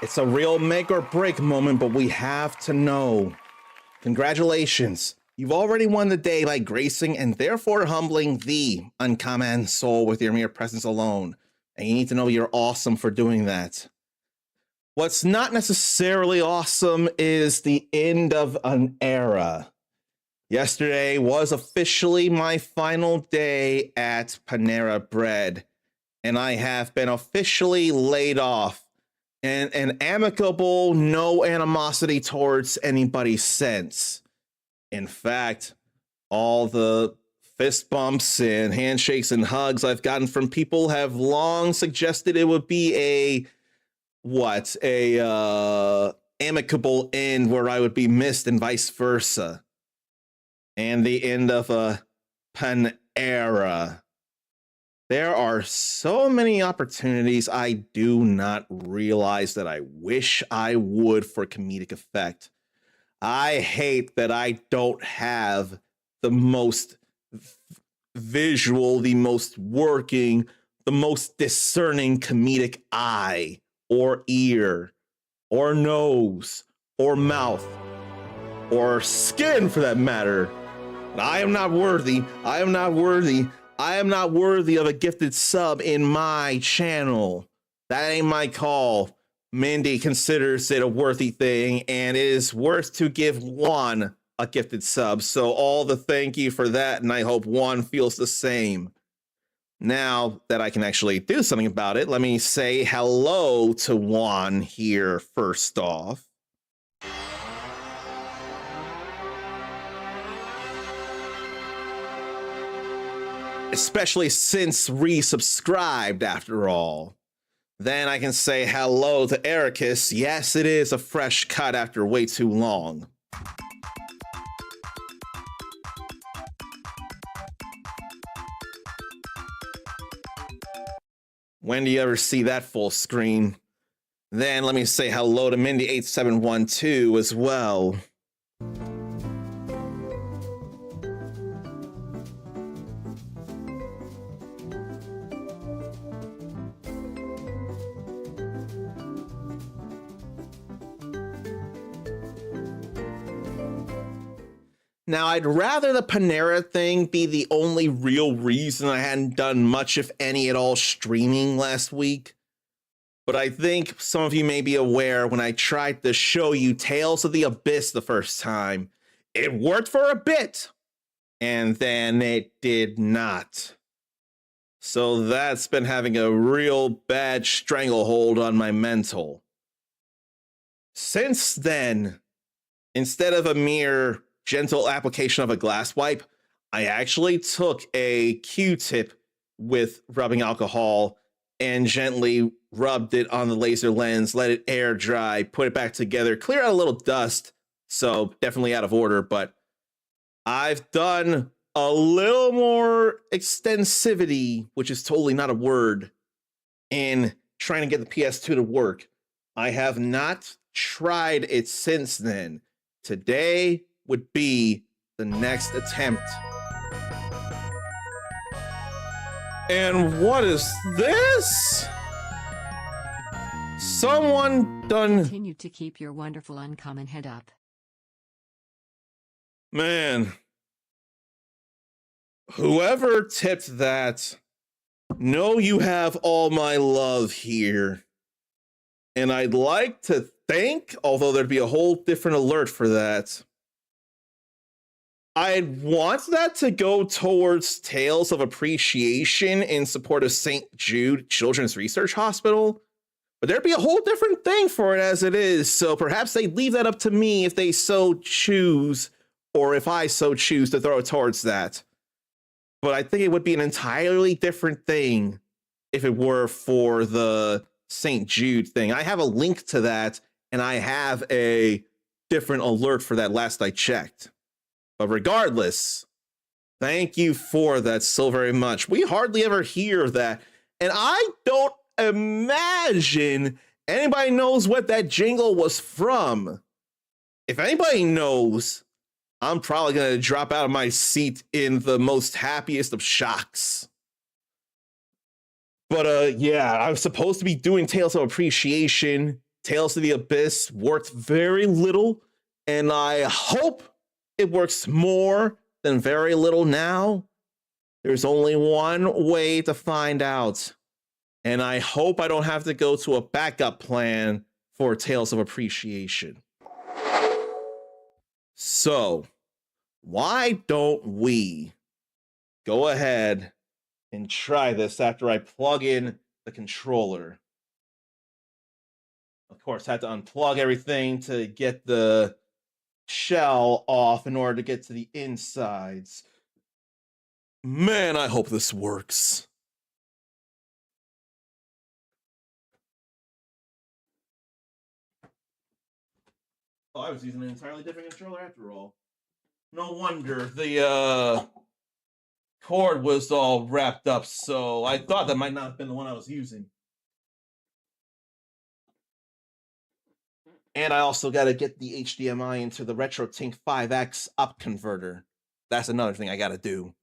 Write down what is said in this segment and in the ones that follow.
It's a real make or break moment, but we have to know. Congratulations. You've already won the day by gracing and therefore humbling the uncommon soul with your mere presence alone. And you need to know you're awesome for doing that. What's not necessarily awesome is the end of an era. Yesterday was officially my final day at Panera Bread, and I have been officially laid off. And an amicable, no animosity towards anybody since. In fact, all the fist bumps and handshakes and hugs I've gotten from people have long suggested it would be a amicable end where I would be missed and vice versa. And the end of a Panera. There are so many opportunities I do not realize that I wish I would for comedic effect. I hate that I don't have the most visual, the most working, the most discerning comedic eye or ear or nose or mouth or skin for that matter. I am not worthy. I am not worthy. I am not worthy of a gifted sub in my channel. That ain't my call. Mindy considers it a worthy thing, and it is worth to give Juan a gifted sub. So all the thank you for that, and I hope Juan feels the same. Now that I can actually do something about it, let me say hello to Juan here first off. Especially since resubscribed after all. Then I can say hello to Ericus. Yes, it is a fresh cut after way too long. When do you ever see that full screen? Then let me say hello to Mindy8712 as well. Now, I'd rather the Panera thing be the only real reason I hadn't done much, if any at all, streaming last week. But I think some of you may be aware when I tried to show you Tales of the Abyss the first time, it worked for a bit, and then it did not. So that's been having a real bad stranglehold on my mental. Since then, instead of a mere gentle application of a glass wipe, I actually took a Q-tip with rubbing alcohol and gently rubbed it on the laser lens, let it air dry, put it back together, clear out a little dust, so definitely out of order, but I've done a little more extensivity, which is totally not a word, in trying to get the PS2 to work. I have not tried it since then. Today would be the next attempt. And what is this? Someone done... Continue to keep your wonderful uncommon head up. Man. Whoever tipped that, know you have all my love here. And I'd like to thank, although there'd be a whole different alert for that, I want that to go towards Tales of Appreciation in support of St. Jude Children's Research Hospital, but there'd be a whole different thing for it as it is, so perhaps they'd leave that up to me if they so choose, or if I so choose to throw it towards that. But I think it would be an entirely different thing if it were for the St. Jude thing. I have a link to that, and I have a different alert for that last I checked. But regardless, thank you for that so very much. We hardly ever hear that. And I don't imagine anybody knows what that jingle was from. If anybody knows, I'm probably going to drop out of my seat in the most happiest of shocks. But yeah, I was supposed to be doing Tales of Appreciation Tales of the Abyss worked very little, and I hope it works more than very little now. There's only one way to find out, and I hope I don't have to go to a backup plan for Tales of Appreciation. So, why don't we go ahead and try this after I plug in the controller? Of course, I had to unplug everything to get the shell off in order to get to the insides. Man, I hope this works. Oh, I was using an entirely different controller after all. No wonder the cord was all wrapped up, so I thought that might not have been the one I was using. And I also got to get the HDMI into the RetroTink 5X up converter. That's another thing I got to do.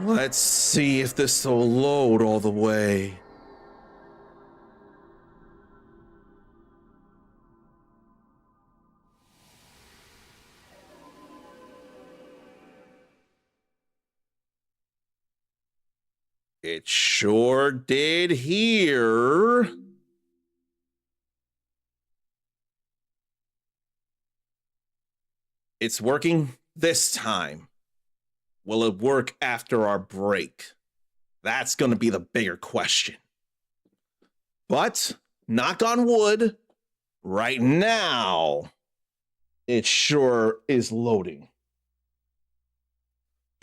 Let's see if this will load all the way. It sure did here. It's working this time. Will it work after our break? That's going to be the bigger question. But, knock on wood, right now, it sure is loading.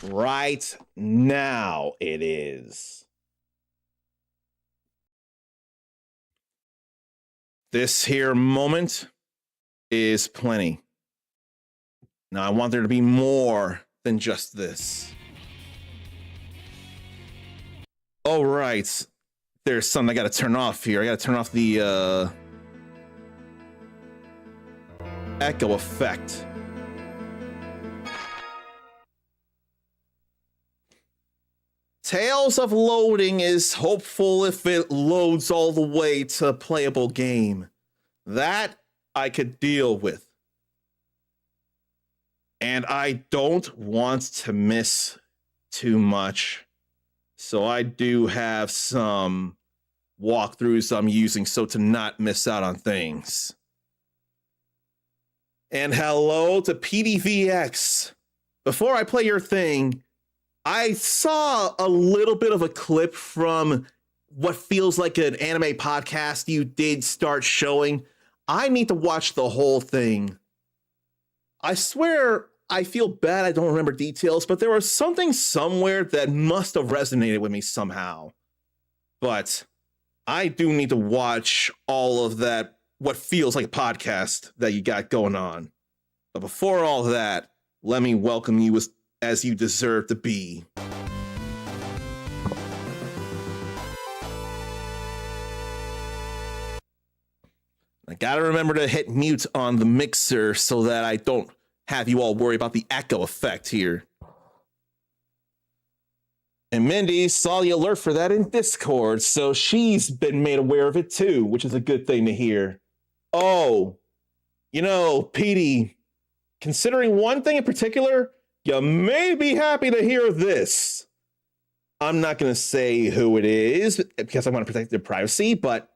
Right now, it is. This here moment is plenty. Now, I want there to be more than just this. Oh, right. There's something I gotta turn off here. I gotta turn off the echo effect. Tales of Loading is hopeful if it loads all the way to a playable game. That I could deal with. And I don't want to miss too much. So I do have some walkthroughs I'm using so to not miss out on things. And hello to PDVX. Before I play your thing, I saw a little bit of a clip from what feels like an anime podcast you did start showing. I need to watch the whole thing. I swear I feel bad I don't remember details, but there was something somewhere that must have resonated with me somehow. But I do need to watch all of that, what feels like a podcast that you got going on. But before all that, let me welcome you as you deserve to be. I gotta remember to hit mute on the mixer so that I don't have you all worry about the echo effect here. And Mindy saw the alert for that in Discord, so she's been made aware of it too, which is a good thing to hear. Oh, you know, Petey, considering one thing in particular, you may be happy to hear this. I'm not going to say who it is because I want to protect their privacy, but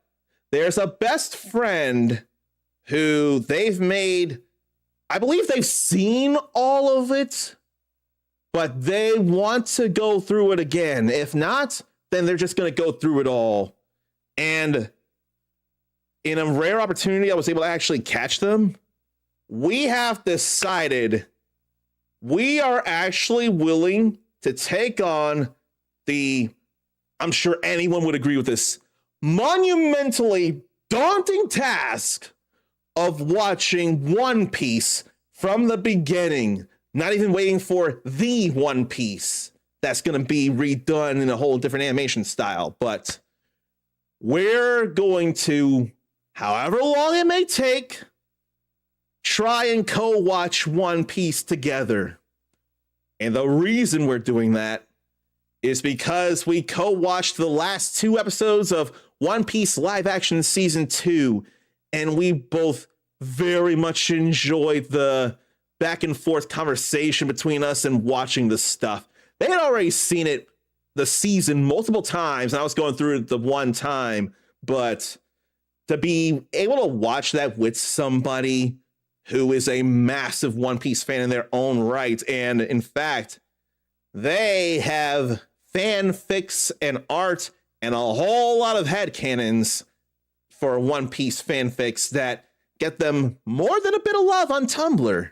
there's a best friend who they've made, I believe they've seen all of it, but they want to go through it again. If not, then they're just going to go through it all. And in a rare opportunity, I was able to actually catch them. We have decided we are actually willing to take on the, I'm sure anyone would agree with this, monumentally daunting task of watching One Piece from the beginning, Not even waiting for the One Piece that's going to be redone in a whole different animation style. But we're going to, however long it may take, try and co-watch One Piece together. And the reason we're doing that is because we co-watched the last 2 episodes of One Piece live action season 2, and we both very much enjoyed the back and forth conversation between us and watching the stuff. They had already seen it, the season, multiple times, and I was going through it the one time, but to be able to watch that with somebody who is a massive One Piece fan in their own right, and in fact, they have fanfics and art and a whole lot of headcanons for One Piece fanfics that get them more than a bit of love on Tumblr.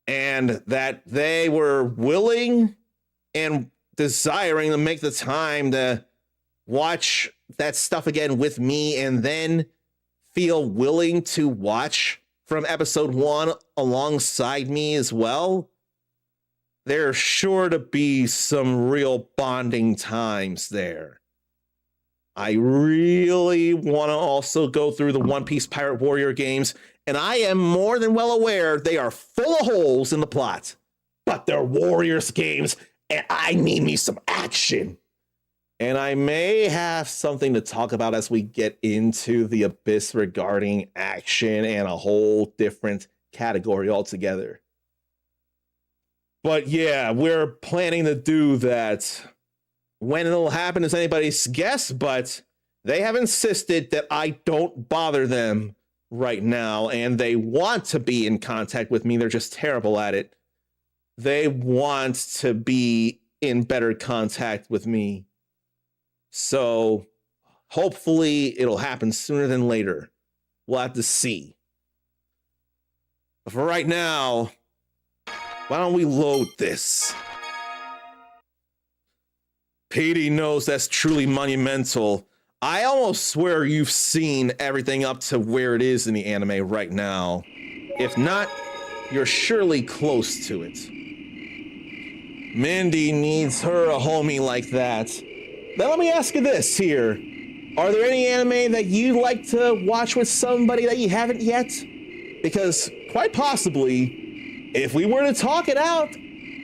And that they were willing and desiring to make the time to watch that stuff again with me and then feel willing to watch from episode 1 alongside me as well. There's sure to be some real bonding times there. I really want to also go through the One Piece Pirate Warrior games, and I am more than well aware they are full of holes in the plot. But they're Warriors games, and I need me some action. And I may have something to talk about as we get into the Abyss regarding action and a whole different category altogether. But yeah, we're planning to do that. When it'll happen is anybody's guess, but they have insisted that I don't bother them right now, and they want to be in contact with me. They're just terrible at it. They want to be in better contact with me. So hopefully it'll happen sooner than later. We'll have to see. But for right now, why don't we load this? Petey knows that's truly monumental. I almost swear you've seen everything up to where it is in the anime right now. If not, you're surely close to it. Mindy needs her a homie like that. Now let me ask you this here. Are there any anime that you'd like to watch with somebody that you haven't yet? Because quite possibly, if we were to talk it out,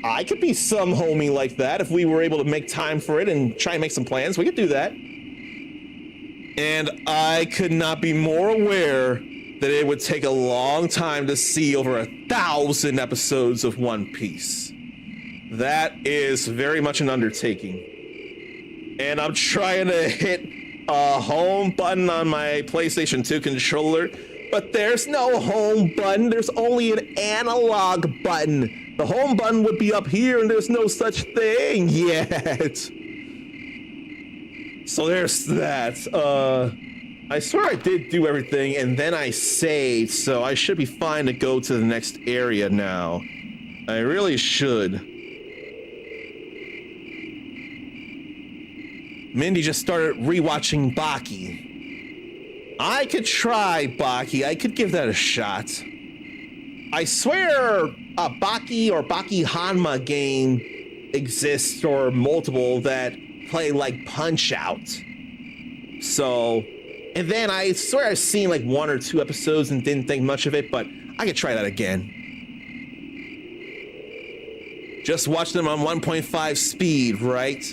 I could be some homie like that. If we were able to make time for it and try and make some plans, we could do that. And I could not be more aware that it would take a long time to see over 1,000 episodes of One Piece. That is very much an undertaking. And I'm trying to hit a home button on my PlayStation 2 controller, but there's no home button. There's only an analog button. The home button would be up here, and there's no such thing yet. So there's that. I swear I did do everything, and then I saved, so I should be fine to go to the next area now. I really should. Mindy just started rewatching Baki. I could try Baki. I could give that a shot. I swear a Baki or Baki Hanma game exists, or multiple that play like Punch-Out. So, and then I swear I've seen like 1 or 2 episodes and didn't think much of it, but I could try that again. Just watch them on 1.5 speed, right?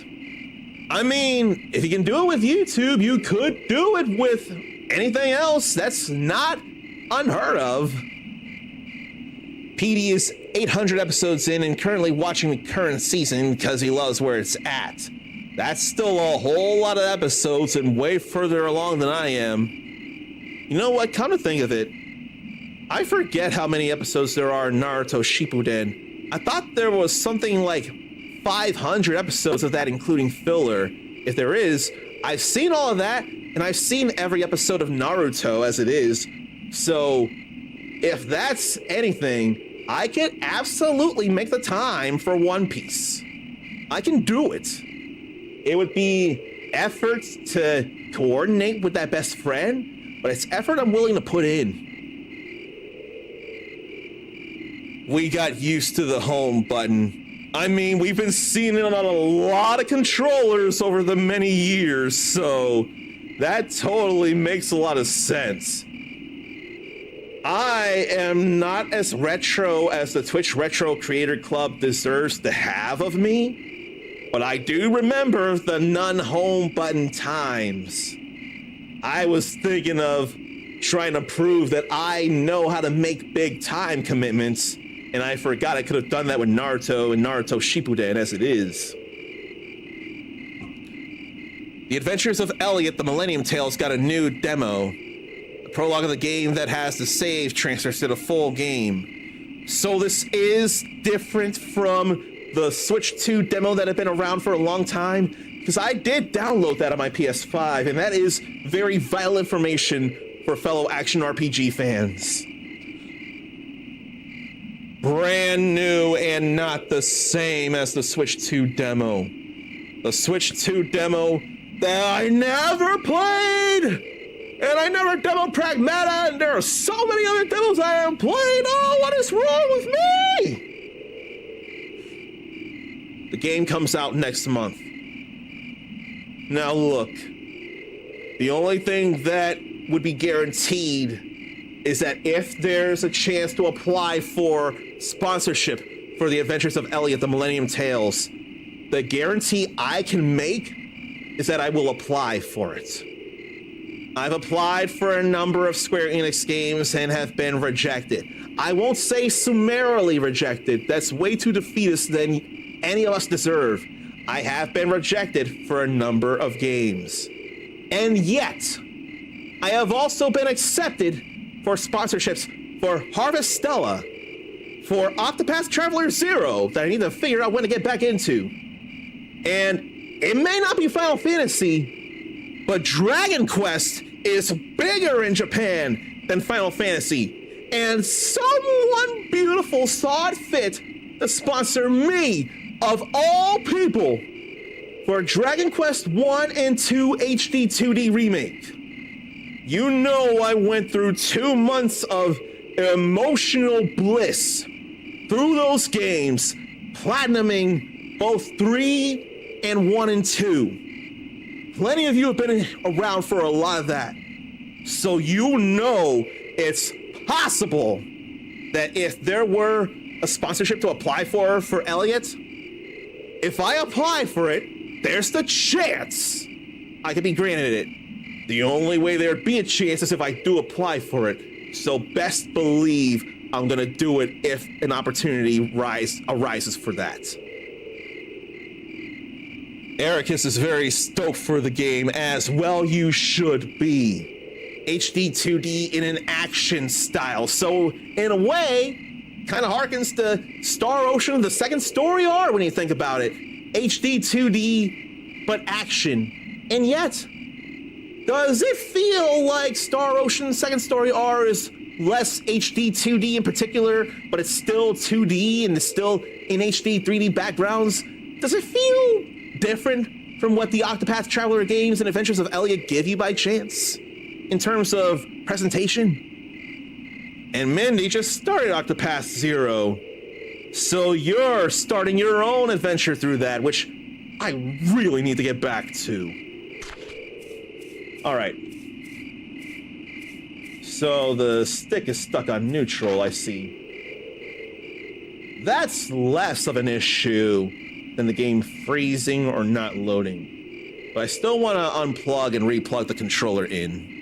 I mean, if you can do it with YouTube, you could do it with anything else. That's not unheard of. PD is 800 episodes in and currently watching the current season because he loves where it's at. That's still a whole lot of episodes and way further along than I am. You know what? Come to think of it, I forget how many episodes there are in Naruto Shippuden. I thought there was something like 500 episodes of that, including filler. If there is, I've seen all of that, and I've seen every episode of Naruto as it is. So if that's anything, I can absolutely make the time for One Piece. I can do it. It would be effort to coordinate with that best friend, but it's effort I'm willing to put in. we got used to the home button. I mean, we've been seeing it on a lot of controllers over the many years, so that totally makes a lot of sense. I am not as retro as the Twitch Retro Creator Club deserves to have of me, but I do remember the non-home button times. I was thinking of trying to prove that I know how to make big time commitments, and I forgot I could have done that with Naruto and Naruto Shippuden as it is. The Adventures of Elliot, the Millennium Tales got a new demo. The prologue of the game that has the save transfers to the full game. So this is different from the Switch 2 demo that had been around for a long time, because I did download that on my PS5, and that is very vital information for fellow action RPG fans. Brand new and not the same as the Switch 2 demo. The Switch 2 demo that I never played! And I never demoed Pragmata, and there are so many other demos I haven't played! Oh, what is wrong with me? The game comes out next month. Now look, the only thing that would be guaranteed is that if there's a chance to apply for sponsorship for the Adventures of Elliot, the Millennium Tales, the guarantee I can make is that I will apply for it. I've applied for a number of Square Enix games and have been rejected. I won't say summarily rejected. That's way too defeatist than any of us deserve. I have been rejected for a number of games. And yet, I have also been accepted for sponsorships for Harvestella, for Octopath Traveler 0 that I need to figure out when to get back into. And it may not be Final Fantasy, but Dragon Quest is bigger in Japan than Final Fantasy. And someone beautiful saw it fit to sponsor me, of all people, for Dragon Quest 1 and 2 HD 2D remake. You know I went through 2 months of emotional bliss through those games, platinuming both 3 and 1 and 2. Plenty of you have been around for a lot of that. So you know it's possible that if there were a sponsorship to apply for Elliot, if I apply for it, there's the chance I could be granted it. The only way there'd be a chance is if I do apply for it. So best believe I'm gonna do it if an opportunity arises for that. Ericus is very stoked for the game, as well you should be. HD 2D in an action style, so in a way, kind of harkens to Star Ocean, the second story R when you think about it. HD 2D, but action. And yet, does it feel like Star Ocean Second Story R is less HD 2D in particular, but it's still 2D and it's still in HD 3D backgrounds? Does it feel different from what the Octopath Traveler games and Adventures of Elliot give you by chance in terms of presentation? And Mindy just started Octopath 0, so you're starting your own adventure through that, which I really need to get back to. All right. So the stick is stuck on neutral, I see. That's less of an issue than the game freezing or not loading. But I still want to unplug and replug the controller in.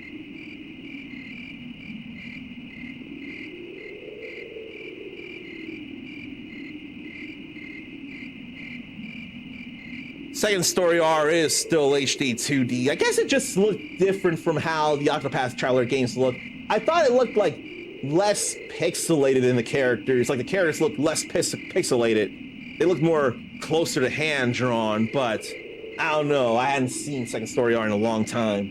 Second Story R is still HD 2D. I guess it just looked different from how the Octopath Traveler games look. I thought it looked like less pixelated in the characters. Like the characters looked less pixelated. They looked more closer to hand drawn, but I don't know. I hadn't seen Second Story R in a long time.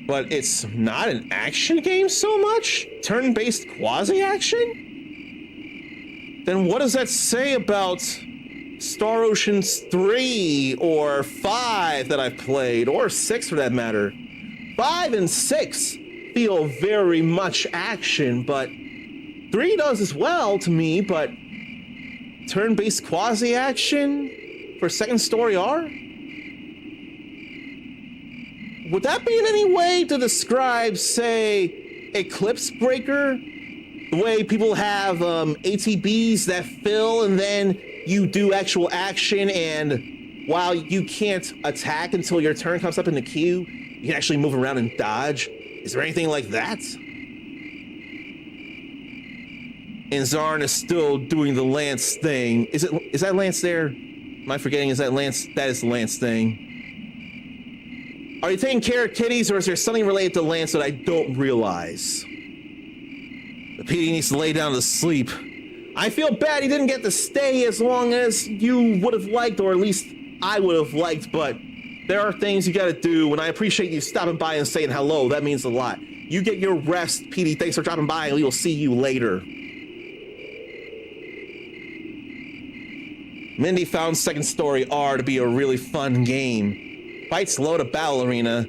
But it's not an action game so much? Turn-based quasi-action? Then what does that say about Star Oceans 3 or 5 that I've played, or 6 for that matter? 5 and 6 feel very much action, but 3 does as well to me, but turn-based quasi-action for second story R? Would that be in any way to describe, say, Eclipse Breaker? The way people have ATBs that fill and then you do actual action, and while you can't attack until your turn comes up in the queue, you can actually move around and dodge. Is there anything like that? And Zarn is still doing the Lance thing. Is that Lance there? Am I forgetting? Is that Lance? That is the Lance thing. Are you taking care of kitties, or is there something related to Lance that I don't realize? The PD needs to lay down to sleep. I feel bad he didn't get to stay as long as you would have liked, or at least I would have liked, but there are things you gotta do, and I appreciate you stopping by and saying hello. That means a lot. You get your rest, PD. Thanks for dropping by, and we will see you later. Mindy found Second Story R to be a really fun game. Fights load a battle arena,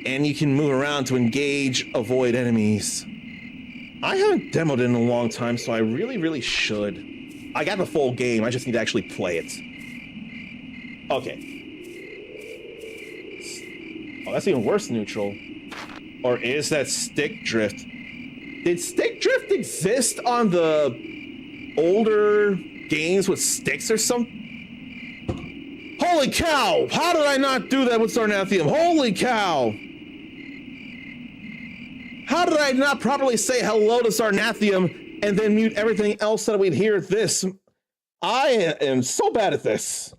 and you can move around to engage, avoid enemies. I haven't demoed it in a long time, so I really should. I got the full game, I just need to actually play it. Okay. Oh, that's even worse, neutral. Or is that Stick Drift? Did Stick Drift exist on the older games with sticks or something? Holy cow! How did I not do that with Sarnathium? Holy cow! How did I not properly say hello to Sarnathium and then mute everything else so that we'd hear this? I am so bad at this.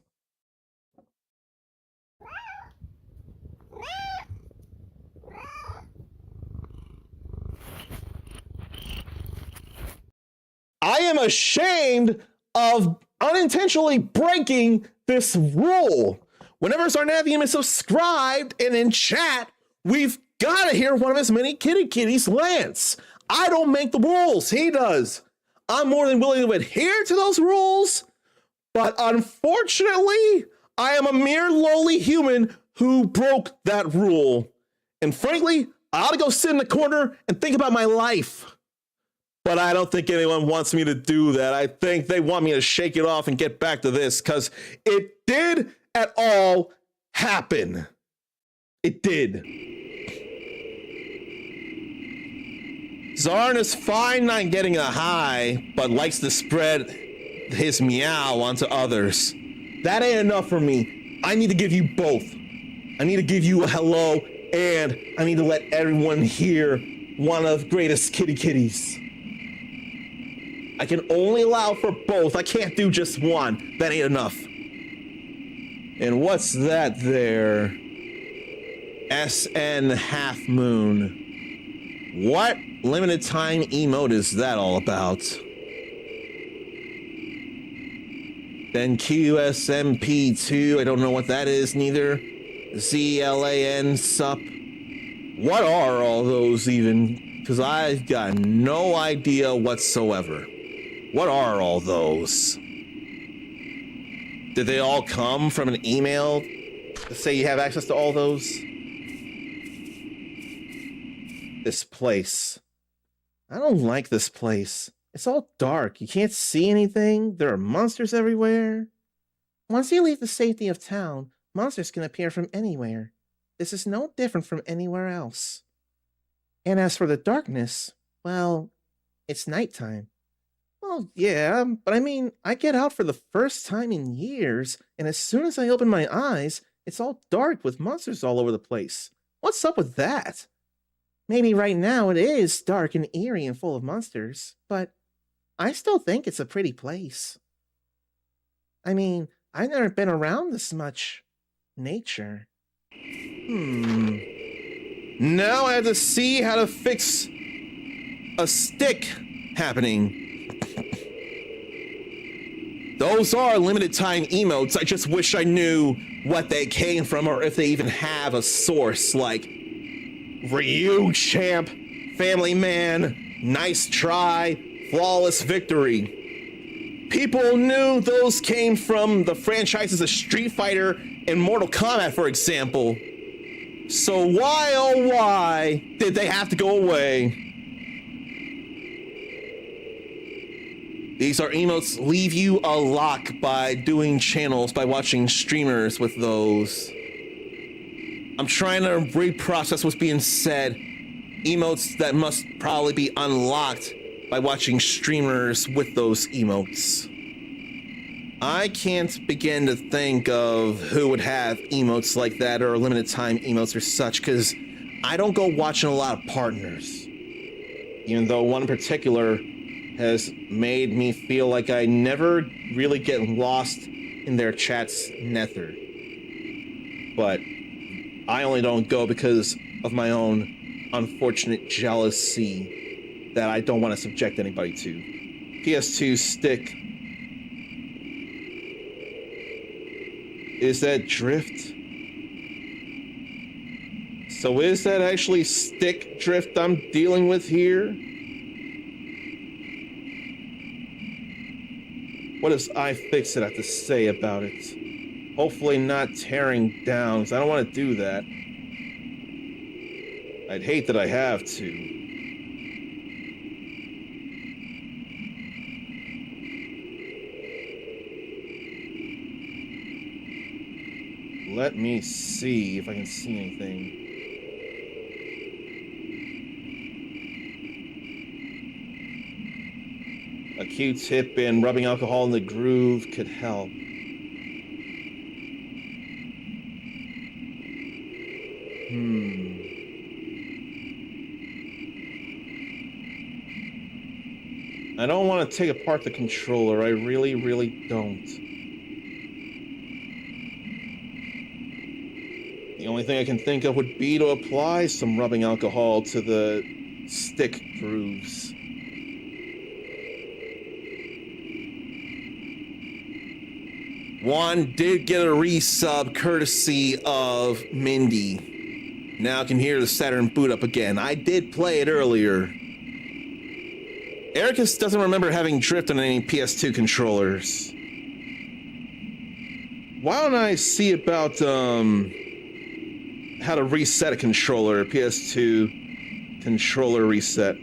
I am ashamed of unintentionally breaking this rule. Whenever Sarnathium is subscribed and in chat, we've got to hear one of his many kitties, Lance. I don't make the rules, he does. I'm more than willing to adhere to those rules, but unfortunately, I am a mere lowly human who broke that rule. And frankly, I ought to go sit in the corner and think about my life. But I don't think anyone wants me to do that. I think they want me to shake it off and get back to this, because it did at all happen. It did. Zarn is fine not getting a high, but likes to spread his meow onto others. That ain't enough for me. I need to give you both. I need to give you a hello, and I need to let everyone hear one of the greatest kitties. I can only allow for both. I can't do just one. That ain't enough. And what's that there? SN Half Moon. What limited time emote is that all about? Then QSMP2. I don't know what that is neither. ZLAN SUP. What are all those even? Because I've got no idea whatsoever. What are all those? Did they all come from an email to say you have access to all those? This place. I don't like this place. It's all dark. You can't see anything. There are monsters everywhere. Once you leave the safety of town, monsters can appear from anywhere. This is no different from anywhere else. And as for the darkness, well, it's nighttime. Well, yeah, but I mean, I get out for the first time in years, and as soon as I open my eyes, it's all dark with monsters all over the place. What's up with that? Maybe right now it is dark and eerie and full of monsters, but I still think it's a pretty place. I mean, I've never been around this much nature. Now I have to see how to fix a stick happening. Those are limited time emotes. I just wish I knew what they came from, or if they even have a source, like Ryu Champ, Family Man, Nice Try, Flawless Victory. People knew those came from the franchises of Street Fighter and Mortal Kombat, for example. So why, oh why, did they have to go away? These are emotes leave you a lock by doing channels, by watching streamers with those. I'm trying to reprocess what's being said. Emotes that must probably be unlocked by watching streamers with those emotes. I can't begin to think of who would have emotes like that or limited time emotes or such, because I don't go watching a lot of partners. Even though one in particular has made me feel like I never really get lost in their chat's nether. But I only don't go because of my own unfortunate jealousy that I don't want to subject anybody to. PS2 stick. Is that drift? So is that actually stick drift I'm dealing with here? What does iFixit have to say about it? Hopefully not tearing down, because I don't want to do that. I'd hate that I have to. Let me see if I can see anything. A Q-tip and rubbing alcohol in the groove could help. I don't want to take apart the controller. I really, really don't. The only thing I can think of would be to apply some rubbing alcohol to the stick grooves. Juan did get a resub courtesy of Mindy. Now I can hear the Saturn boot up again. I did play it earlier. Ericus doesn't remember having drift on any PS2 controllers. Why don't I see about how to reset a controller, PS2 controller reset.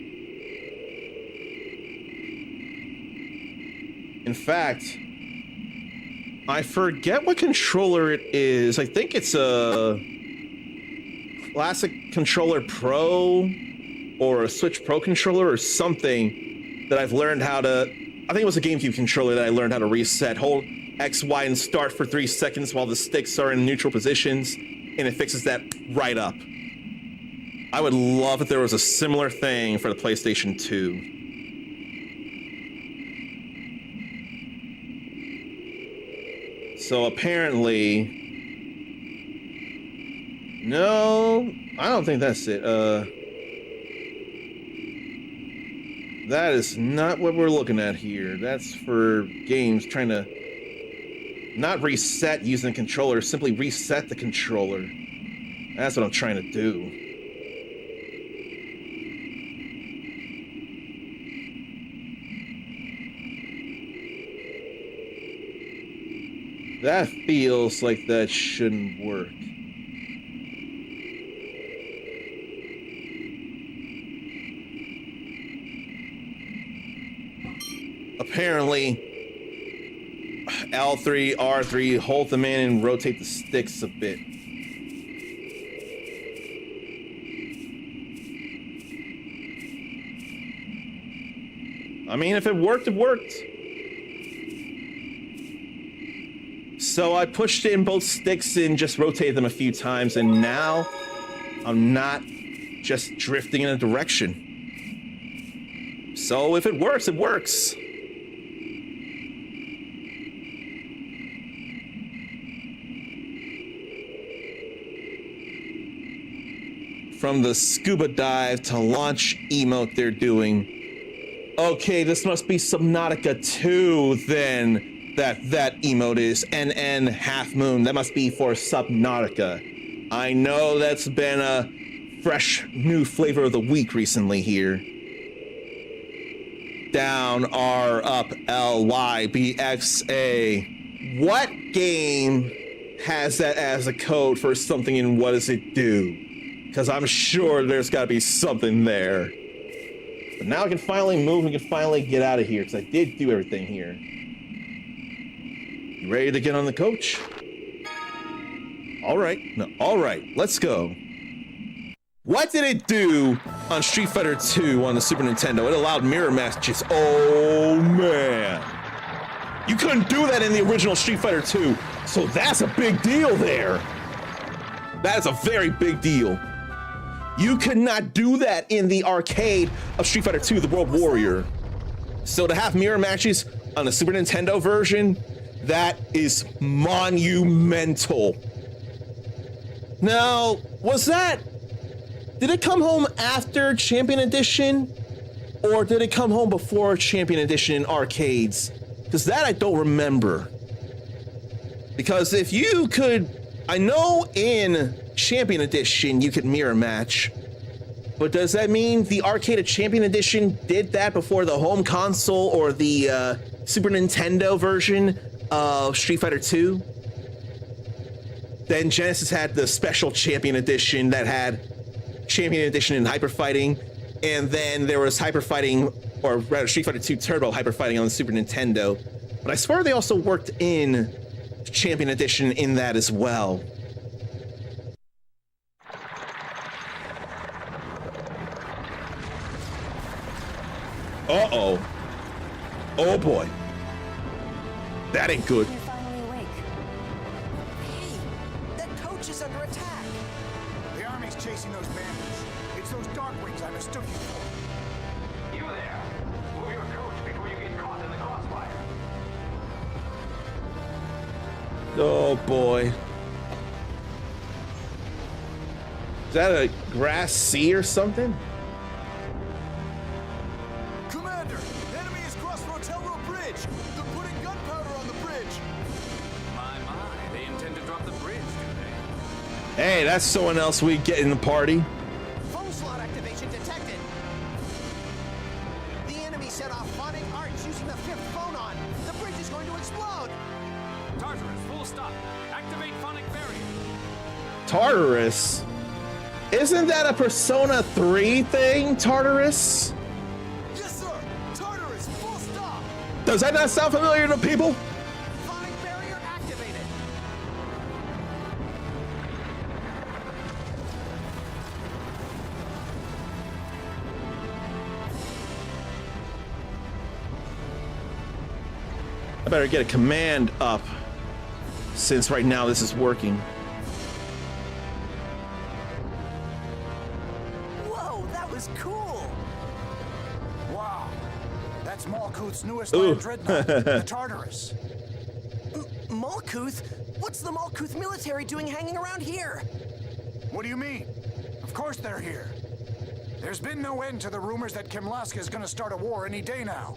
In fact, I forget what controller it is. I think it's a Classic Controller Pro or a Switch Pro controller or something that I've learned how to... I think it was a GameCube controller that I learned how to reset. Hold X, Y, and start for 3 seconds while the sticks are in neutral positions, and it fixes that right up. I would love if there was a similar thing for the PlayStation 2. So apparently... No, I don't think that's it. That is not what we're looking at here. That's for games trying to not reset using the controller, simply reset the controller. That's what I'm trying to do. That feels like that shouldn't work. Apparently, L3, R3, hold them in and rotate the sticks a bit. I mean, if it worked, it worked. So I pushed in both sticks and just rotated them a few times, and now I'm not just drifting in a direction. So if it works, it works. From the scuba dive to launch emote they're doing. Okay, this must be Subnautica 2 then, that emote is. NN Half Moon, that must be for Subnautica. I know that's been a fresh new flavor of the week recently here. Down, R, up, L, Y, B, X, A. What game has that as a code for something and what does it do? Because I'm sure there's got to be something there. But now I can finally move and can finally get out of here because I did do everything here. You ready to get on the coach? All right. No, all right. Let's go. What did it do on Street Fighter 2 on the Super Nintendo? It allowed mirror matches. Oh, man. You couldn't do that in the original Street Fighter 2, so that's a big deal there. That is a very big deal. You could not do that in the arcade of Street Fighter 2, The World Warrior. So to have mirror matches on the Super Nintendo version, that is monumental. Now, did it come home after Champion Edition? Or did it come home before Champion Edition in arcades? Because that I don't remember. Because if you could, I know in Champion Edition you could mirror match, but does that mean the arcade of Champion Edition did that before the home console or the Super Nintendo version of Street Fighter 2? Then Genesis had the special Champion Edition that had Champion Edition in Hyper Fighting, and then there was Hyper Fighting, or rather Street Fighter 2 Turbo Hyper Fighting on the Super Nintendo. But I swear they also worked in Champion Edition in that as well. Uh-oh. Oh boy. That ain't good. You're finally awake. Hey, that coach is under attack. The army's chasing those bandits. It's those Darkwings I mistook you for. You there! Move your coach before you get caught in the crossfire. Oh boy. Is that a grass sea or something? Commander, enemy has crossed Rotellro Bridge. They're putting gunpowder on the bridge. My, they intend to drop the bridge, do they? Hey, that's someone else we get in the party. Phone slot activation detected. The enemy set off phonic arcs using the 5th phonon. The bridge is going to explode. Tartarus, full stop. Activate phonic barrier. Tartarus? Isn't that a Persona 3 thing, Tartarus? Yes, sir. Tartarus, full stop. Does that not sound familiar to people? Phonic barrier activated. I better get a command up, since right now this is working. Whoa, that was cool. Wow. That's Malkuth's newest Ooh. land dreadnought, the Tartarus. Malkuth? What's the Malkuth military doing hanging around here? What do you mean? Of course they're here. There's been no end to the rumors that Kimlaska is going to start a war any day now.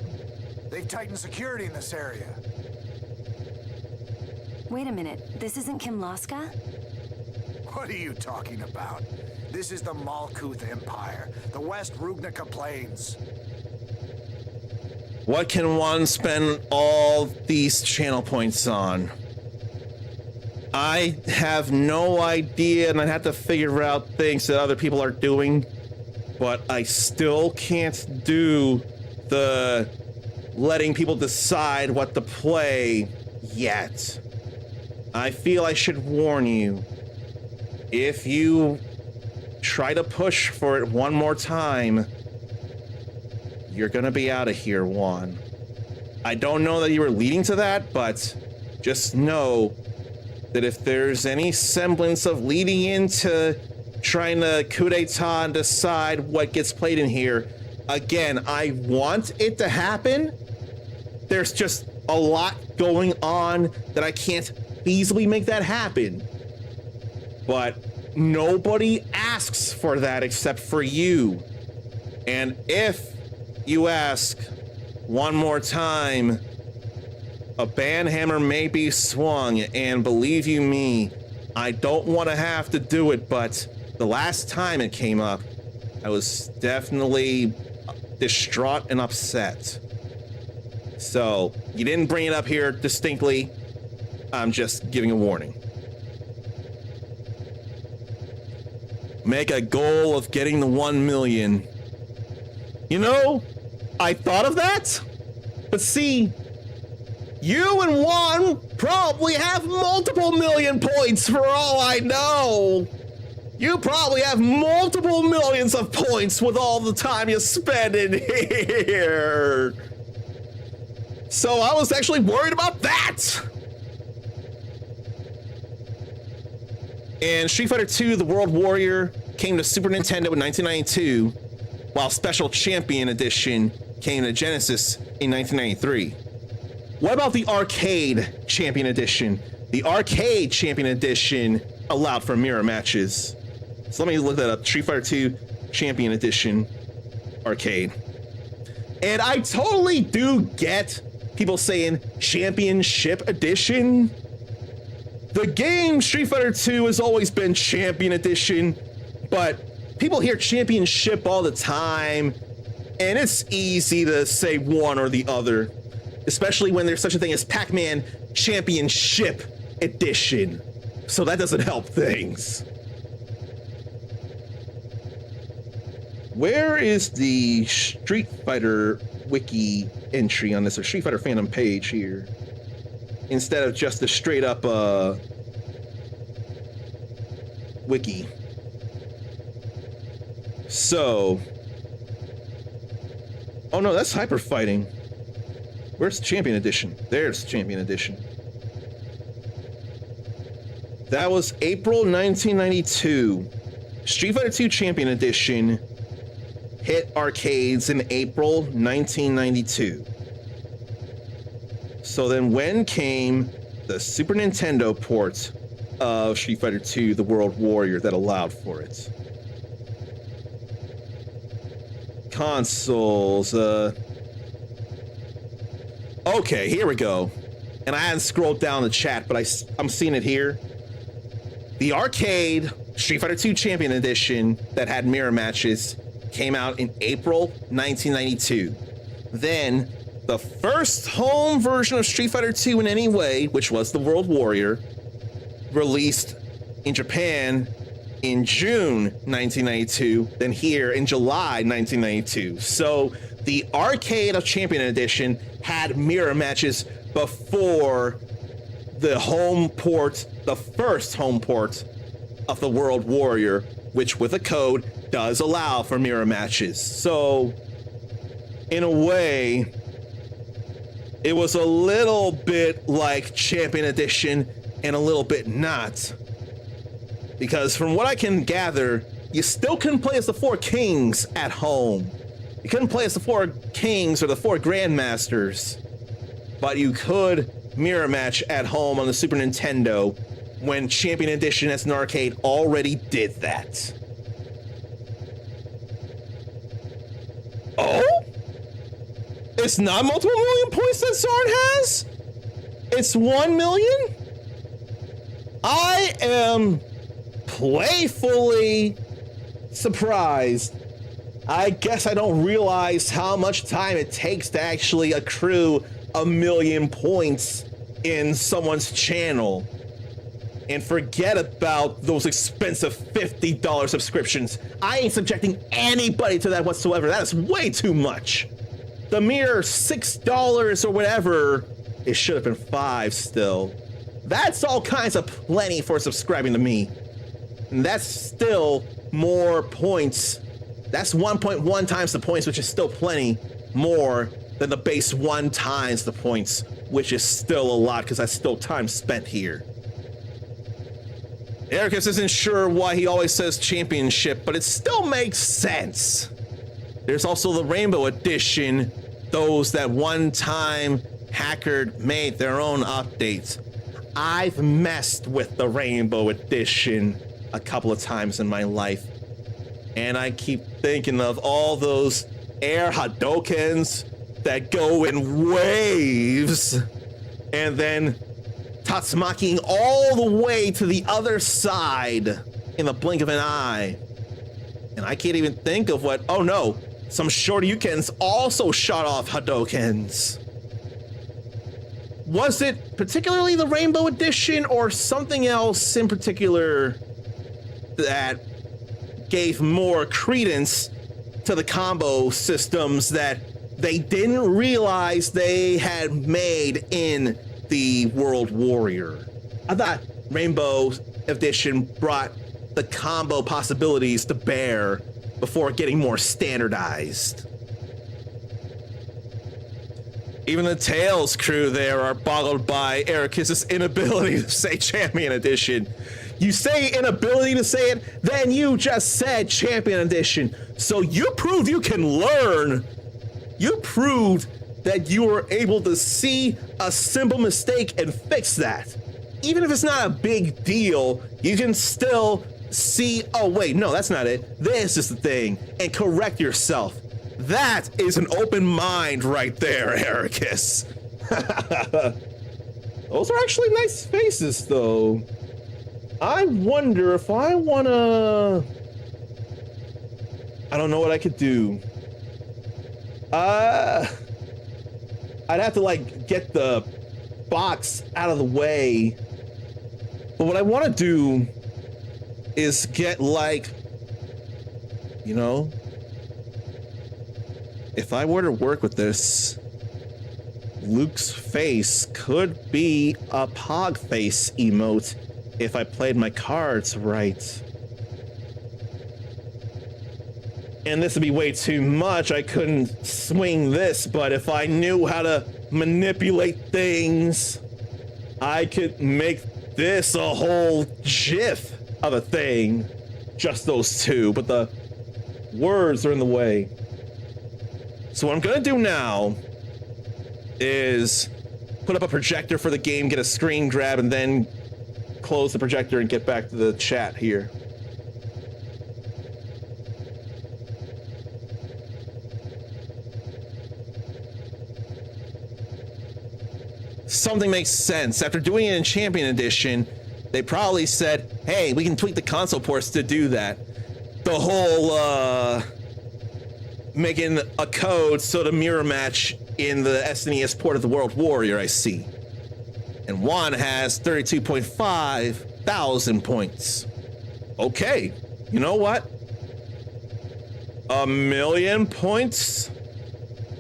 They've tightened security in this area. Wait a minute. This isn't Kimlaska? What are you talking about? This is the Malkuth Empire, the West Rugnica Plains. What can one spend all these channel points on? I have no idea, and I have to figure out things that other people are doing, but I still can't do the letting people decide what to play yet. I feel I should warn you. If you try to push for it one more time, you're gonna be out of here, Juan. I don't know that you were leading to that, but just know that if there's any semblance of leading into trying to coup d'etat and decide what gets played in here, again, I want it to happen. There's just a lot going on that I can't feasibly make that happen. But nobody asks for that except for you. And if you ask one more time, a banhammer may be swung, and believe you me, I don't want to have to do it, but the last time it came up, I was definitely distraught and upset. So, you didn't bring it up here distinctly. I'm just giving a warning. Make a goal of getting the 1 million. You know, I thought of that, but see, you and Juan probably have multiple million points for all I know. You probably have multiple millions of points with all the time you spend in here. So I was actually worried about that. And Street Fighter II: The World Warrior came to Super Nintendo in 1992, while Special Champion Edition came to Genesis in 1993. What about the Arcade Champion Edition? The Arcade Champion Edition allowed for mirror matches. So let me look that up. Street Fighter II Champion Edition Arcade. And I totally do get people saying Championship Edition. The game Street Fighter II has always been Champion Edition, but people hear Championship all the time, and it's easy to say one or the other, especially when there's such a thing as Pac-Man Championship Edition. So that doesn't help things. Where is the Street Fighter wiki entry on this, or Street Fighter fandom page here, instead of just a straight up wiki? So, oh no, that's Hyper Fighting. Where's Champion Edition? There's Champion Edition. That was April 1992. Street Fighter II Champion Edition hit arcades in April 1992. So then when came the Super Nintendo port of Street Fighter II: The World Warrior that allowed for it? Consoles, okay, here we go. And I hadn't scrolled down the chat, but I'm seeing it here. The arcade Street Fighter II Champion Edition that had mirror matches came out in April 1992. Then the first home version of Street Fighter II in any way, which was the World Warrior, released in Japan in June 1992, then here in July 1992. So the Arcade of Champion Edition had mirror matches before the home port, the first home port of the World Warrior, which with a code does allow for mirror matches. So in a way, it was a little bit like Champion Edition and a little bit not. Because from what I can gather, you still couldn't play as the Four Kings at home. You couldn't play as the Four Kings or the Four Grandmasters, but you could mirror match at home on the Super Nintendo when Champion Edition as an arcade already did that. Oh? It's not multiple million points that Zard has? It's 1 million? I am playfully surprised. I guess I don't realize how much time it takes to actually accrue 1 million points in someone's channel. And forget about those expensive $50 subscriptions. I ain't subjecting anybody to that whatsoever. That is way too much. The mere $6 or whatever, it should have been $5 still. That's all kinds of plenty for subscribing to me. And that's still more points. That's 1.1 times the points, which is still plenty more than the base 1 times the points, which is still a lot because that's still time spent here. Ericus isn't sure why he always says championship, but it still makes sense. There's also the Rainbow Edition, those that one time Hackard made their own updates. I've messed with the Rainbow Edition a couple of times in my life, and I keep thinking of all those air Hadokens that go in waves, and then Tatsumaki all the way to the other side in the blink of an eye. And I can't even think of what, oh no, some Shoryukens also shot off Hadokens. Was it particularly the Rainbow Edition or something else in particular that gave more credence to to the combo systems that they didn't realize they had made in the World Warrior. I thought Rainbow Edition brought the combo possibilities to bear before getting more standardized. Even the Tails crew there are boggled by Ericus's inability to say Champion Edition. You say inability to say it, then you just said Champion Edition. So you proved you can learn. You proved that you were able to see a simple mistake and fix that. Even if it's not a big deal, you can still see, oh wait, no, that's not it. This is the thing, and correct yourself. That is an open mind right there, Ericus. Those are actually nice faces, though. I wonder if I wanna... I don't know what I could do. I'd have to, like, get the box out of the way. But what I want to do is get, like, you know... If I were to work with this, Luke's face could be a Pog face emote if I played my cards right. And this would be way too much. I couldn't swing this, but if I knew how to manipulate things, I could make this a whole GIF of a thing. Just those two, but the words are in the way. So what I'm gonna do now is put up a projector for the game, get a screen grab, and then close the projector and get back to the chat here. Something makes sense. After doing it in Champion Edition, they probably said, hey, we can tweak the console ports to do that. The whole, making a code so to mirror match in the SNES port of the World Warrior, I see. And one has 32.5 thousand points. Okay, you know what? 1,000,000 points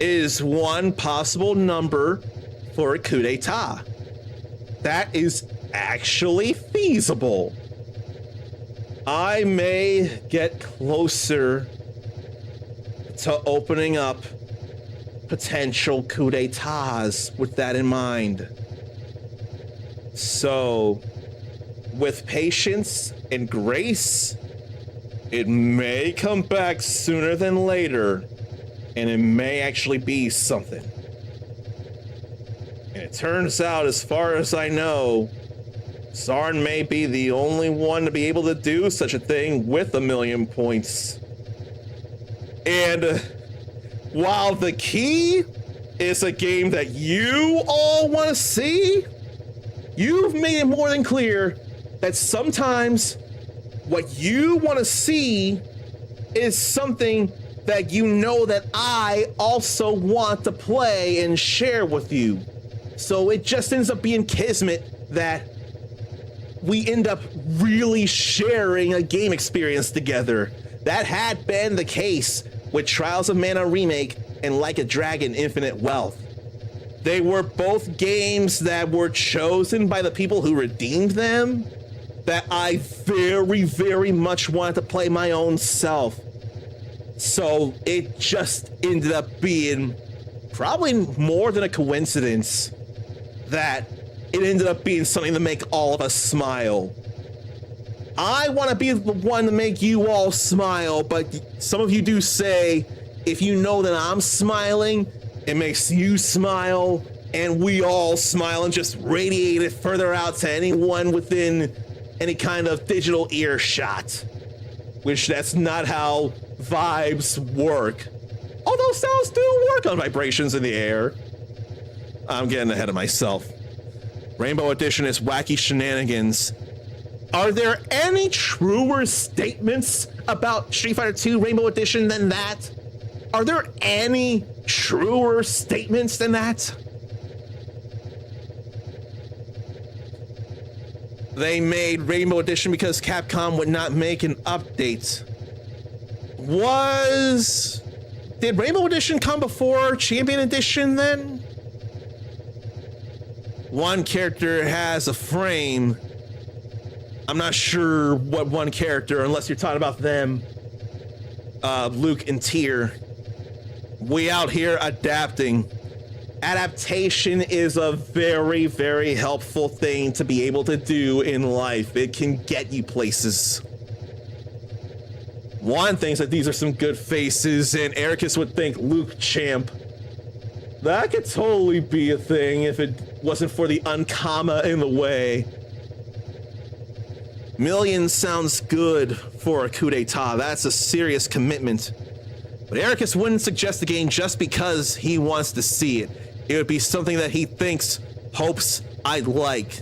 is one possible number for a coup d'etat. That is actually feasible. I may get closer to opening up potential coup d'etats with that in mind. So, with patience and grace, it may come back sooner than later, and it may actually be something. And it turns out, as far as I know, Zarn may be the only one to be able to do such a thing with 1,000,000 points. And while the key is a game that you all want to see, you've made it more than clear that sometimes what you want to see is something that you know that I also want to play and share with you. So it just ends up being kismet that we end up really sharing a game experience together. That had been the case with Trials of Mana Remake and Like a Dragon Infinite Wealth. They were both games that were chosen by the people who redeemed them that I very, very much wanted to play my own self. So it just ended up being probably more than a coincidence that it ended up being something to make all of us smile. I want to be the one to make you all smile, but some of you do say, if you know that I'm smiling, it makes you smile, and we all smile and just radiate it further out to anyone within any kind of digital earshot. Which that's not how vibes work. Although sounds do work on vibrations in the air. I'm getting ahead of myself. Rainbow Edition is wacky shenanigans. Are there any truer statements about Street Fighter II Rainbow Edition than that? Are there any truer statements than that? They made Rainbow Edition because Capcom would not make an update. Did Rainbow Edition come before Champion Edition then? One character has a frame. I'm not sure what one character, unless you're talking about them. Luke and Tyr. We out here adapting. Adaptation is a very, very helpful thing to be able to do in life. It can get you places. Juan thinks that these are some good faces, and Ericus would think Luke Champ. That could totally be a thing if it wasn't for the uncomma in the way. Millions sounds good for a coup d'etat. That's a serious commitment. But Ericus wouldn't suggest the game just because he wants to see it. It would be something that he thinks, hopes I'd like.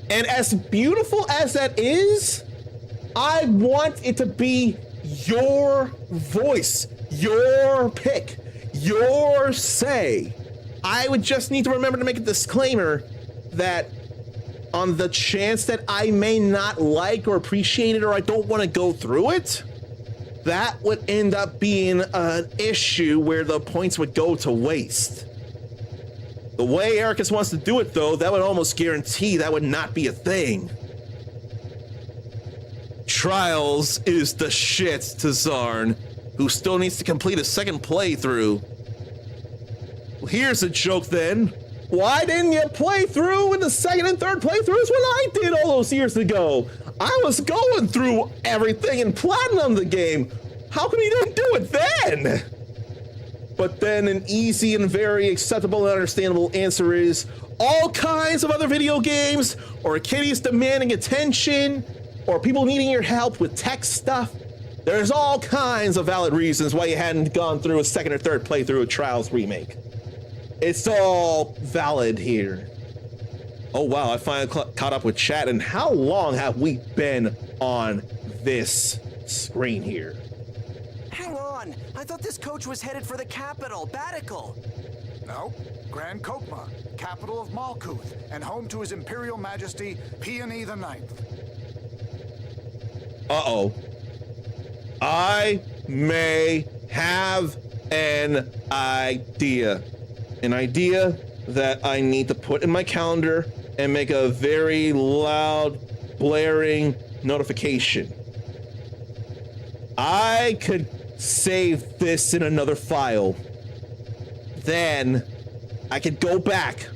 And as beautiful as that is, I want it to be your voice, your pick, your say. I would just need to remember to make a disclaimer that on the chance that I may not like or appreciate it, or I don't want to go through it, that would end up being an issue where the points would go to waste. The way Ericus wants to do it, though, that would almost guarantee that would not be a thing. Trials is the shit to Zarn, who still needs to complete a second playthrough. Well, here's a joke then. Why didn't you play through in the second and third playthroughs when I did all those years ago? I was going through everything and platinum the game. How come you didn't do it then? But then an easy and very acceptable and understandable answer is all kinds of other video games, or kitties demanding attention, or people needing your help with tech stuff. There's all kinds of valid reasons why you hadn't gone through a second or third playthrough of Trials Remake. It's all valid here. Oh wow, I finally caught up with chat, and how long have we been on this screen here? Hang on. I thought this coach was headed for the capital, Batical. No, Grand Kokma, capital of Malkuth, and home to His Imperial Majesty Peony the Ninth. Uh-oh. I may have an idea. An idea that I need to put in my calendar and make a very loud, blaring notification. I could save this in another file. Then I could go back,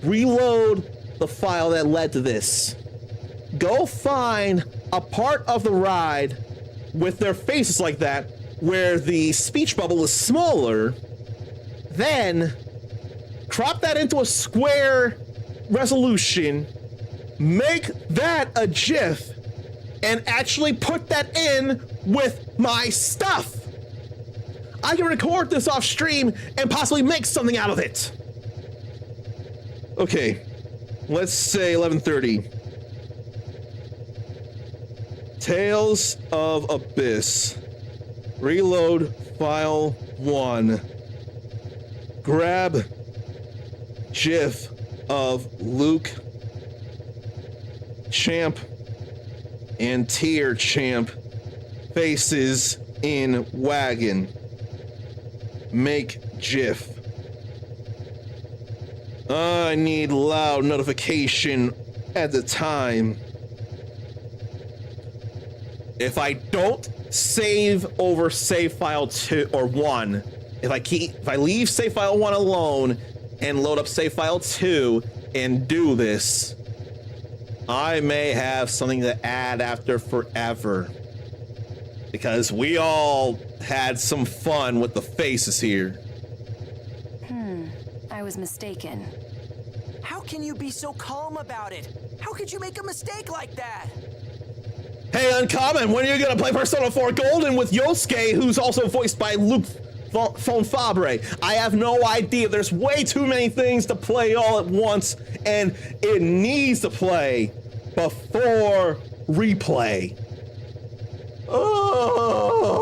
reload the file that led to this, go find a part of the ride with their faces like that, where the speech bubble is smaller, then crop that into a square resolution, make that a GIF, and actually put that in with my stuff. I can record this off stream and possibly make something out of it. Okay, let's say 11:30. Tales of Abyss. Reload file 1. Grab GIF of Luke Champ and Tyr Champ faces in wagon. Make GIF. I need loud notification at the time. If I don't save over save file 2 or 1, if I leave save file 1 alone and load up save file 2 and do this, I may have something to add after forever. Because we all had some fun with the faces here. I was mistaken. How can you be so calm about it? How could you make a mistake like that? Hey, Uncommon, when are you gonna play Persona 4 Golden with Yosuke, who's also voiced by Luke Fonfabre? I have no idea. There's way too many things to play all at once, and it needs to play before replay. Oh,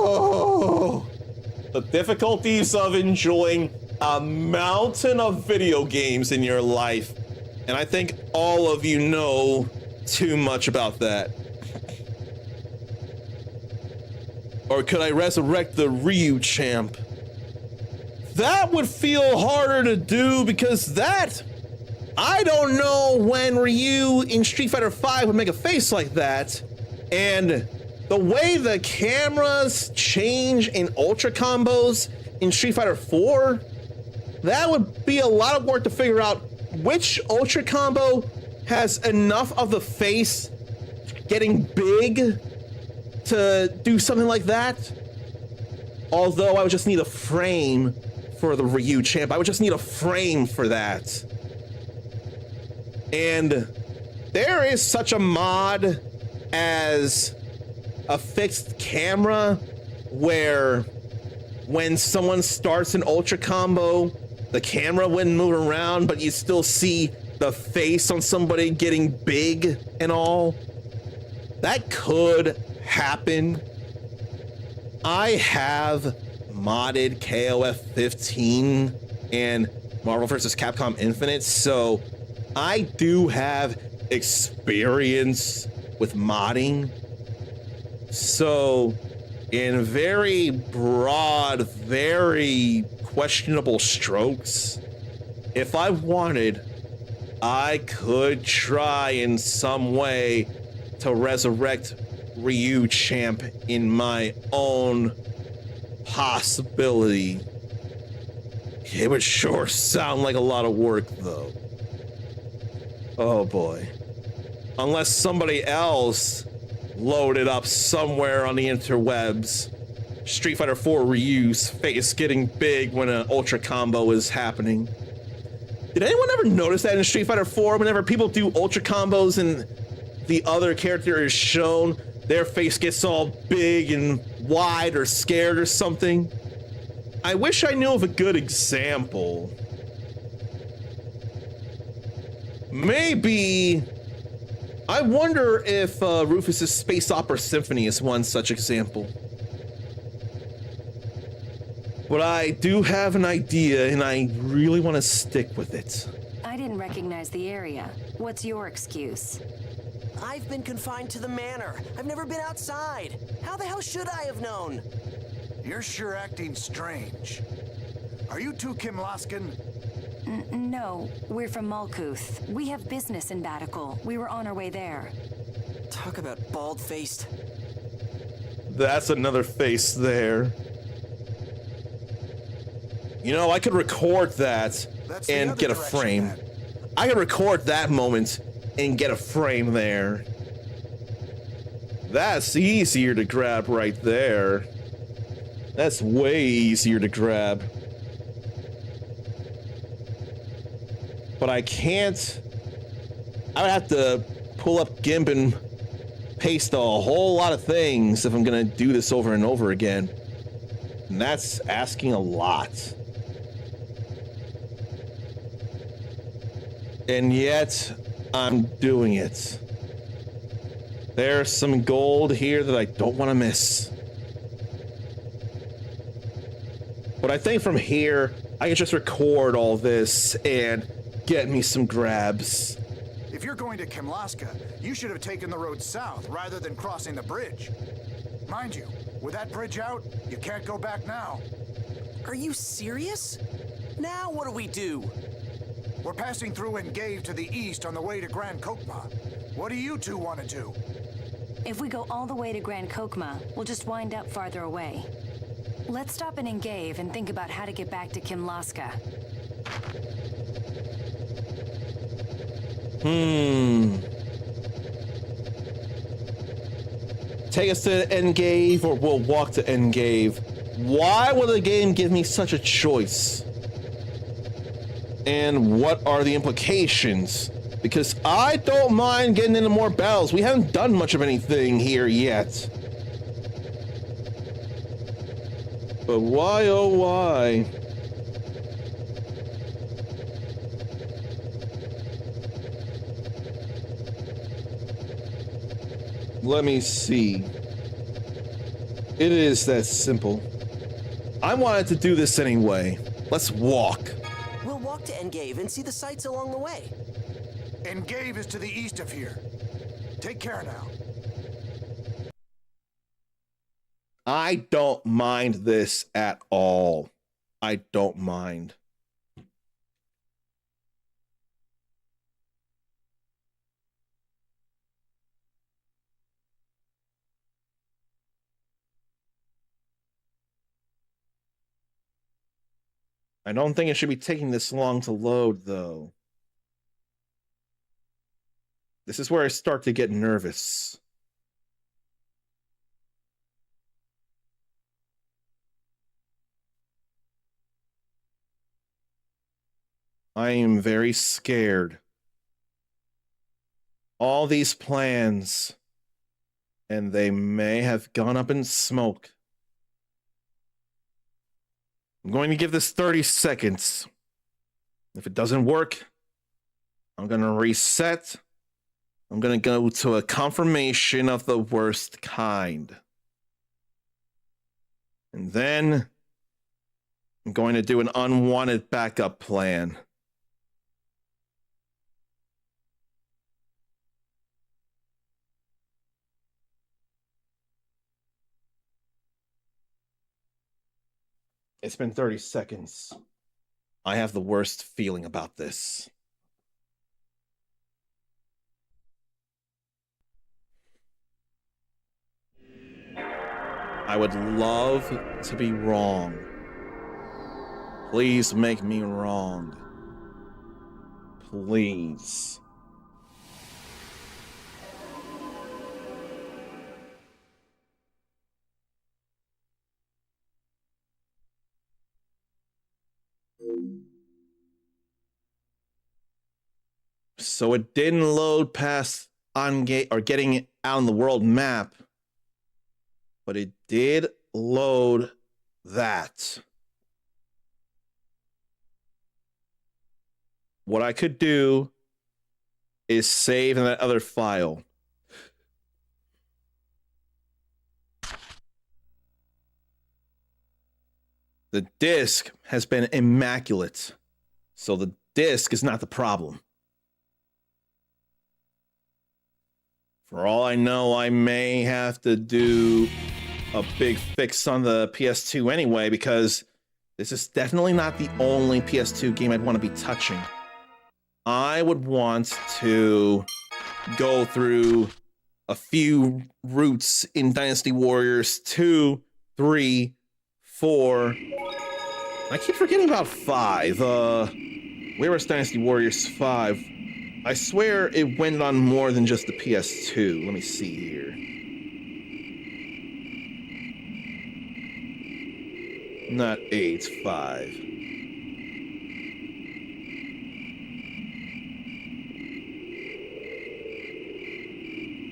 the difficulties of enjoying a mountain of video games in your life. And I think all of you know too much about that. Or could I resurrect the Ryu champ? That would feel harder to do because I don't know when Ryu in Street Fighter V would make a face like that. And the way the cameras change in Ultra combos in Street Fighter 4, that would be a lot of work to figure out which Ultra combo has enough of the face getting big to do something like that. Although I would just need a frame for the Ryu champ. I would just need a frame for that. And there is such a mod as a fixed camera where when someone starts an Ultra combo, the camera wouldn't move around, but you still see the face on somebody getting big and all. That could happen. I have modded KOF 15 and Marvel vs. Capcom Infinite, so I do have experience with modding. So in very broad, very questionable strokes, if I wanted, I could try in some way to resurrect Ryu champ in my own possibility. It would sure sound like a lot of work, though. Oh boy. Unless somebody else loaded up somewhere on the interwebs Street Fighter 4 Ryu's face getting big when an Ultra combo is happening. Did anyone ever notice that in Street Fighter 4 whenever people do Ultra combos and the other character is shown, their face gets all big and wide or scared or something? I wish I knew of a good example. Maybe... I wonder if Rufus's Space Opera Symphony is one such example. But I do have an idea, and I really want to stick with it. I didn't recognize the area. What's your excuse? I've been confined to the manor. I've never been outside. How the hell should I have known? You're sure acting strange. Are you two Kim Laskin? No, we're from Malkuth. We have business in Batikal. We were on our way there. Talk about bald-faced. That's another face there. You know, I could record that That's the and other get a direction, frame. then. I could record that moment and get a frame there. That's easier to grab right there. That's way easier to grab. But I can't... I would have to pull up GIMP and paste a whole lot of things if I'm gonna do this over and over again. And that's asking a lot. And yet, I'm doing it. There's some gold here that I don't want to miss. But I think from here, I can just record all this and get me some grabs. If you're going to Kimlaska, you should have taken the road south rather than crossing the bridge. Mind you, with that bridge out, you can't go back now. Are you serious? Now what do we do? We're passing through Engave to the east on the way to Grand Kokma. What do you two want to do? If we go all the way to Grand Kokma, we'll just wind up farther away. Let's stop in Engave and think about how to get back to Kimlaska. Take us to Engave or we'll walk to Engave. Why would the game give me such a choice? And what are the implications? Because I don't mind getting into more battles. We haven't done much of anything here yet. But why, oh why? Let me see. It is that simple. I wanted to do this anyway. Let's walk. We'll walk to Engave and see the sights along the way. Engave is to the east of here. Take care now. I don't mind this at all. I don't mind. I don't think it should be taking this long to load, though. This is where I start to get nervous. I am very scared. All these plans, and they may have gone up in smoke. I'm going to give this 30 seconds. If it doesn't work, I'm going to reset. I'm going to go to a confirmation of the worst kind. And then I'm going to do an unwanted backup plan. It's been 30 seconds. I have the worst feeling about this. I would love to be wrong. Please make me wrong. Please. So it didn't load past on-gate or getting it out on the world map, but it did load that. What I could do is save in that other file. The disk has been immaculate, so the disk is not the problem. For all I know, I may have to do a big fix on the PS2 anyway, because this is definitely not the only PS2 game I'd want to be touching. I would want to go through a few routes in Dynasty Warriors 2, 3, 4. I keep forgetting about 5. Where was Dynasty Warriors 5? I swear it went on more than just the PS2. Let me see here. Not 8, 5.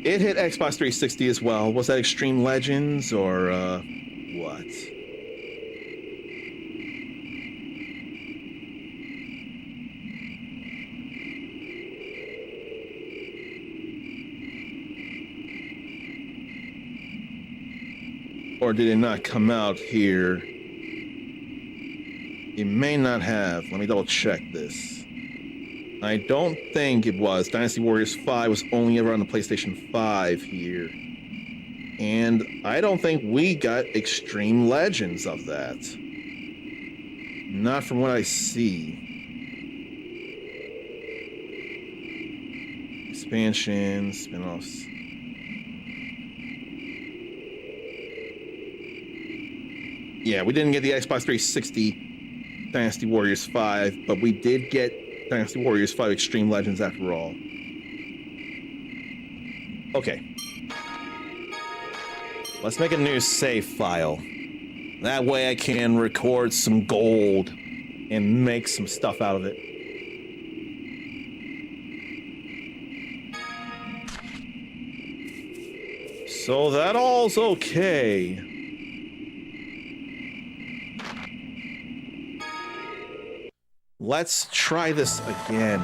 It hit Xbox 360 as well. Was that Extreme Legends or what? Or did it not come out here? It may not have. Let me double check this. I don't think it was. Dynasty Warriors 5 was only ever on the PlayStation 5 here. And I don't think we got Extreme Legends of that. Not from what I see. Expansions, spin-offs. Yeah, we didn't get the Xbox 360 Dynasty Warriors 5, but we did get Dynasty Warriors 5 Extreme Legends after all. Okay. Let's make a new save file. That way I can record some gold and make some stuff out of it. So that all's okay. Let's try this again.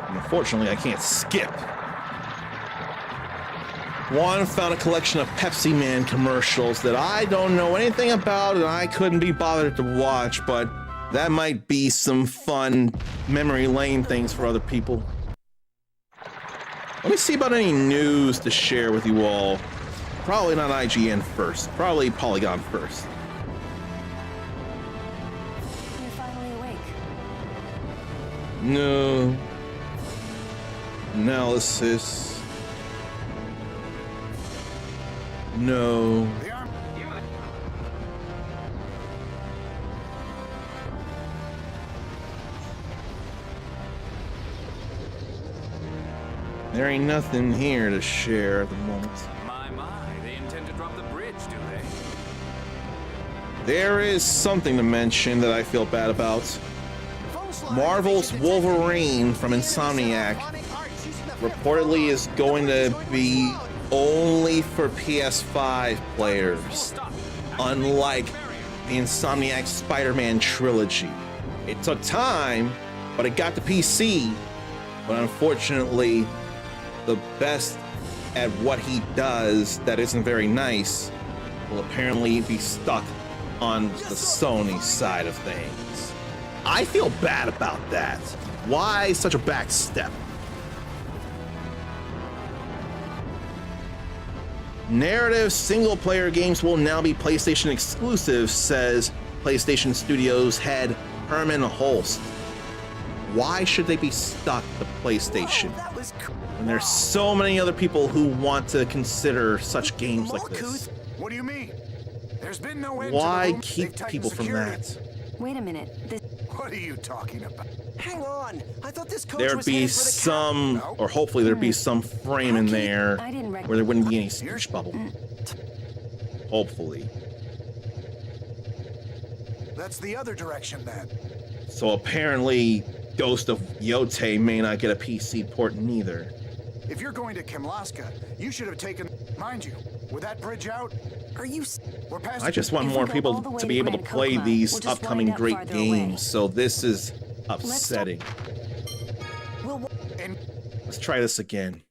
Unfortunately, I can't skip. One found a collection of Pepsi Man commercials that I don't know anything about and I couldn't be bothered to watch, but that might be some fun memory lane things for other people. Let me see about any news to share with you all. Probably not IGN first. Probably Polygon first. You're finally awake. No. Analysis. No. The arm. There ain't nothing here to share at the moment. My, they intend to drop the bridge, do they? There is something to mention that I feel bad about. Phone slide Marvel's detected. Wolverine from Insomniac Phonic arts using the fifth reportedly phonon. is going to be only for PS5 players, Stop. unlike the Insomniac Spider-Man trilogy. It took time, but it got to PC. But unfortunately, the best at what he does that isn't very nice will apparently be stuck on the Sony side of things. I feel bad about that. Why such a back step? Narrative single-player games will now be PlayStation exclusive, says PlayStation Studios head Herman Holst. Why should they be stuck to PlayStation Whoa, that was when there's so many other people who want to consider such games like this? Malkuth. What do you mean? There's been no end Why to the room. keep They've tightened people from security. that? Wait a minute. This What are you talking about? Hang on. I thought this coach There'd was be headed for the some, No. or hopefully there'd be some frame in there I didn't where there wouldn't be any Here's- speech bubble. Hopefully. That's the other direction then. So apparently, Ghost of Yote may not get a PC port neither. If you're going to Kimlaska, you should have taken. Mind you, with that bridge out, Are you? we're past. I just want If we more go people all the way to be to able to Grand play Kokma, these we'll just upcoming wind up great farther games, away. so this is upsetting. Will And Let's try this again.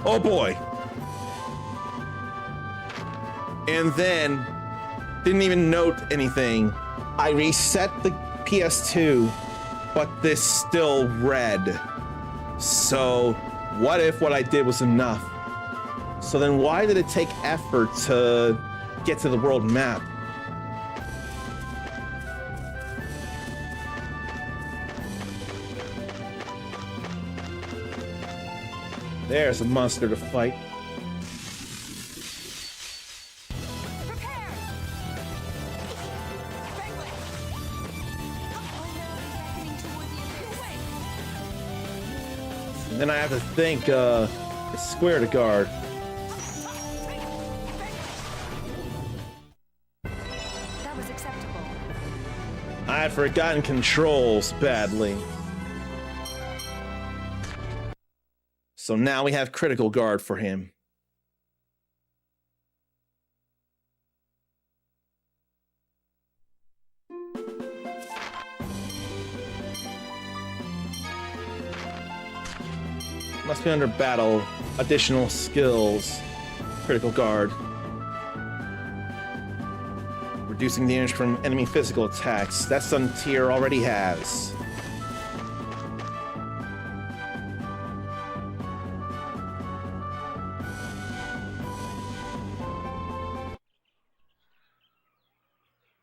Oh boy. And then, didn't even note anything. I reset the PS2, but this still read. So, what if what I did was enough? So then why did it take effort to get to the world map? There's a monster to fight. And then I have to think, it's square to guard. that was acceptable. I had forgotten controls badly. So now we have critical guard for him. Must be under battle. Additional skills. Critical guard. Reducing damage from enemy physical attacks. That some tier already has.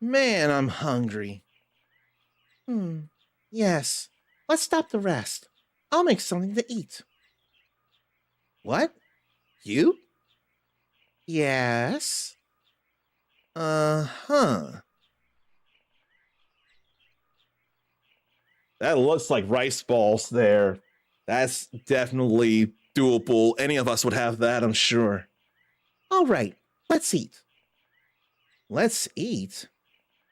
Man, I'm hungry. Yes. Let's stop the rest. I'll make something to eat. What? You? Yes. Uh-huh. That looks like rice balls there. That's definitely doable. Any of us would have that, I'm sure. All right, let's eat. Let's eat?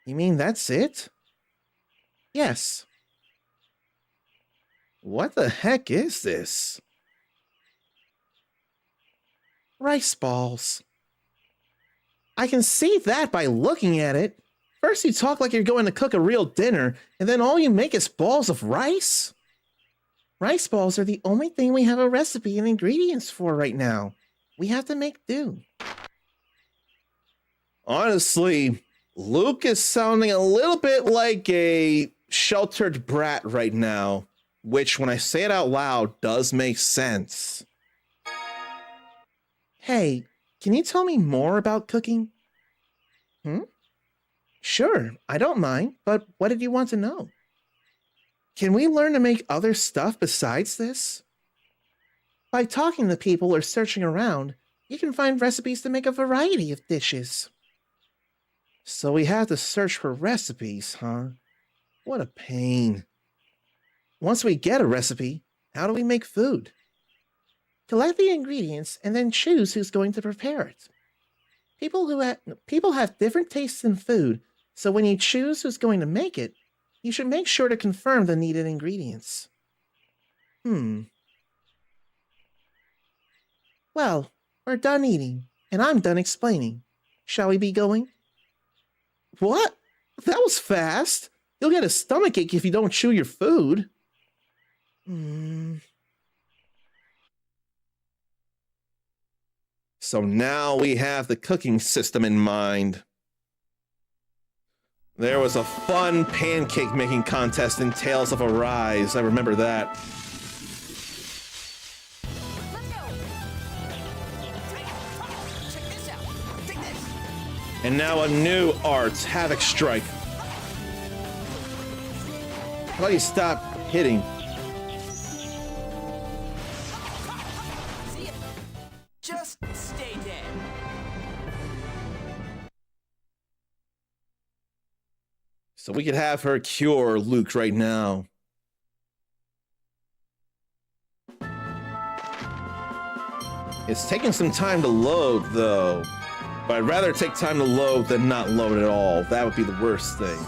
You mean that's it? Yes. What the heck is this? Rice balls. I can see that by looking at it. First you talk like you're going to cook a real dinner, and then all you make is balls of rice? Rice balls are the only thing we have a recipe and ingredients for right now. We have to make do. Honestly, Luke is sounding a little bit like a sheltered brat right now, which, when I say it out loud, does make sense. Hey, can you tell me more about cooking? Sure, I don't mind, but what did you want to know? Can we learn to make other stuff besides this? By talking to people or searching around, you can find recipes to make a variety of dishes. So we have to search for recipes, huh? What a pain. Once we get a recipe, how do we make food? Collect the ingredients and then choose who's going to prepare it. People have different tastes in food, so when you choose who's going to make it, you should make sure to confirm the needed ingredients. Well, we're done eating, and I'm done explaining. Shall we be going? What? That was fast. You'll get a stomachache if you don't chew your food. So now we have the cooking system in mind. There was a fun pancake making contest in Tales of Arise. I remember that. Let's go. Check this out. Take this. And now a new art, Havoc Strike. How about you stop hitting? See ya. Just stay dead. So we could have her cure Luke right now. It's taking some time to load, though. But I'd rather take time to load than not load at all. That would be the worst thing.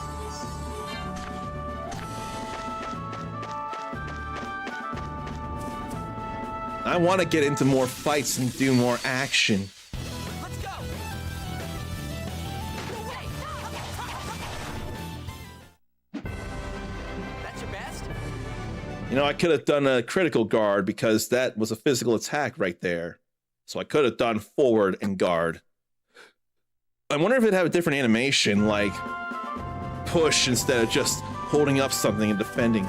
I want to get into more fights and do more action. Let's go. No way. That's your best? You know, I could have done a critical guard because that was a physical attack right there. So I could have done forward and guard. I wonder if it'd have a different animation, like push instead of just holding up something and defending.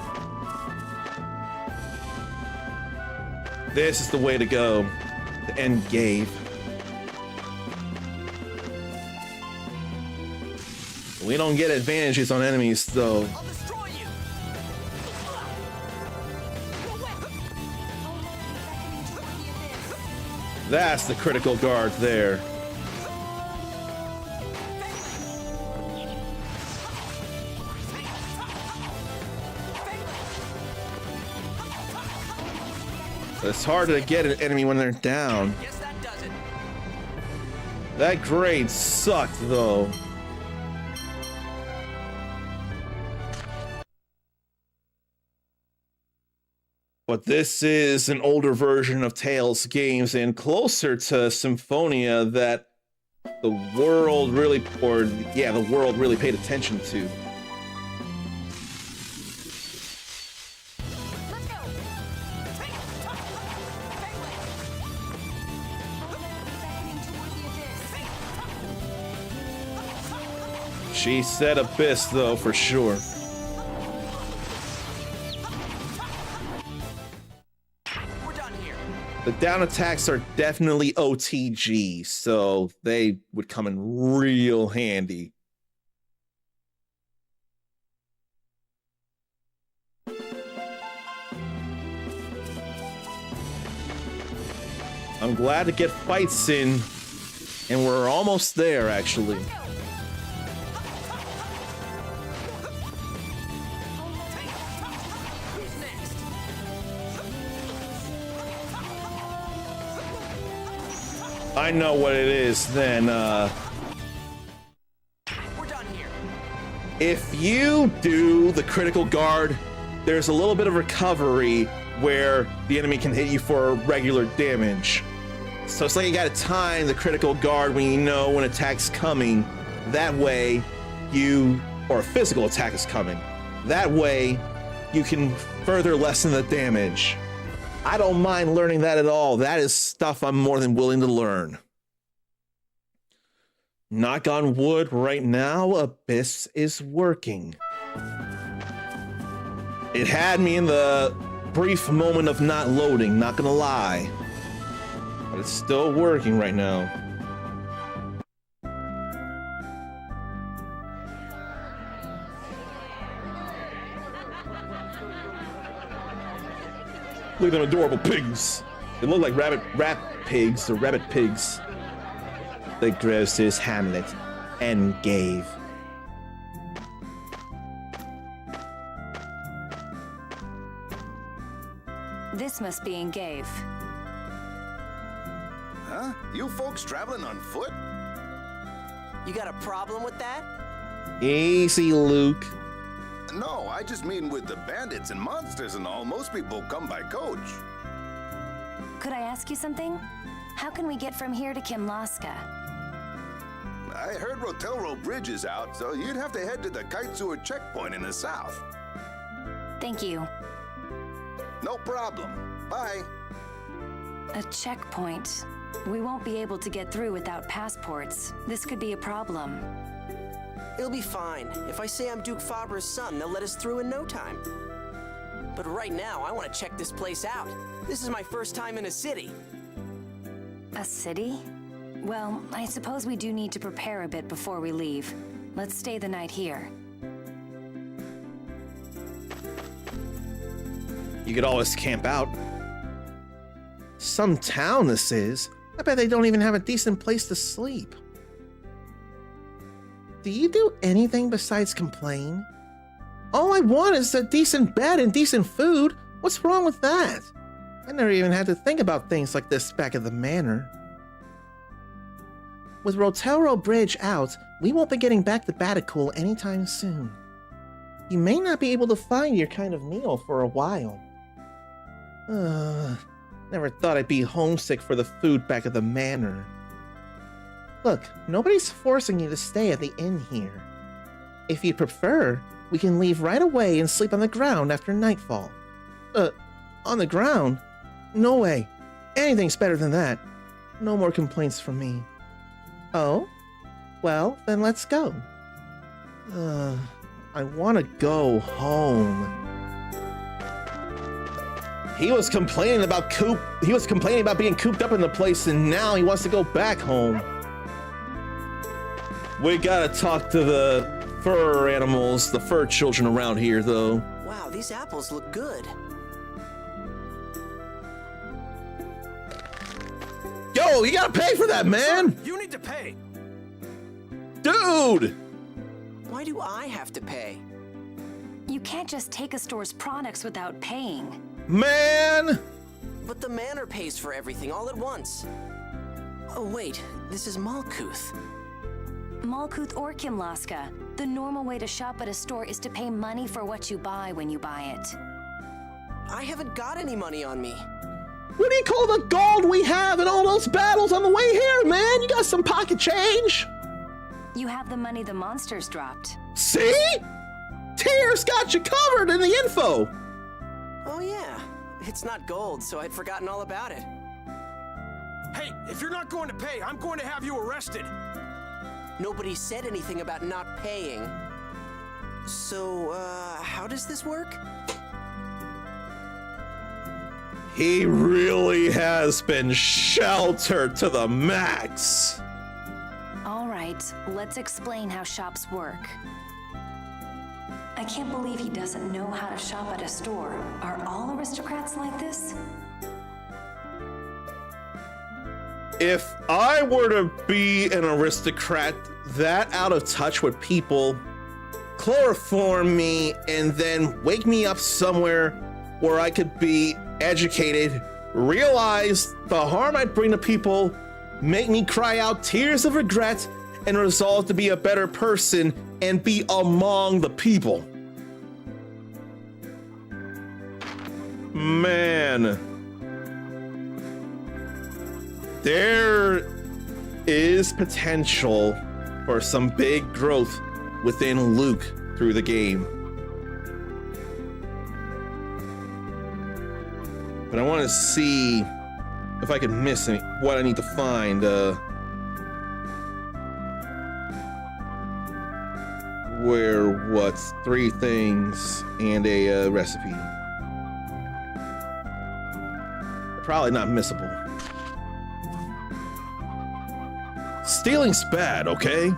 This is the way to go. The end game. We don't get advantages on enemies, though. I'll destroy you. No way. That's the critical guard there. It's hard to get an enemy when they're down. Guess that does it. That grade sucked, though. But this is an older version of Tales games and closer to Symphonia that the world really paid attention to. Let's go. She said Abyss, though, for sure. We're done here. The down attacks are definitely OTG, so they would come in real handy. I'm glad to get fights in, and we're almost there, actually. Who's next? I know what it is, then, We're done here. if you do the critical guard, there's a little bit of recovery where the enemy can hit you for regular damage. So it's like you gotta time the critical guard when you know when attack's coming. That way or a physical attack is coming. That way you can further lessen the damage. I don't mind learning that at all. That is stuff I'm more than willing to learn. knock on wood, right now, Abyss is working. It had me in the brief moment of not loading, not gonna lie. But it's still working right now. Look at them adorable pigs. They look like rat pigs or rabbit pigs. The grossest Hamlet and gave. This must be Engave. Huh? You folks traveling on foot? You got a problem with that? Easy, Luke. No, I just mean with the bandits and monsters and all, most people come by coach. Could I ask you something? How can we get from here to Kimlaska? I heard Rotelro Bridge is out, so you'd have to head to the Kite Sewer checkpoint in the south. Thank you. No problem. Bye. A checkpoint. We won't be able to get through without passports. This could be a problem. It'll be fine. If I say I'm Duke Fabra's son, they'll let us through in no time. But right now, I want to check this place out. This is my first time in a city. A city? Well, I suppose we do need to prepare a bit before we leave. Let's stay the night here. You could always camp out. Some town this is. I bet they don't even have a decent place to sleep. Do you do anything besides complain? All I want is a decent bed and decent food. What's wrong with that? I never even had to think about things like this back at the manor. With Rotelro Bridge out, we won't be getting back to Batacool anytime soon. You may not be able to find your kind of meal for a while. Never thought I'd be homesick for the food back at the manor. Look, nobody's forcing you to stay at the inn here. If you'd prefer, we can leave right away and sleep on the ground after nightfall. On the ground? No way. Anything's better than that. No more complaints from me. Oh? Well, then let's go. I want to go home. He was complaining about being cooped up in the place, and now he wants to go back home. We gotta talk to the fur animals, the fur children around here, though. Wow, these apples look good. Yo, you gotta pay for that, man! You need to pay. Dude! Why do I have to pay? You can't just take a store's products without paying. Man! But the manor pays for everything all at once. Oh wait, this is Malkuth. Malkuth or Kimlaska, the normal way to shop at a store is to pay money for what you buy when you buy it. I haven't got any money on me. What do you call the gold we have in all those battles on the way here, man? You got some pocket change? You have the money the monsters dropped. See? Tears got you covered in the info. Oh yeah, it's not gold, so I'd forgotten all about it. Hey, if you're not going to pay, I'm going to have you arrested. Nobody said anything about not paying. So, how does this work? He really has been sheltered to the max. All right, let's explain how shops work. I can't believe he doesn't know how to shop at a store. Are all aristocrats like this? If I were to be an aristocrat that out of touch with people, chloroform me and then wake me up somewhere where I could be educated, realize the harm I'd bring to people, make me cry out tears of regret, and resolve to be a better person and be among the people. Man. There is potential for some big growth within Luke through the game. But I want to see if I can miss what I need to find. where what's 3 things and a recipe. Probably not missable. Stealing's bad, okay?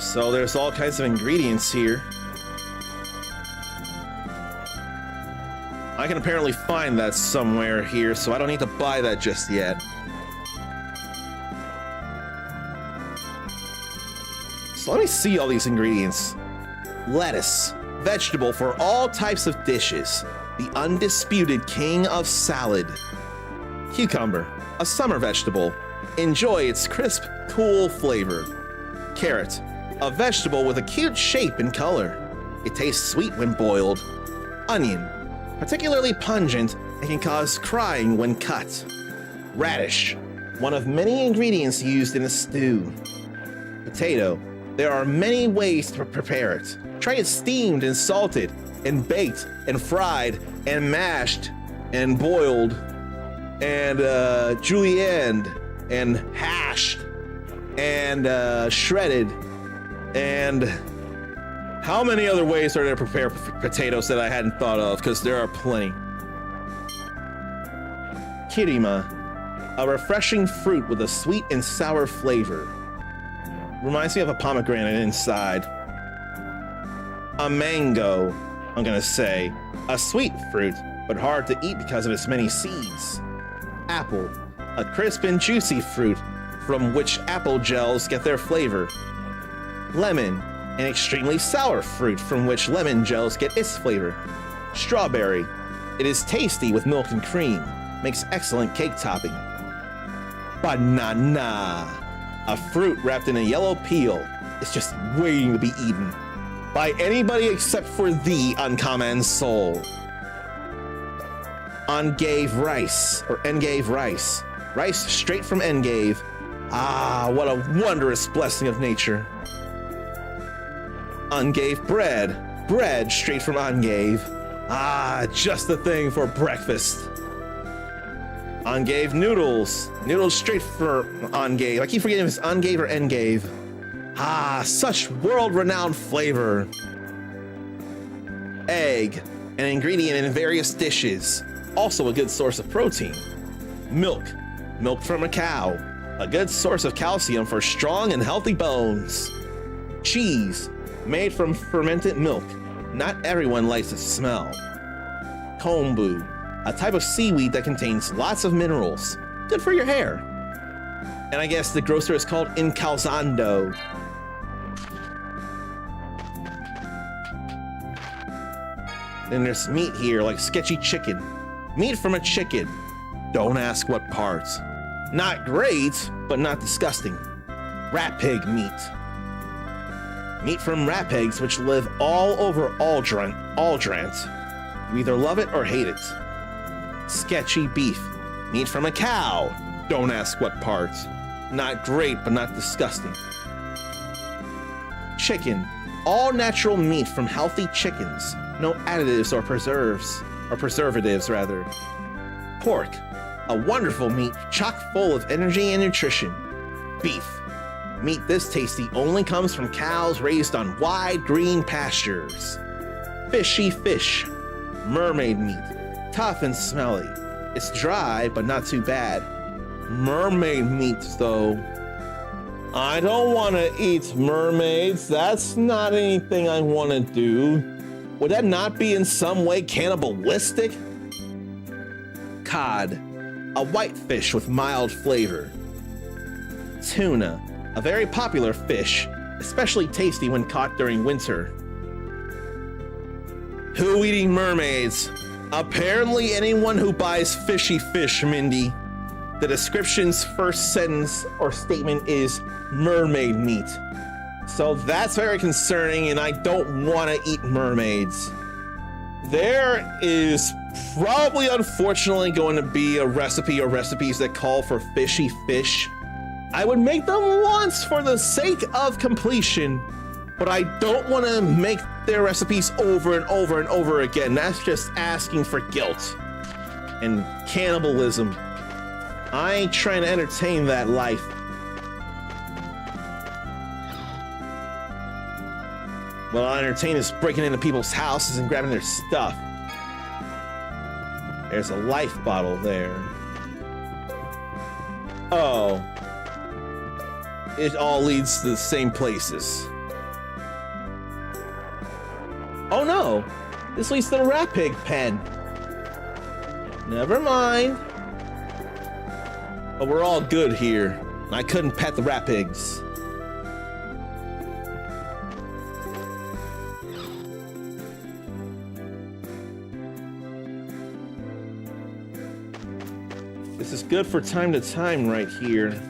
So there's all kinds of ingredients here. I can apparently find that somewhere here, so I don't need to buy that just yet. So let me see all these ingredients. Lettuce, vegetable for all types of dishes. The undisputed king of salad. Cucumber, a summer vegetable. Enjoy its crisp, cool flavor. Carrot, a vegetable with a cute shape and color. It tastes sweet when boiled. Onion, particularly pungent and can cause crying when cut. Radish, one of many ingredients used in a stew. Potato, there are many ways to prepare it. Try it steamed and salted and baked and fried and mashed and boiled and julienned and hashed and shredded. And how many other ways are there to prepare potatoes that I hadn't thought of? Because there are plenty. Kirima, a refreshing fruit with a sweet and sour flavor. Reminds me of a pomegranate inside. A mango, I'm gonna say. A sweet fruit, but hard to eat because of its many seeds. Apple, a crisp and juicy fruit from which apple gels get their flavor. Lemon, an extremely sour fruit from which lemon gels get its flavor. Strawberry, it is tasty with milk and cream, makes excellent cake topping. Banana, a fruit wrapped in a yellow peel, it's just waiting to be eaten by anybody except for the uncommon soul. Engave rice, or Engave rice. Rice straight from Engave. Ah, what a wondrous blessing of nature. Engave bread. Bread straight from Engave. Ah, just the thing for breakfast. Engave noodles. Noodles straight from Engave. I keep forgetting if it's Engave or Engave. Ah, such world-renowned flavor. Egg, an ingredient in various dishes. Also a good source of protein. Milk. Milk from a cow. A good source of calcium for strong and healthy bones. Cheese, made from fermented milk. Not everyone likes its smell. Kombu, a type of seaweed that contains lots of minerals. Good for your hair. And I guess the grocer is called Incalzando. Then there's meat here, like sketchy chicken. Meat from a chicken. Don't ask what parts. Not great, but not disgusting. Rat pig meat. Meat from rat pigs, which live all over Aldrant. You either love it or hate it. Sketchy beef. Meat from a cow. Don't ask what parts. Not great, but not disgusting. Chicken. All natural meat from healthy chickens. No additives or preservatives rather. Pork. A wonderful meat chock full of energy and nutrition. Beef. Meat this tasty only comes from cows raised on wide green pastures. Fishy fish. Mermaid meat. Tough and smelly. It's dry, but not too bad. Mermaid meat, though. I don't want to eat mermaids. That's not anything I want to do. Would that not be in some way cannibalistic? Cod. A white fish with mild flavor. Tuna. A very popular fish, especially tasty when caught during winter. Who eating mermaids? Apparently anyone who buys fishy fish, Mindy. The description's first sentence or statement is mermaid meat. So that's very concerning, and I don't want to eat mermaids. There is probably, unfortunately, going to be a recipe or recipes that call for fishy fish. I would make them once for the sake of completion, but I don't want to make their recipes over and over and over again. That's just asking for guilt. and cannibalism. I ain't trying to entertain that life. What I'll entertain is breaking into people's houses and grabbing their stuff. There's a life bottle there. Oh. It all leads to the same places. Oh no! This leads to the rat pig pen. Never mind. But we're all good here. I couldn't pet the rat pigs. This is good for time to time right here.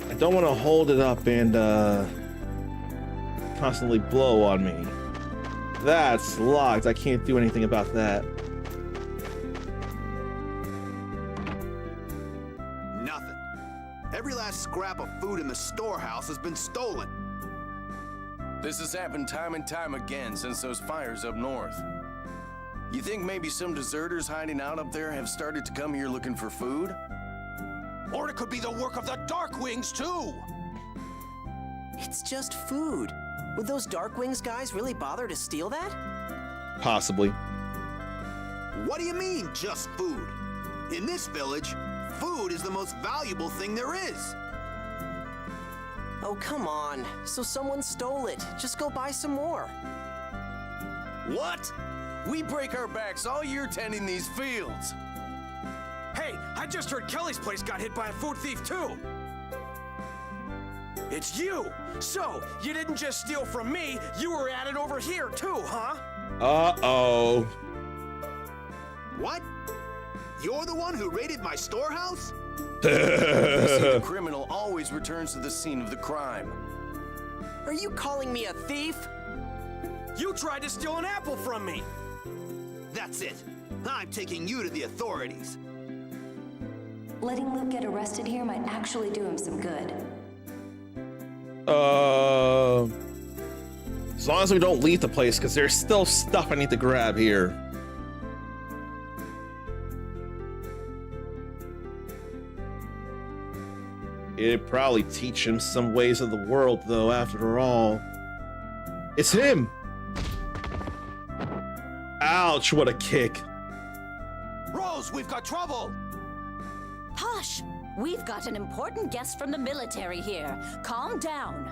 I don't want to hold it up and constantly blow on me. That's locked. I can't do anything about that. Nothing. Every last scrap of food in the storehouse has been stolen. This has happened time and time again since those fires up north. You think maybe some deserters hiding out up there have started to come here looking for food? Or it could be the work of the Darkwings, too! It's just food. Would those Darkwings guys really bother to steal that? Possibly. What do you mean, just food? In this village, food is the most valuable thing there is. Oh, come on. So someone stole it. Just go buy some more. What? We break our backs all year tending these fields. Hey, I just heard Kelly's place got hit by a food thief, too. It's you! So, you didn't just steal from me, you were at it over here, too, huh? Uh-oh. What? You're the one who raided my storehouse? They say the criminal always returns to the scene of the crime. Are you calling me a thief? You tried to steal an apple from me! That's it. I'm taking you to the authorities. Letting Luke get arrested here might actually do him some good. As long as we don't leave the place, because there's still stuff I need to grab here. It'd probably teach him some ways of the world, though, after all. It's him! Ouch, what a kick. Rose, we've got trouble! Hush! We've got an important guest from the military here. Calm down.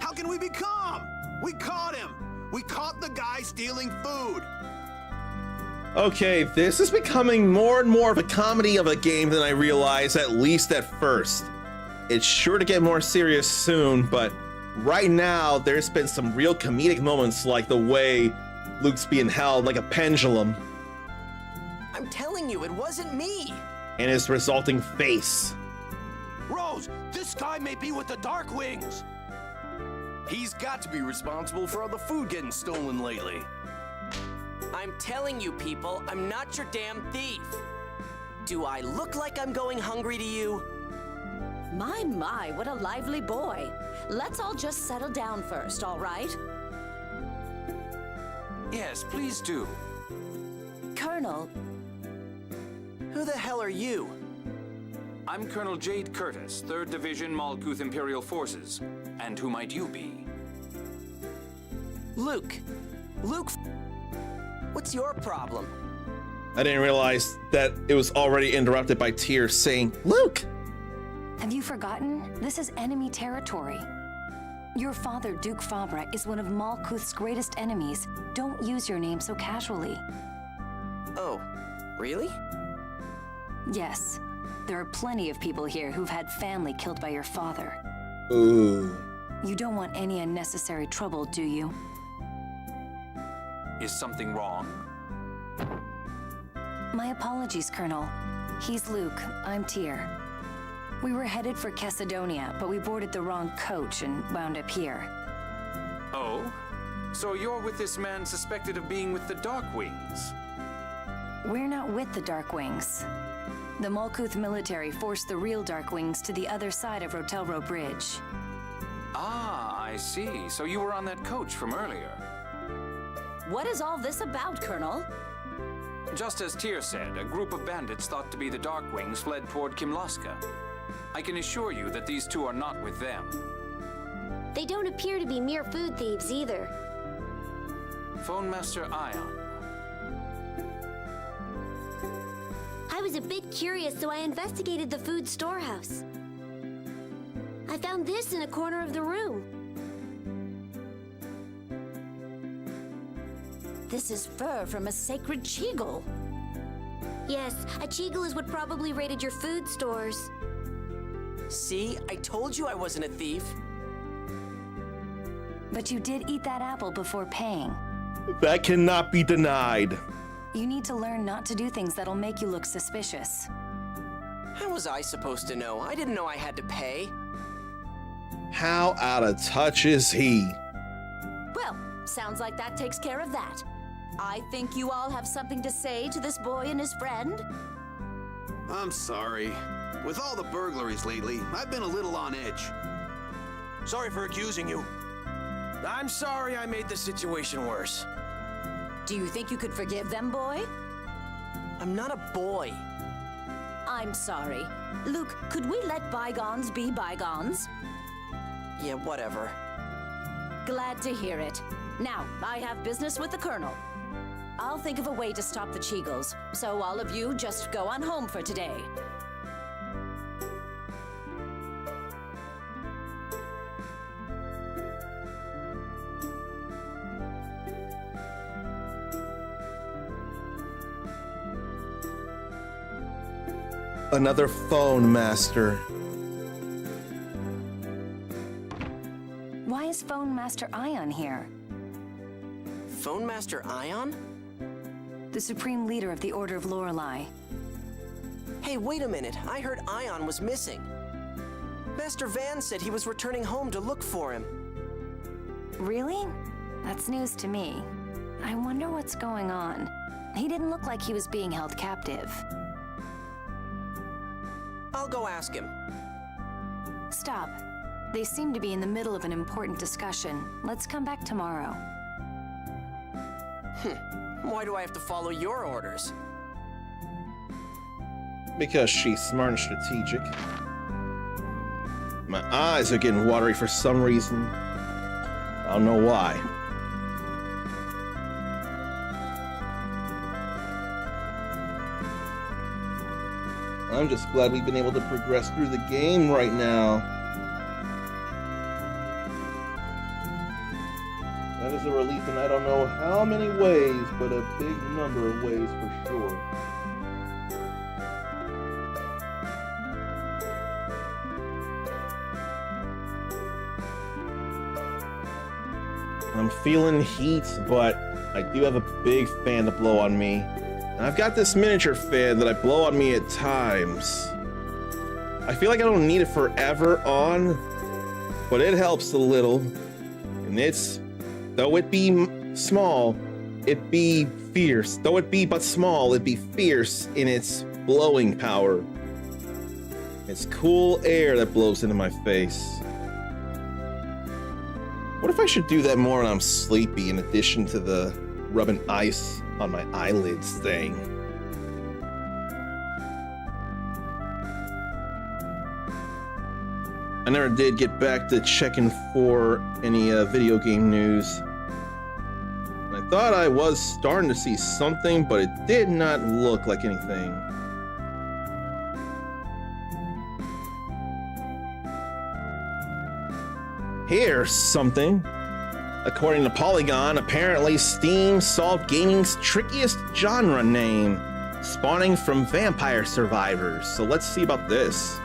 How can we be calm? We caught him! We caught the guy stealing food! Okay, this is becoming more and more of a comedy of a game than I realized, at least at first. It's sure to get more serious soon, but right now there's been some real comedic moments, like the way Luke's being held like a pendulum. I'm telling you, it wasn't me. And his resulting face. Rose, this guy may be with the Darkwings! He's got to be responsible for all the food getting stolen lately. I'm telling you, people, I'm not your damn thief. Do I look like I'm going hungry to you? My, what a lively boy. Let's all just settle down first, all right? Yes, please do. Colonel. Who the hell are you? I'm Colonel Jade Curtis, 3rd Division Malkuth Imperial Forces. And who might you be? Luke. Luke, what's your problem? I didn't realize that it was already interrupted by Tyr saying, Luke! Have you forgotten? This is enemy territory. Your father, Duke Fabra, is one of Malkuth's greatest enemies. Don't use your name so casually. Oh, really? Yes. There are plenty of people here who've had family killed by your father. Ooh. You don't want any unnecessary trouble, do you? Is something wrong? My apologies, Colonel. He's Luke. I'm Tyr. We were headed for Kessadonia, but we boarded the wrong coach and wound up here. Oh? So you're with this man suspected of being with the Darkwings? We're not with the Darkwings. The Malkuth military forced the real Darkwings to the other side of Rotelro Bridge. Ah, I see. So you were on that coach from earlier. What is all this about, Colonel? Just as Tyr said, a group of bandits thought to be the Darkwings fled toward Kimlaska. I can assure you that these two are not with them. They don't appear to be mere food thieves either. Phone Master Ion. I was a bit curious, so I investigated the food storehouse. I found this in a corner of the room. This is fur from a sacred Cheegle. Yes, a Cheegle is what probably raided your food stores. See, I told you I wasn't a thief. But you did eat that apple before paying. That cannot be denied. You need to learn not to do things that'll make you look suspicious. How was I supposed to know? I didn't know I had to pay. How out of touch is he? Well, sounds like that takes care of that. I think you all have something to say to this boy and his friend. I'm sorry. With all the burglaries lately, I've been a little on edge. Sorry for accusing you. I'm sorry I made the situation worse. Do you think you could forgive them, boy? I'm not a boy. I'm sorry. Luke, could we let bygones be bygones? Yeah, whatever. Glad to hear it. Now, I have business with the Colonel. I'll think of a way to stop the Cheegles, so all of you just go on home for today. Another phone master. Why is Phone Master Ion here? Phone Master Ion? The supreme leader of the Order of Lorelei. Hey, wait a minute. I heard Ion was missing. Master Van said he was returning home to look for him. Really? That's news to me. I wonder what's going on. He didn't look like he was being held captive. I'll go ask him. Stop. They seem to be in the middle of an important discussion. Let's come back tomorrow. Why do I have to follow your orders? Because she's smart and strategic. My eyes are getting watery for some reason. I don't know why. I'm just glad we've been able to progress through the game right now. That is a relief in I don't know how many ways, but a big number of ways for sure. I'm feeling heat, but I do have a big fan to blow on me. And I've got this miniature fan that I blow on me at times. I feel like I don't need it forever on, but it helps a little. And it's, though it be small, it be fierce. Though it be but small, it be fierce in its blowing power. It's cool air that blows into my face. What if I should do that more when I'm sleepy in addition to the rubbing ice on my eyelids thing? I never did get back to checking for any video game news. I thought I was starting to see something, but it did not look like anything. Here's something. According to Polygon, apparently Steam solved gaming's trickiest genre name, spawning from Vampire Survivors. So let's see about this.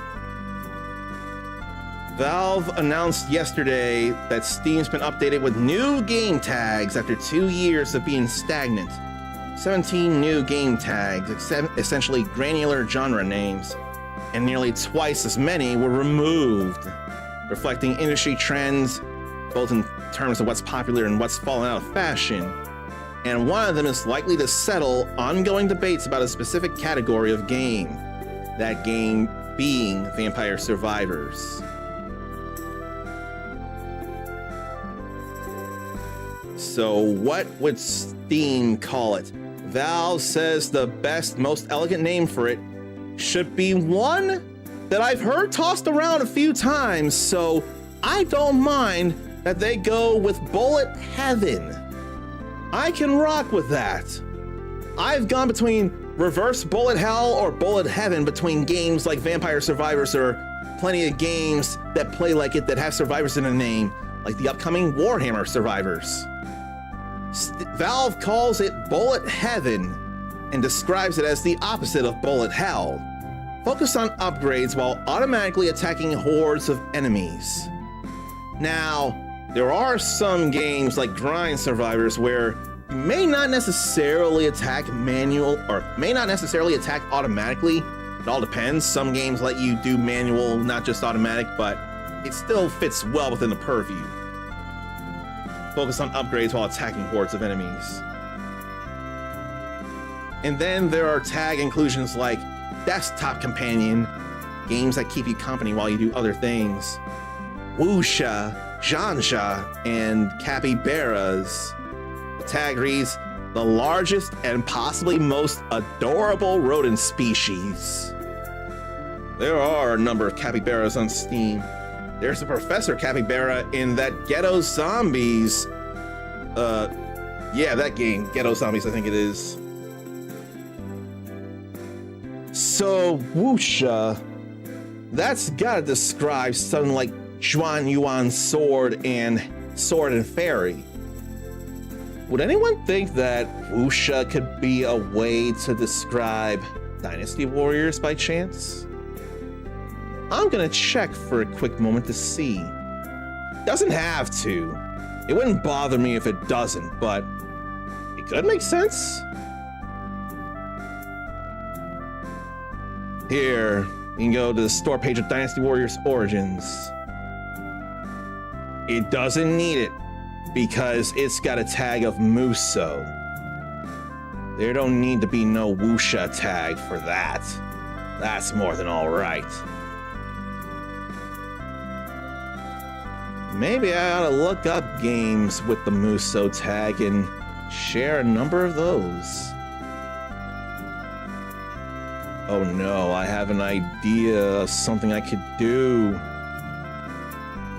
Valve announced yesterday that Steam's been updated with new game tags after 2 years of being stagnant. 17 new game tags, essentially granular genre names, and nearly twice as many were removed, reflecting industry trends, both in terms of what's popular and what's fallen out of fashion. And one of them is likely to settle ongoing debates about a specific category of game, that game being Vampire Survivors. So what would Steam call it? Valve says the best, most elegant name for it should be one that I've heard tossed around a few times, so I don't mind that they go with Bullet Heaven. I can rock with that. I've gone between Reverse Bullet Hell or Bullet Heaven between games like Vampire Survivors. There are plenty of games that play like it that have survivors in a name, like the upcoming Warhammer Survivors. Valve calls it Bullet Heaven and describes it as the opposite of Bullet Hell. Focus on upgrades while automatically attacking hordes of enemies. Now, there are some games like Grind Survivors where you may not necessarily attack manual or may not necessarily attack automatically. It all depends. Some games let you do manual, not just automatic, but it still fits well within the purview. Focus on upgrades while attacking hordes of enemies. And then there are tag inclusions like Desktop Companion, games that keep you company while you do other things, Wuxia, Zhansha, and Capybaras. The tag reads, the largest and possibly most adorable rodent species. There are a number of capybaras on Steam. There's a Professor Capybara in that Ghetto Zombies. Yeah, that game, Ghetto Zombies, I think it is. So, Wuxia, that's gotta describe something like Zhuan Yuan's sword and Fairy. Would anyone think that Wuxia could be a way to describe Dynasty Warriors by chance? I'm gonna check for a quick moment to see. Doesn't have to. It wouldn't bother me if it doesn't, but it could make sense. Here, you can go to the store page of Dynasty Warriors Origins. It doesn't need it because it's got a tag of Musou. There don't need to be no Wuxia tag for that. That's more than all right. Maybe I ought to look up games with the Musou tag and share a number of those. Oh no, I have an idea of something I could do.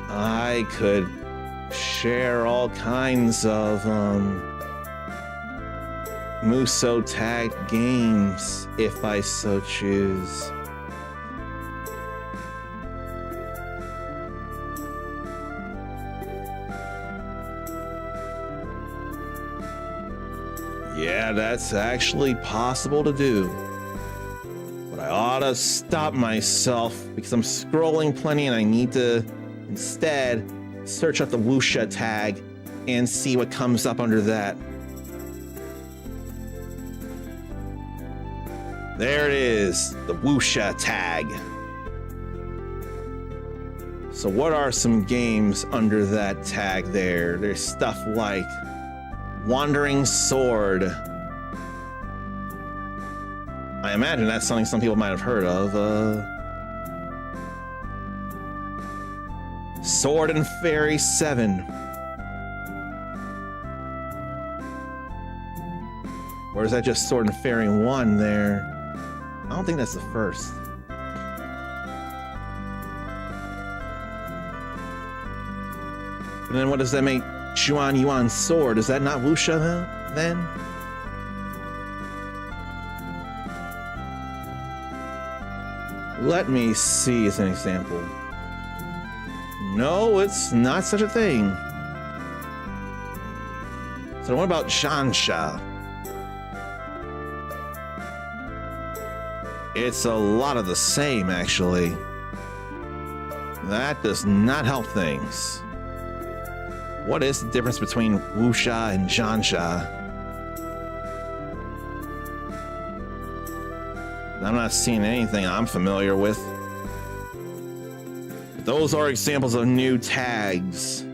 I could share all kinds of Musou tagged games if I so choose. Yeah, that's actually possible to do. But I ought to stop myself because I'm scrolling plenty and I need to instead search up the Wuxia tag and see what comes up under that. There it is, the Wuxia tag. So what are some games under that tag there? There's stuff like Wandering Sword. I imagine that's something some people might have heard of. Sword and Fairy 7. Or is that just Sword and Fairy 1 there? I don't think that's the first. And then what does that make Zhuan Yuan's sword? Is that not Wuxia then? Let me see as an example. No, it's not such a thing. So what about Zhansha? It's a lot of the same, actually. That does not help things. What is the difference between Wuxia and Zhansha? I'm not seeing anything I'm familiar with. Those are examples of new tags.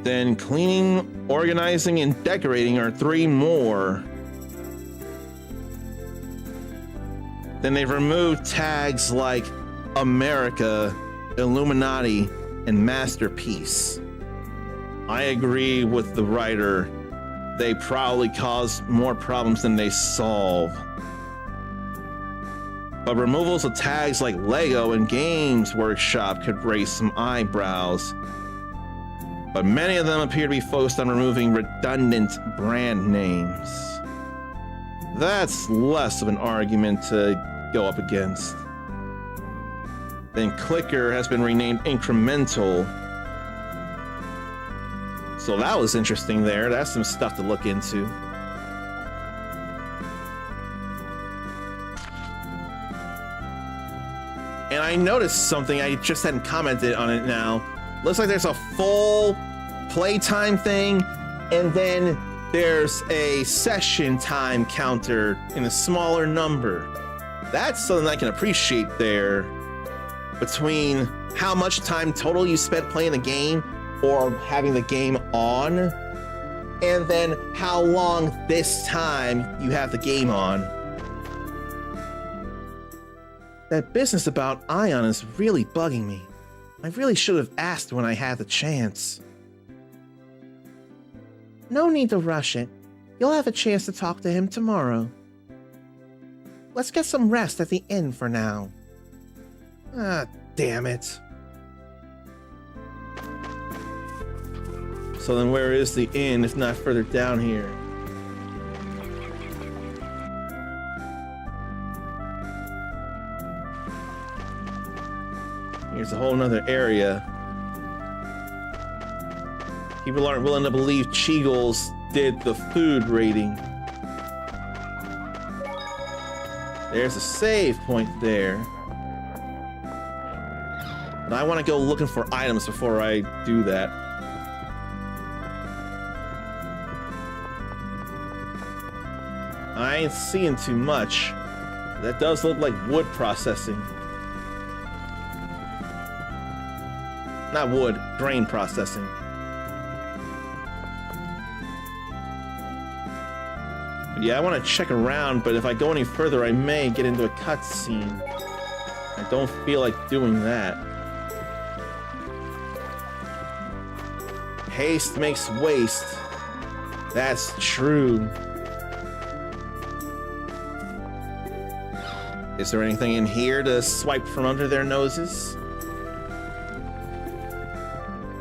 Then cleaning, organizing, and decorating are 3 more. Then they've removed tags like America, Illuminati, and Masterpiece. I agree with the writer. They probably cause more problems than they solve. But removals of tags like Lego and Games Workshop could raise some eyebrows. But many of them appear to be focused on removing redundant brand names. That's less of an argument to go up against. Then Clicker has been renamed Incremental. So that was interesting there. That's some stuff to look into. And I noticed something, I just hadn't commented on it now. Looks like there's a full playtime thing, and then there's a session time counter in a smaller number. That's something I can appreciate there. Between how much time total you spent playing the game or having the game on, and then how long this time you have the game on. That business about Ion is really bugging me. I really should have asked when I had the chance. No need to rush it. You'll have a chance to talk to him tomorrow. Let's get some rest at the inn for now. Ah, damn it. So then where is the inn if not further down here? Here's a whole nother area. People aren't willing to believe Cheagles did the food raiding. There's a save point there. But I want to go looking for items before I do that. I ain't seeing too much. That does look like wood processing. Not wood, grain processing. But yeah, I want to check around, but if I go any further, I may get into a cutscene. I don't feel like doing that. Haste makes waste. That's true. Is there anything in here to swipe from under their noses?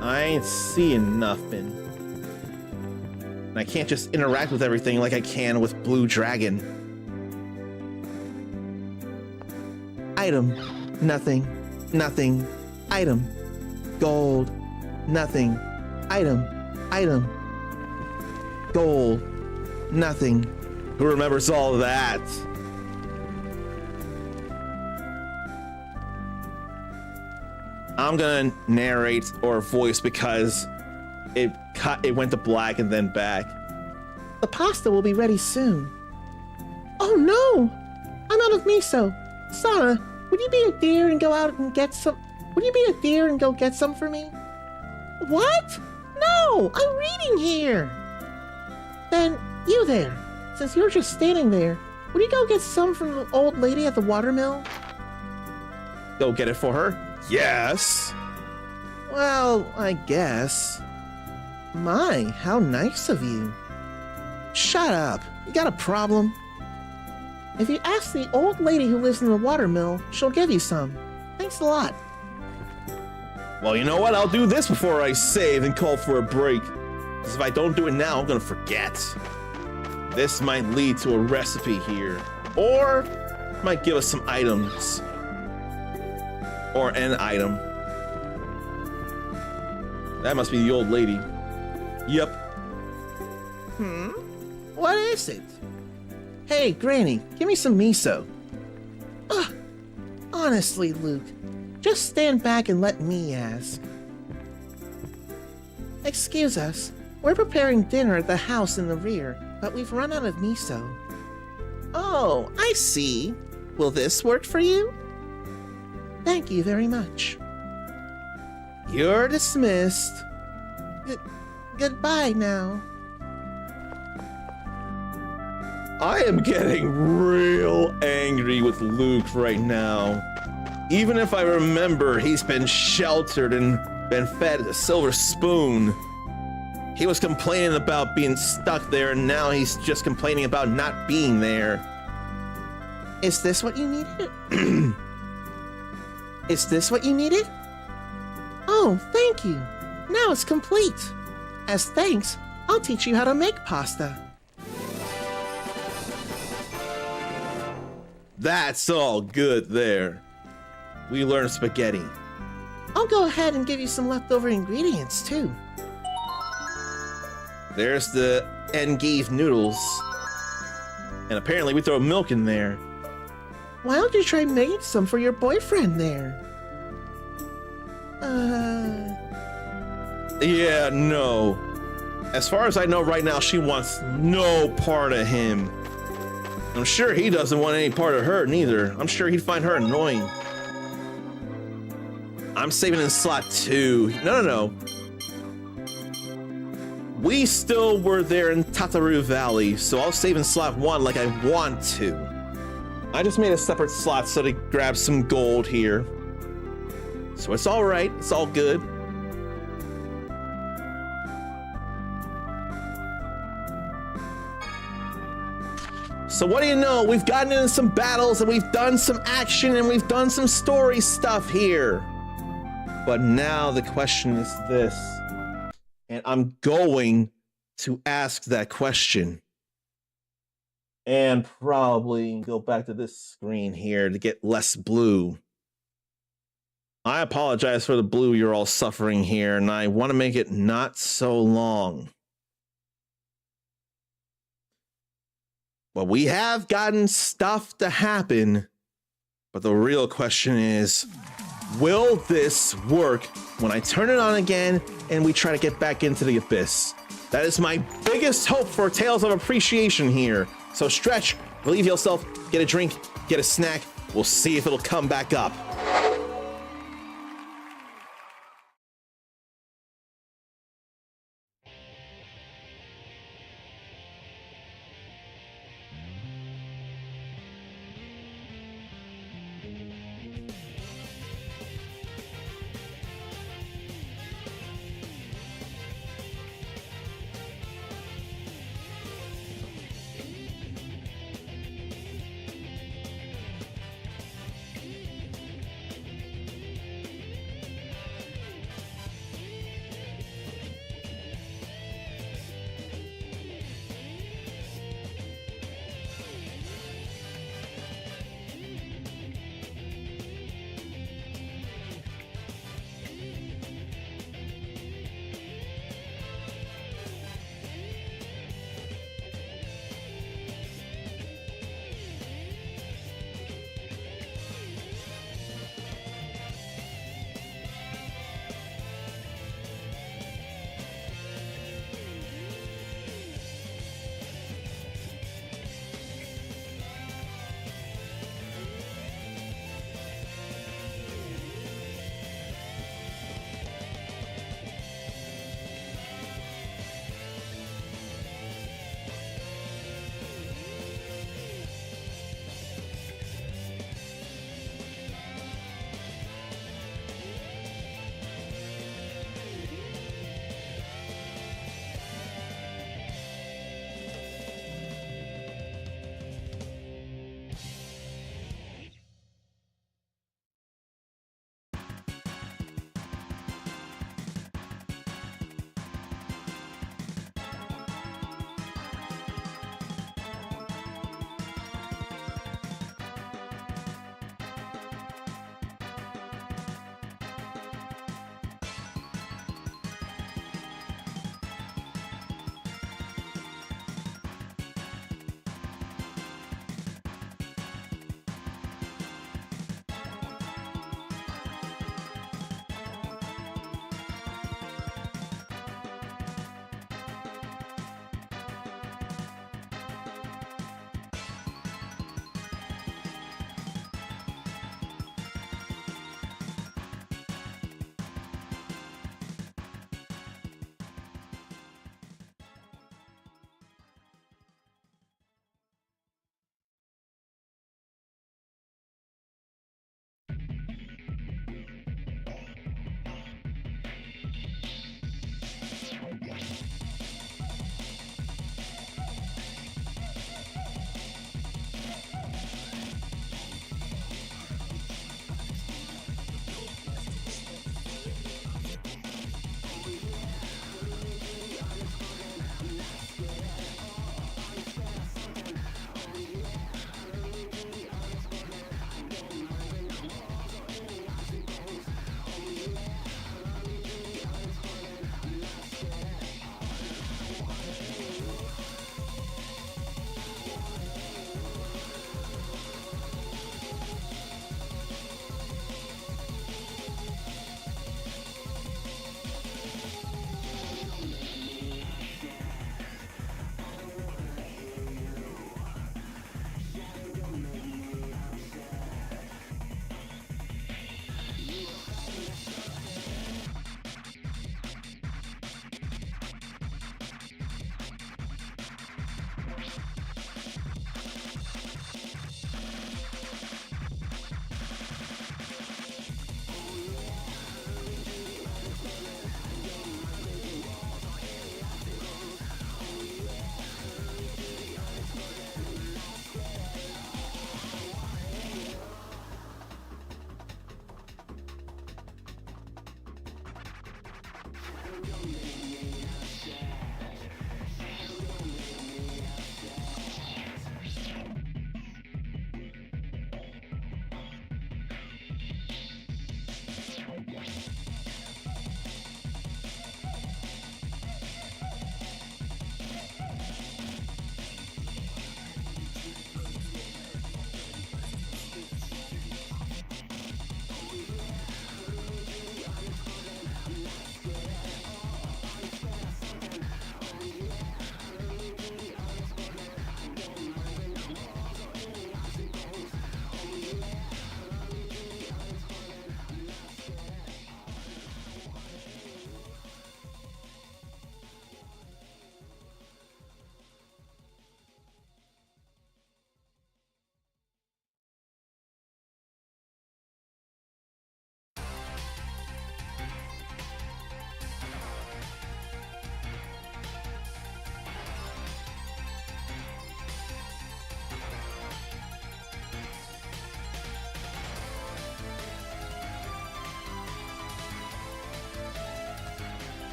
I ain't seeing nothing. And I can't just interact with everything like I can with Blue Dragon. Item. Nothing. Nothing. Item. Gold. Nothing. Item. Item. Gold. Nothing. Who remembers all of that? I'm gonna narrate or voice because it went to black and then back. The pasta will be ready soon. Oh no! I'm out of miso. Sana, would you be a dear and go out and get some? Would you be a dear and go get some for me? What? No, I'm reading here. Then you there, since you're just standing there, would you go get some from the old lady at the watermill? Go get it for her? Yes. Well, I guess. My, how nice of you. Shut up. You got a problem? If you ask the old lady who lives in the watermill, she'll give you some. Thanks a lot. Well, you know what? I'll do this before I save and call for a break. Because if I don't do it now, I'm gonna forget. This might lead to a recipe here. Or might give us some items. Or an item. That must be the old lady. Yep. What is it? Hey, Granny, give me some miso. Ugh. Honestly, Luke, just stand back and let me ask. Excuse us. We're preparing dinner at the house in the rear, but we've run out of miso. Oh, I see. Will this work for you? Thank you very much. You're dismissed. Goodbye now. I am getting real angry with Luke right now. Even if I remember he's been sheltered and been fed a silver spoon. He was complaining about being stuck there, and now he's just complaining about not being there. Is this what you needed? Is this what you needed? Oh, thank you. Now it's complete. As thanks, I'll teach you how to make pasta. That's all good there. We learned spaghetti. I'll go ahead and give you some leftover ingredients too. There's the endive noodles. And apparently we throw milk in there. Why don't you try making some for your boyfriend there? Yeah, no. As far as I know right now, she wants no part of him. I'm sure he doesn't want any part of her neither. I'm sure he'd find her annoying. I'm saving in slot 2. No. We still were there in Tataru Valley, so I'll save in slot 1 like I want to. I just made a separate slot so to grab some gold here. So it's all right, it's all good. So what do you know? We've gotten into some battles and we've done some action and we've done some story stuff here. But now the question is this, and I'm going to ask that question. And probably go back to this screen here to get less blue. I apologize for the blue you're all suffering here, and I want to make it not so long. But we have gotten stuff to happen, but the real question is, will this work when I turn it on again and we try to get back into the abyss? That is my biggest hope for Tales of Appreciation here. So stretch, relieve yourself, get a drink, get a snack. We'll see if it'll come back up.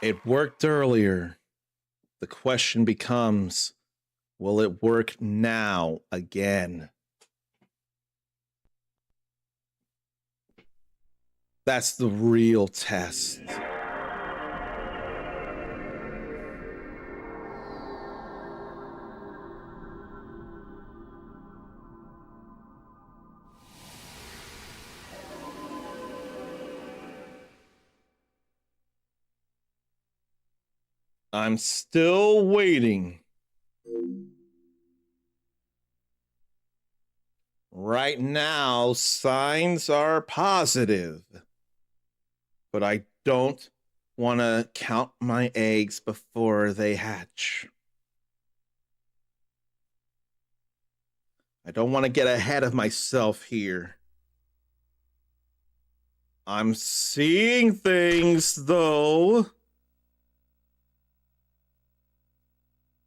It worked earlier. The question becomes, will it work now again? That's the real test. I'm still waiting. Right now, signs are positive. But I don't want to count my eggs before they hatch. I don't want to get ahead of myself here. I'm seeing things, though.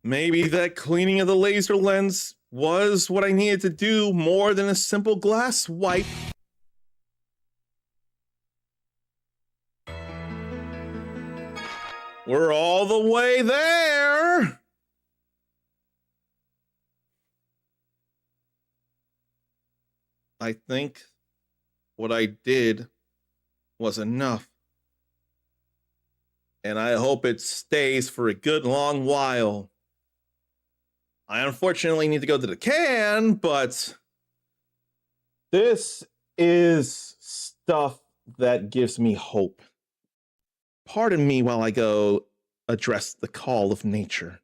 Maybe that cleaning of the laser lens was what I needed to do more than a simple glass wipe. We're all the way there. I think what I did was enough. And I hope it stays for a good long while. I unfortunately need to go to the can, but this is stuff that gives me hope. Pardon me while I go address the call of nature.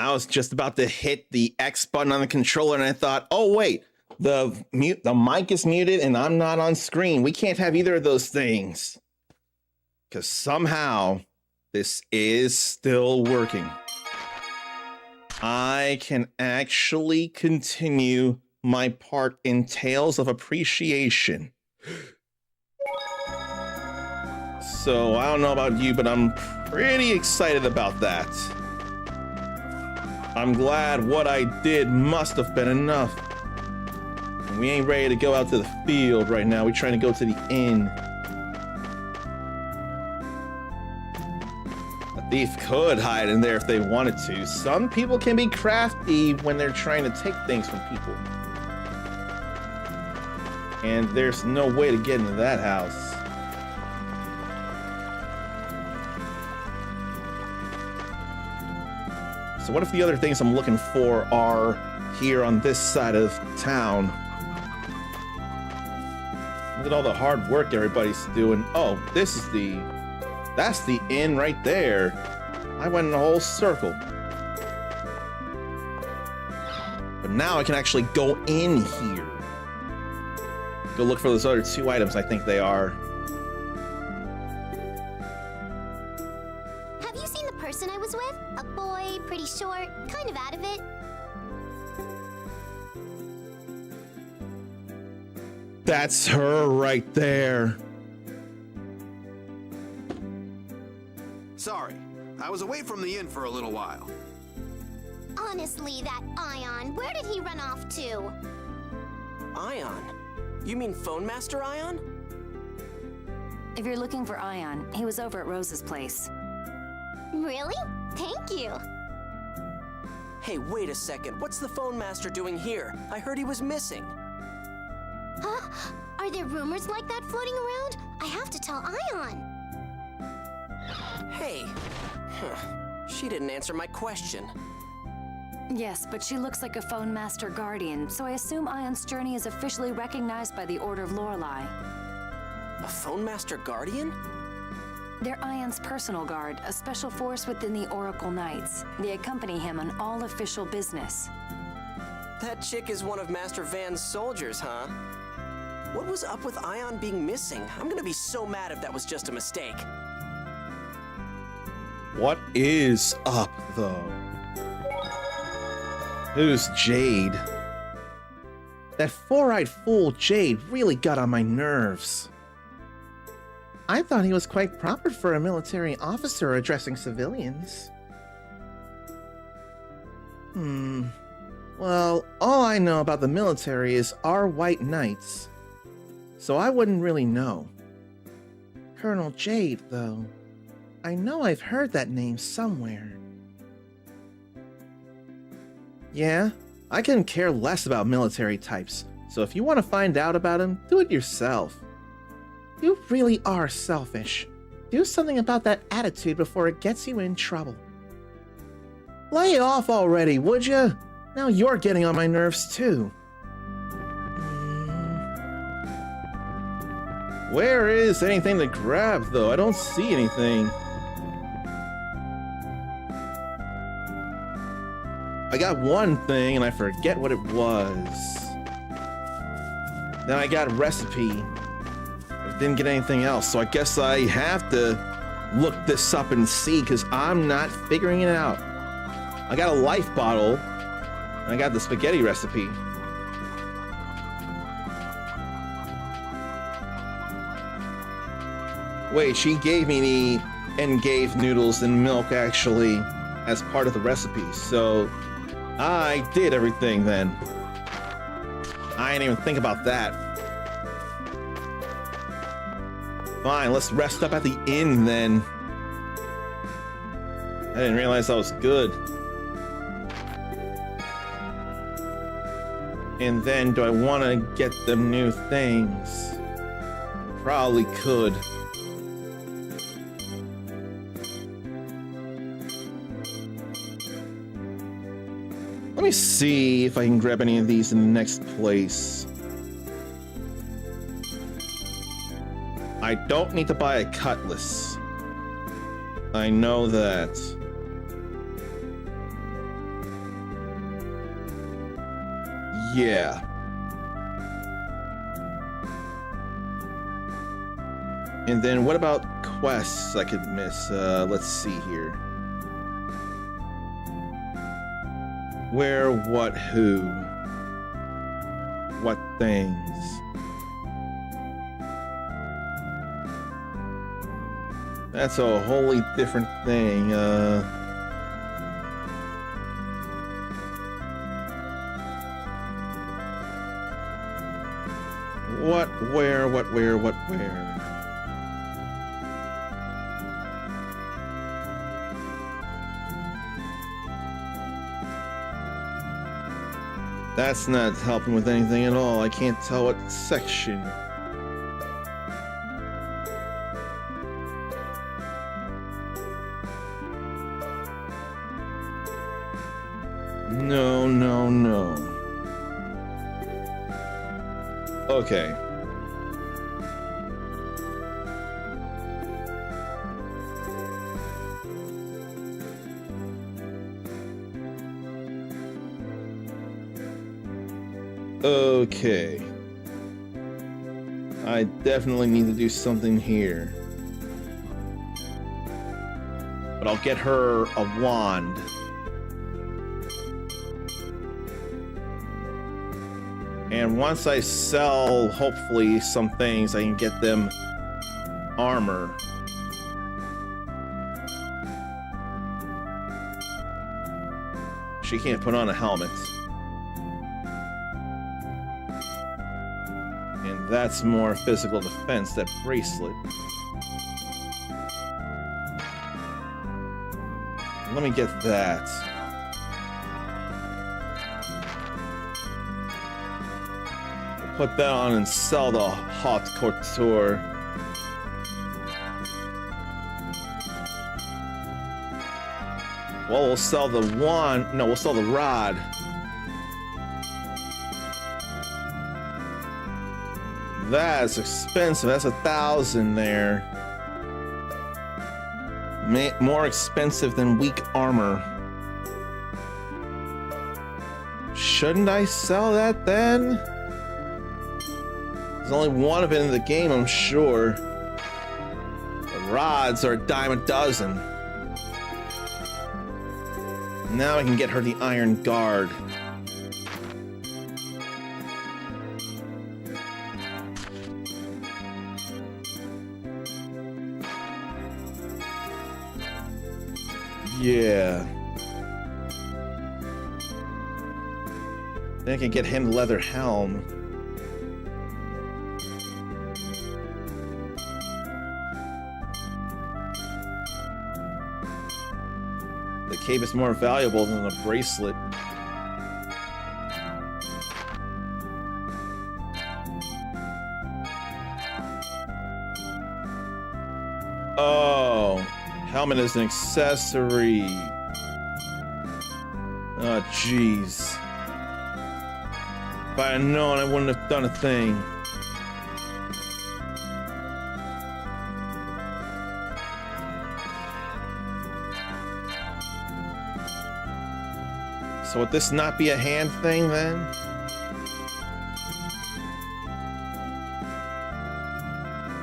I was just about to hit the X button on the controller and I thought, oh wait, the mic is muted and I'm not on screen. We can't have either of those things. Because somehow this is still working. I can actually continue my part in Tales of Appreciation. So I don't know about you, but I'm pretty excited about that. I'm glad what I did must have been enough. And we ain't ready to go out to the field right now. We're trying to go to the inn. A thief could hide in there if they wanted to. Some people can be crafty when they're trying to take things from people. And there's no way to get into that house. So what if the other things I'm looking for are here on this side of town? Look at all the hard work everybody's doing. Oh, that's the inn right there. I went in a whole circle. But now I can actually go in here. Go look for those other 2 items, I think they are. Have you seen the person I was with? A boy, pretty short, kind of out of it. That's her right there. Sorry, I was away from the inn for a little while. Honestly, that Ion, where did he run off to? Ion? You mean Phone Master Ion? If you're looking for Ion, he was over at Rose's place. Really? Thank you. Hey, wait a second. What's the Phone Master doing here? I heard he was missing. Huh? Are there rumors like that floating around? I have to tell Ion. Hey. She didn't answer my question. Yes, but she looks like a Phone Master Guardian, so I assume Ion's journey is officially recognized by the Order of Lorelei. A Phone Master Guardian? They're Ion's personal guard, a special force within the Oracle Knights. They accompany him on all official business. That chick is one of Master Van's soldiers, huh? What was up with Ion being missing? I'm gonna be so mad if that was just a mistake. What is up, though? Who's Jade? That four-eyed fool Jade really got on my nerves. I thought he was quite proper for a military officer addressing civilians. Well, all I know about the military is our white knights, so I wouldn't really know. Colonel Jade, though, I know I've heard that name somewhere. Yeah, I couldn't care less about military types, so if you want to find out about him, do it yourself. You really are selfish. Do something about that attitude before it gets you in trouble. Lay it off already, would ya? Now you're getting on my nerves too. Where is anything to grab, though? I don't see anything. I got one thing and I forget what it was. Then I got a recipe. I didn't get anything else, so I guess I have to look this up and see, because I'm not figuring it out. I got a life bottle, and I got the spaghetti recipe. Wait, she gave me the Engave noodles and milk, actually, as part of the recipe, so I did everything then. I didn't even think about that. Fine, let's rest up at the inn then. I didn't realize that was good. And then, do I want to get them new things? Probably could. Let me see if I can grab any of these in the next place. I don't need to buy a cutlass. I know that. Yeah. And then what about quests I could miss? Let's see here. Where, what, who? What things? That's a wholly different thing. What, where, what, where, what, where? That's not helping with anything at all. I can't tell what section. No, no, no. Okay. Okay. I definitely need to do something here. But I'll get her a wand. And once I sell, hopefully, some things, I can get them armor. She can't put on a helmet. And that's more physical defense, that bracelet. Let me get that. Put that on and sell the haute couture. Well, we'll sell the wand. No, we'll sell the rod. That's expensive. That's 1,000 there. More expensive than weak armor. Shouldn't I sell that then? There's only one of it in the game, I'm sure. The rods are a dime a dozen. Now I can get her the Iron Guard. Yeah. Then I can get him the leather helm. The cape is more valuable than the bracelet. Oh, helmet is an accessory. Oh, jeez. If I had known, I wouldn't have done a thing. So would this not be a hand thing then?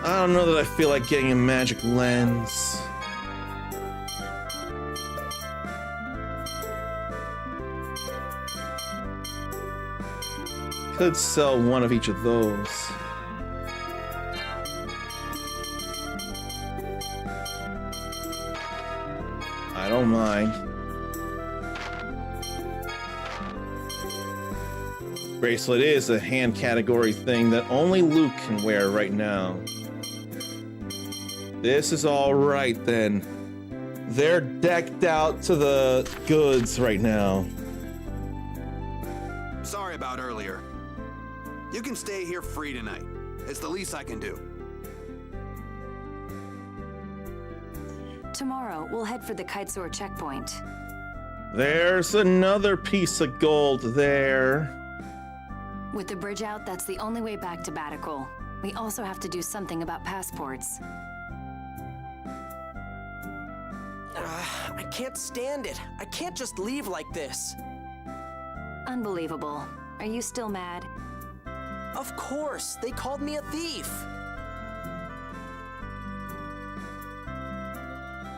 I don't know that I feel like getting a magic lens. Could sell one of each of those. I don't mind. Bracelet is a hand category thing that only Luke can wear right now. This is all right then. They're decked out to the goods right now. Sorry about earlier. You can stay here free tonight. It's the least I can do. Tomorrow, we'll head for the Kaitsur checkpoint. There's another piece of gold there. With the bridge out, that's the only way back to Batikal. We also have to do something about passports. I can't stand it. I can't just leave like this. Unbelievable. Are you still mad? Of course, they called me a thief.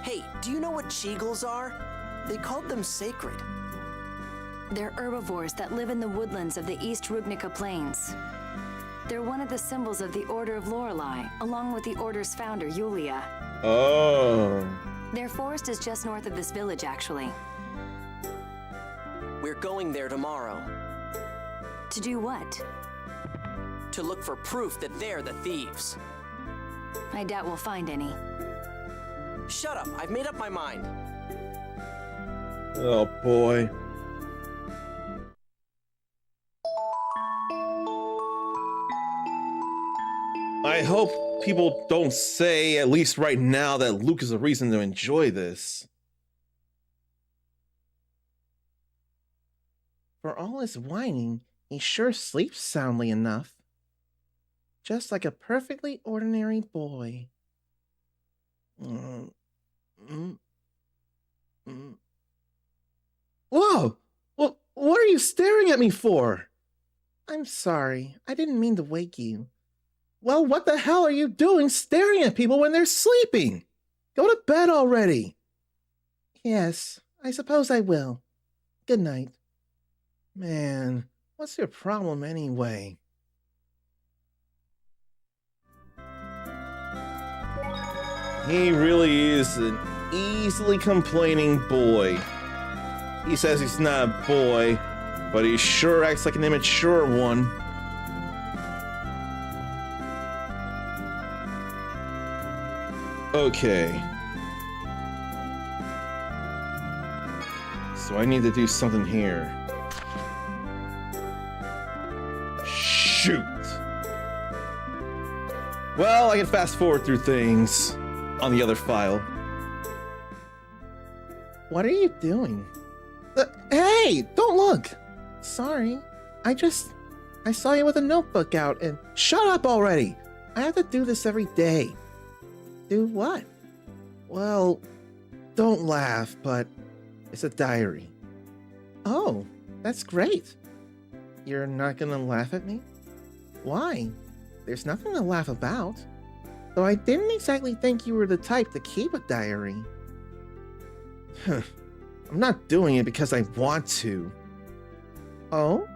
Hey, do you know what Cheagles are? They called them sacred. They're herbivores that live in the woodlands of the East Rubnica Plains. They're one of the symbols of the Order of Lorelei, along with the Order's founder, Yulia. Oh. Their forest is just north of this village, actually. We're going there tomorrow. To do what? To look for proof that they're the thieves. I doubt we'll find any. Shut up, I've made up my mind. Oh boy. I hope people don't say, at least right now, that Luke is a reason to enjoy this. For all his whining, he sure sleeps soundly enough. Just like a perfectly ordinary boy. Whoa! What are you staring at me for? I'm sorry, I didn't mean to wake you. Well, what the hell are you doing staring at people when they're sleeping? Go to bed already. Yes, I suppose I will. Good night. Man, what's your problem anyway? He really is an easily complaining boy. He says he's not a boy, but he sure acts like an immature one. Okay. So I need to do something here. Shoot! Well, I can fast forward through things on the other file. What are you doing? Hey! Don't look! Sorry. I saw you with a notebook out and... Shut up already! I have to do this every day. Do what? Well, don't laugh, but it's a diary. Oh, that's great. You're not gonna laugh at me? Why? There's nothing to laugh about. Though I didn't exactly think you were the type to keep a diary. I'm not doing it because I want to. Oh?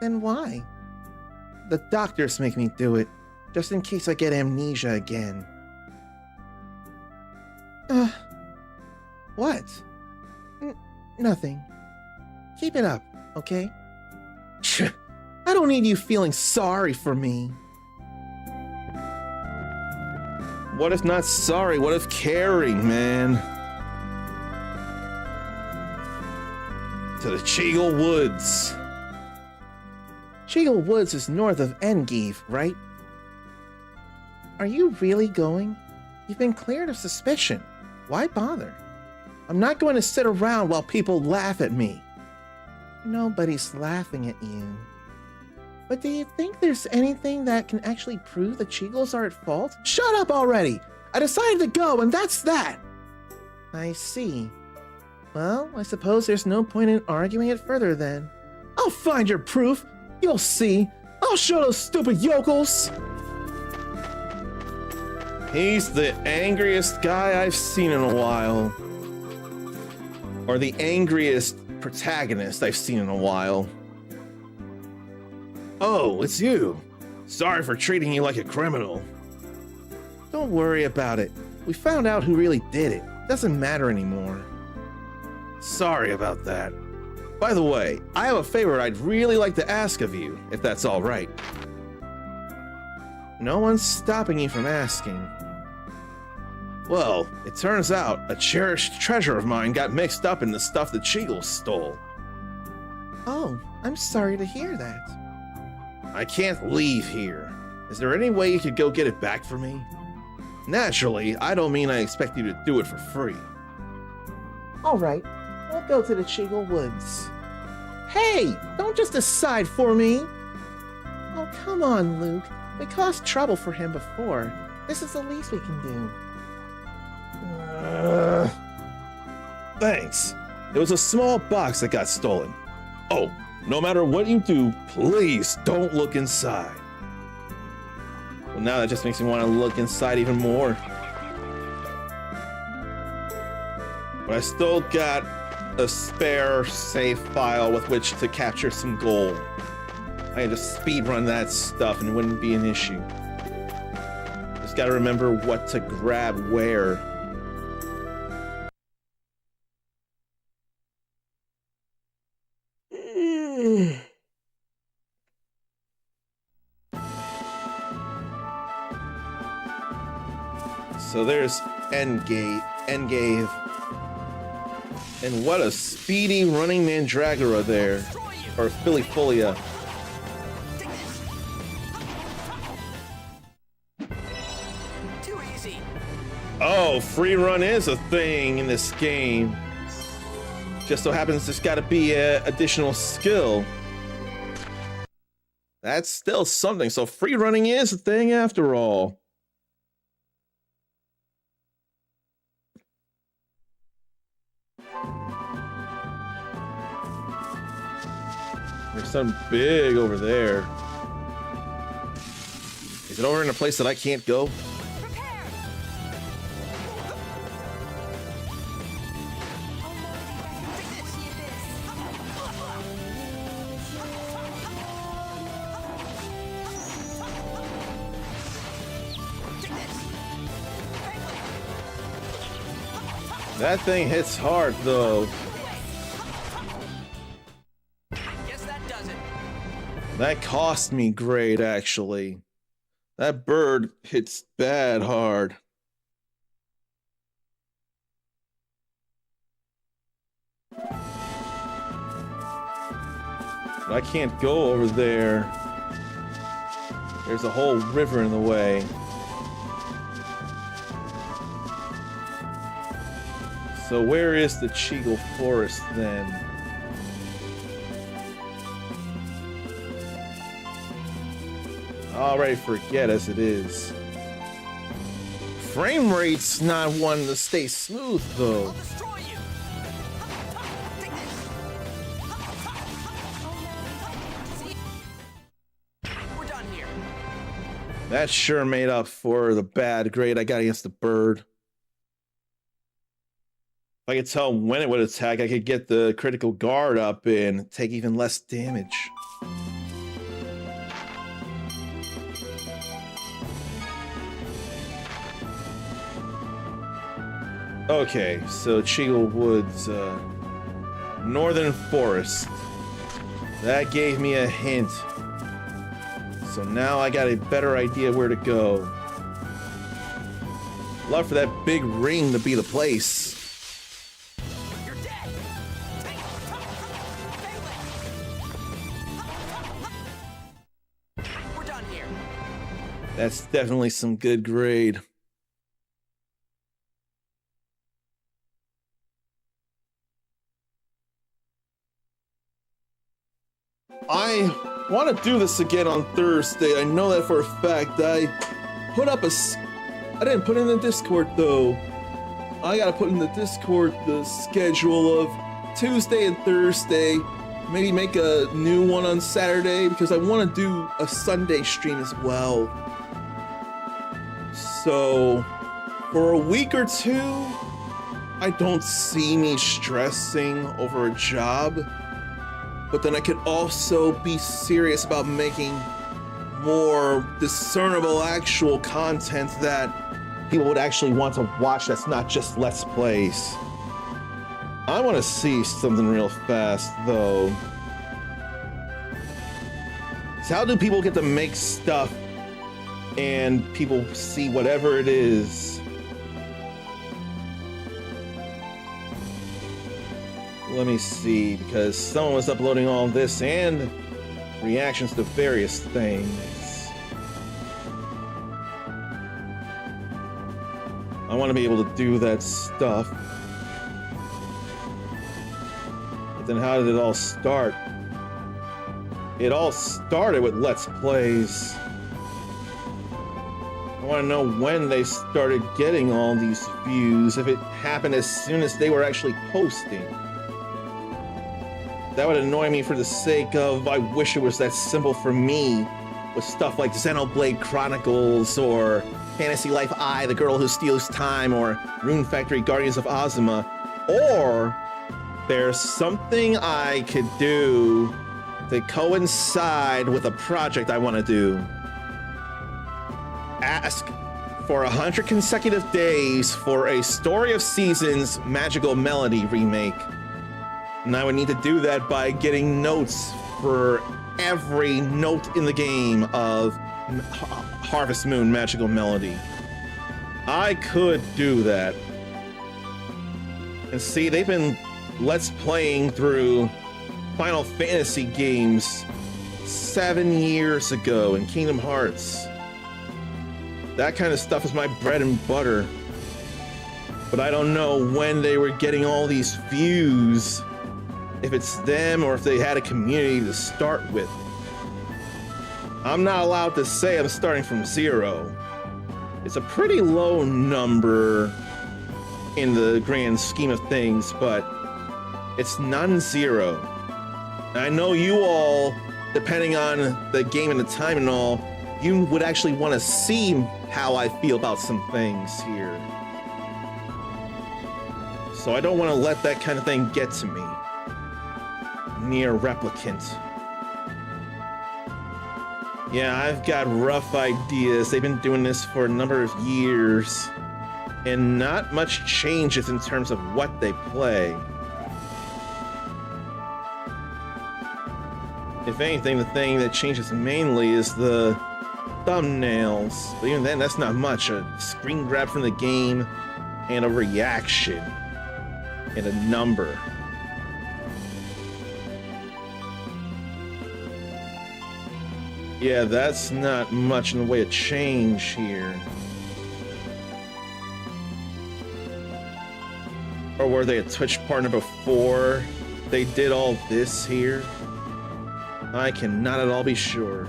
Then why? The doctors make me do it, just in case I get amnesia again. What? Nothing. Keep it up, okay? I don't need you feeling sorry for me. What if not sorry? What if caring, man? To the Cheagle Woods. Cheagle Woods is north of Engeeve, right? Are you really going? You've been cleared of suspicion. Why bother? I'm not going to sit around while people laugh at me. Nobody's laughing at you. But do you think there's anything that can actually prove the Cheagles are at fault? Shut up already! I decided to go, and that's that! I see. Well, I suppose there's no point in arguing it further then. I'll find your proof! You'll see! I'll show those stupid yokels! He's the angriest guy I've seen in a while. Or the angriest protagonist I've seen in a while. Oh, it's you. Sorry for treating you like a criminal. Don't worry about it. We found out who really did it. Doesn't matter anymore. Sorry about that. By the way, I have a favor I'd really like to ask of you, if that's all right. No one's stopping you from asking. Well, it turns out a cherished treasure of mine got mixed up in the stuff the Cheagles stole. Oh, I'm sorry to hear that. I can't leave here. Is there any way you could go get it back for me? Naturally, I don't mean I expect you to do it for free. All right, we'll go to the Cheagle Woods. Hey, don't just decide for me. Oh, come on, Luke. We caused trouble for him before. This is the least we can do. Thanks. It was a small box that got stolen. Oh, No matter what you do, please don't look inside. Well, now that just makes me want to look inside even more. But I still got a spare save file with which to capture some gold. I can just speed run that stuff and it wouldn't be an issue. Just gotta remember what to grab where. So there's Endgame. And what a speedy running Mandragora there. Or Filifolia. Too easy. Oh, free run is a thing in this game. Just so happens there's gotta be an additional skill. That's still something. So free running is a thing after all. There's something big over there. Is it over in a place that I can't go? That thing hits hard though. That cost me great, actually. That bird hits bad hard. But I can't go over there. There's a whole river in the way. So where is the Cheagle Forest then? Already forget as it is. Frame rate's not one to stay smooth though. We're done here. That sure made up for the bad grade I got against the bird. If I could tell when it would attack, I could get the critical guard up and take even less damage. Okay, so Cheagle Woods, Northern Forest. That gave me a hint. So now I got a better idea where to go. Love for that big ring to be the place. We're done here. That's definitely some good grade. I want to do this again on Thursday. I know that for a fact. I didn't put in the Discord though. I gotta put in the Discord the schedule of Tuesday and Thursday. Maybe make a new one on Saturday because I want to do a Sunday stream as well. So for a week or two, I don't see me stressing over a job. But then I could also be serious about making more discernible actual content that people would actually want to watch that's not just Let's Plays. I want to see something real fast, though. So how do people get to make stuff and people see whatever it is? Let me see, because someone was uploading all this and reactions to various things. I want to be able to do that stuff. But then how did it all start? It all started with Let's Plays. I want to know when they started getting all these views, if it happened as soon as they were actually posting. That would annoy me for the sake of I wish it was that simple for me, with stuff like Xenoblade Chronicles or Fantasy Life I, The Girl Who Steals Time, or Rune Factory Guardians of Ozma. Or there's something I could do to coincide with a project I want to do. Ask for 100 consecutive days for a Story of Seasons Magical Melody remake. And I would need to do that by getting notes for every note in the game of Harvest Moon Magical Melody. I could do that. And see, they've been Let's Playing through Final Fantasy games 7 years ago in Kingdom Hearts. That kind of stuff is my bread and butter. But I don't know when they were getting all these views, if it's them or if they had a community to start with. I'm not allowed to say I'm starting from 0. It's a pretty low number in the grand scheme of things, but it's non-zero. And I know you all, depending on the game and the time and all, you would actually want to see how I feel about some things here. So I don't want to let that kind of thing get to me. Near replicant. Yeah, I've got rough ideas. They've been doing this for a number of years, and not much changes in terms of what they play. If anything, the thing that changes mainly is the thumbnails. But even then, that's not much. A screen grab from the game, and a reaction, and a number. Yeah, that's not much in the way of change here. Or were they a Twitch partner before they did all this here? I cannot at all be sure.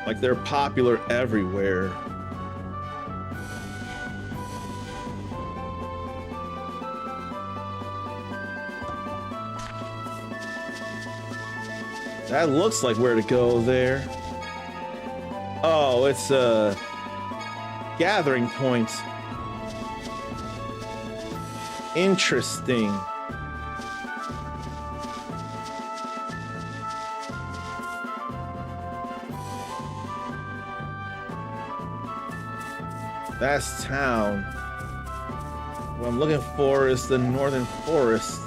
Like, they're popular everywhere. That looks like where to go there. Oh, it's a gathering point. Interesting. That's town. What I'm looking for is the Northern Forest.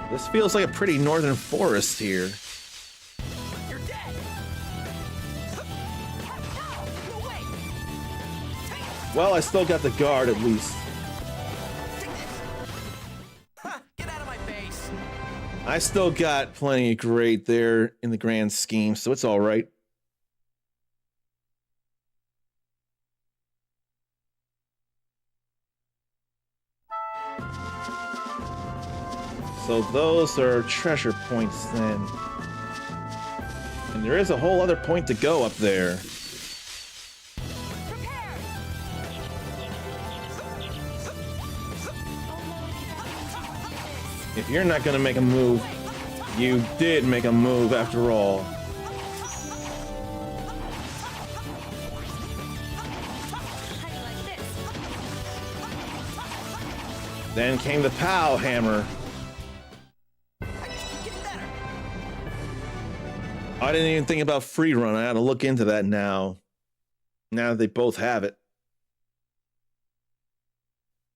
This feels like a pretty northern forest here. You're dead. Well, I still got the guard at least. Get out of my base. I still got plenty of grade there in the grand scheme, so it's all right. So those are treasure points then. And there is a whole other point to go up there. If you're not gonna make a move, you did make a move after all. Then came the POW hammer. I didn't even think about free run. I gotta look into that now. Now that they both have it.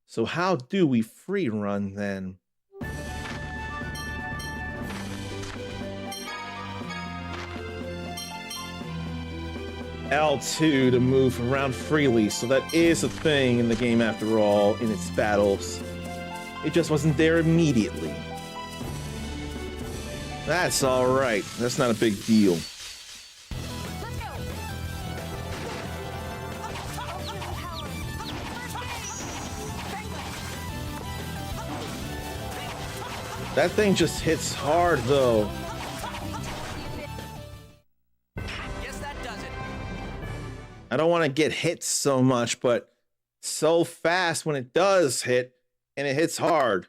So how do we free run then? L2 to move around freely, so that is a thing in the game after all, in its battles. It just wasn't there immediately. That's alright. That's not a big deal. That thing just hits hard, though. Guess that does it. I don't want to get hit so much, but so fast when it does hit, and it hits hard.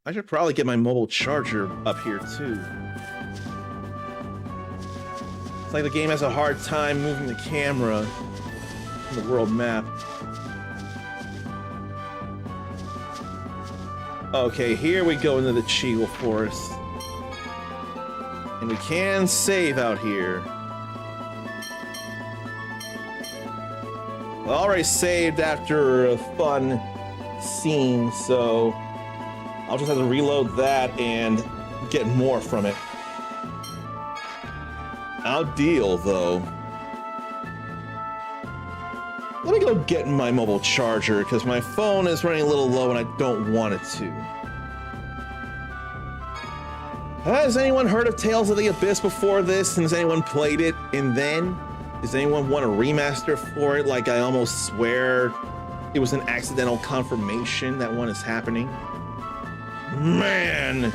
I should probably get my mobile charger up here too. It's like the game has a hard time moving the camera on the world map. Okay, here we go into the Cheegle Forest. And we can save out here. I already saved after a fun scene, so I'll just have to reload that and get more from it. I'll deal, though. Let me go get my mobile charger, because my phone is running a little low and I don't want it to. Has anyone heard of Tales of the Abyss before this? And has anyone played it? And then? Does anyone want a remaster for it? Like, I almost swear it was an accidental confirmation that one is happening. Man,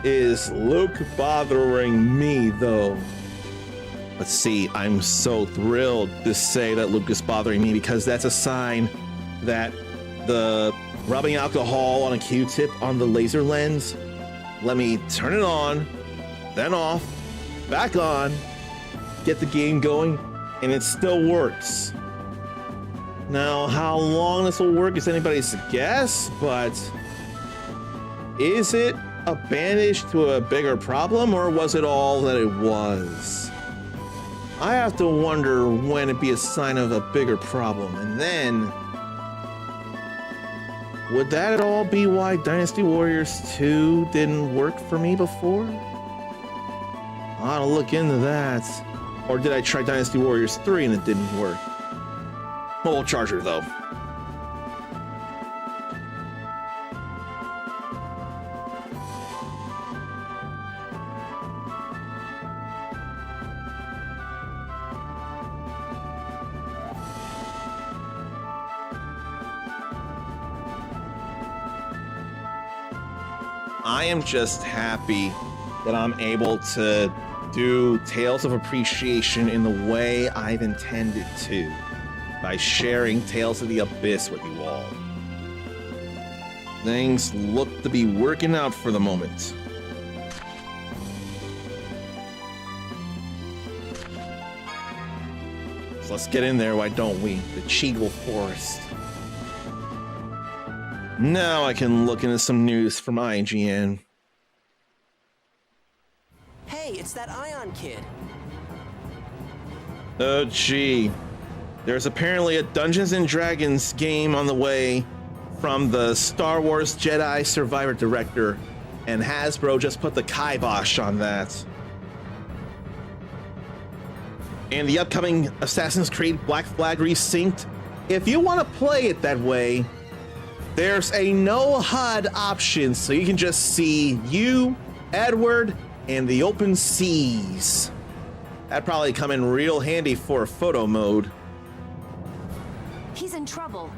is Luke bothering me, though. Let's see, I'm so thrilled to say that Luke is bothering me, because that's a sign that the rubbing alcohol on a Q-tip on the laser lens, let me turn it on, then off, back on, get the game going, and it still works. Now, how long this will work is anybody's guess, but is it a bandage to a bigger problem, or was it all that it was? I have to wonder when it'd be a sign of a bigger problem, and then would that at all be why Dynasty Warriors 2 didn't work for me before? I ought to look into that. Or did I try Dynasty Warriors 3 and it didn't work? Mobile charger, though. I am just happy that I'm able to do Tales of Appreciation in the way I've intended to, by sharing Tales of the Abyss with you all. Things look to be working out for the moment. So let's get in there, why don't we? The Cheegle Forest. Now I can look into some news from IGN. Hey, it's that Ion kid. Oh gee. There's apparently a Dungeons & Dragons game on the way from the Star Wars Jedi Survivor director, and Hasbro just put the kibosh on that. And the upcoming Assassin's Creed Black Flag Resynced, if you want to play it that way, there's a no HUD option, so you can just see you, Edward, and the open seas. That'd probably come in real handy for photo mode. He's in trouble.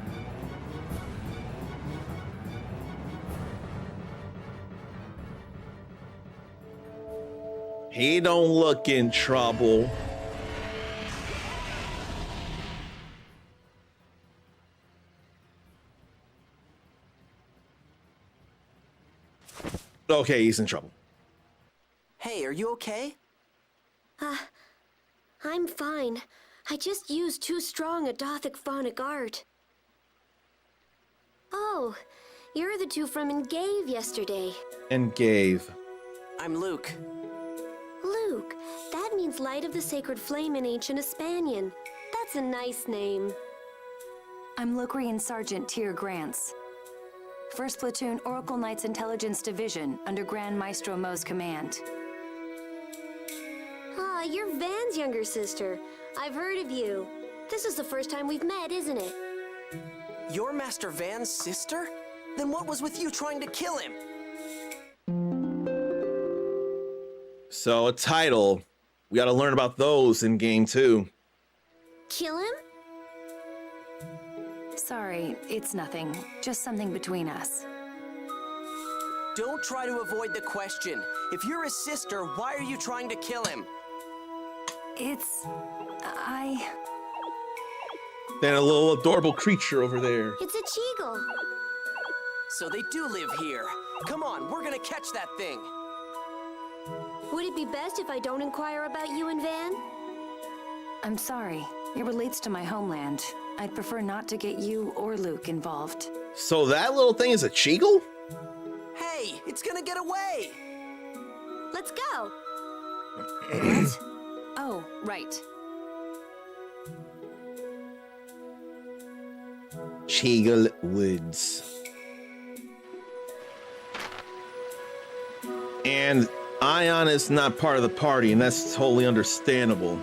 He don't look in trouble. Okay, he's in trouble. Hey, are you okay? I'm fine. I just used too strong a Dothic phonic art. Oh, you're the two from Engave yesterday. And gave. I'm Luke. Luke, that means Light of the Sacred Flame in ancient Hispanian. That's a nice name. I'm Locrian Sergeant Tyr Grants. 1st Platoon Oracle Knights Intelligence Division under Grand Maestro Mo's command. Ah, you're Van's younger sister. I've heard of you. This is the first time we've met, isn't it? You're Master Van's sister? Then what was with you trying to kill him? So a title. We gotta learn about those in game 2. Kill him? Sorry, it's nothing. Just something between us. Don't try to avoid the question. If you're his sister, why are you trying to kill him? Then a little adorable creature over there. It's a Cheegle. So they do live here. Come on, we're gonna catch that thing. Would it be best if I don't inquire about you and Van? I'm sorry. It relates to my homeland. I'd prefer not to get you or Luke involved. So that little thing is a Cheegle? Hey, it's gonna get away! Let's go. Oh, right. Cheegle Woods. And Ion is not part of the party, and that's totally understandable.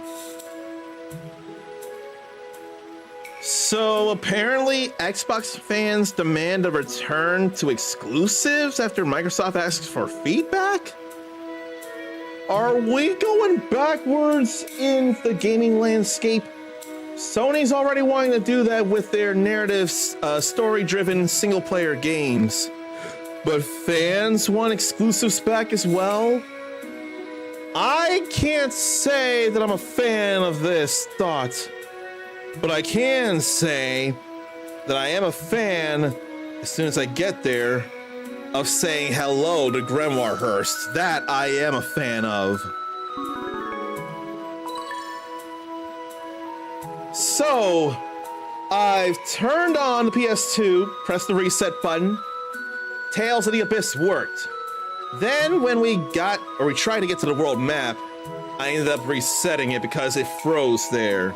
So apparently Xbox fans demand a return to exclusives after Microsoft asks for feedback? Are we going backwards in the gaming landscape? Sony's already wanting to do that with their narrative, story-driven single-player games. But fans want exclusives back as well? I can't say that I'm a fan of this thought, but I can say that I am a fan, as soon as I get there, of saying hello to Grimoirehurst. That I am a fan of. So, I've turned on the PS2, pressed the reset button. Tales of the Abyss worked. Then when we tried to get to the world map, I ended up resetting it because it froze there.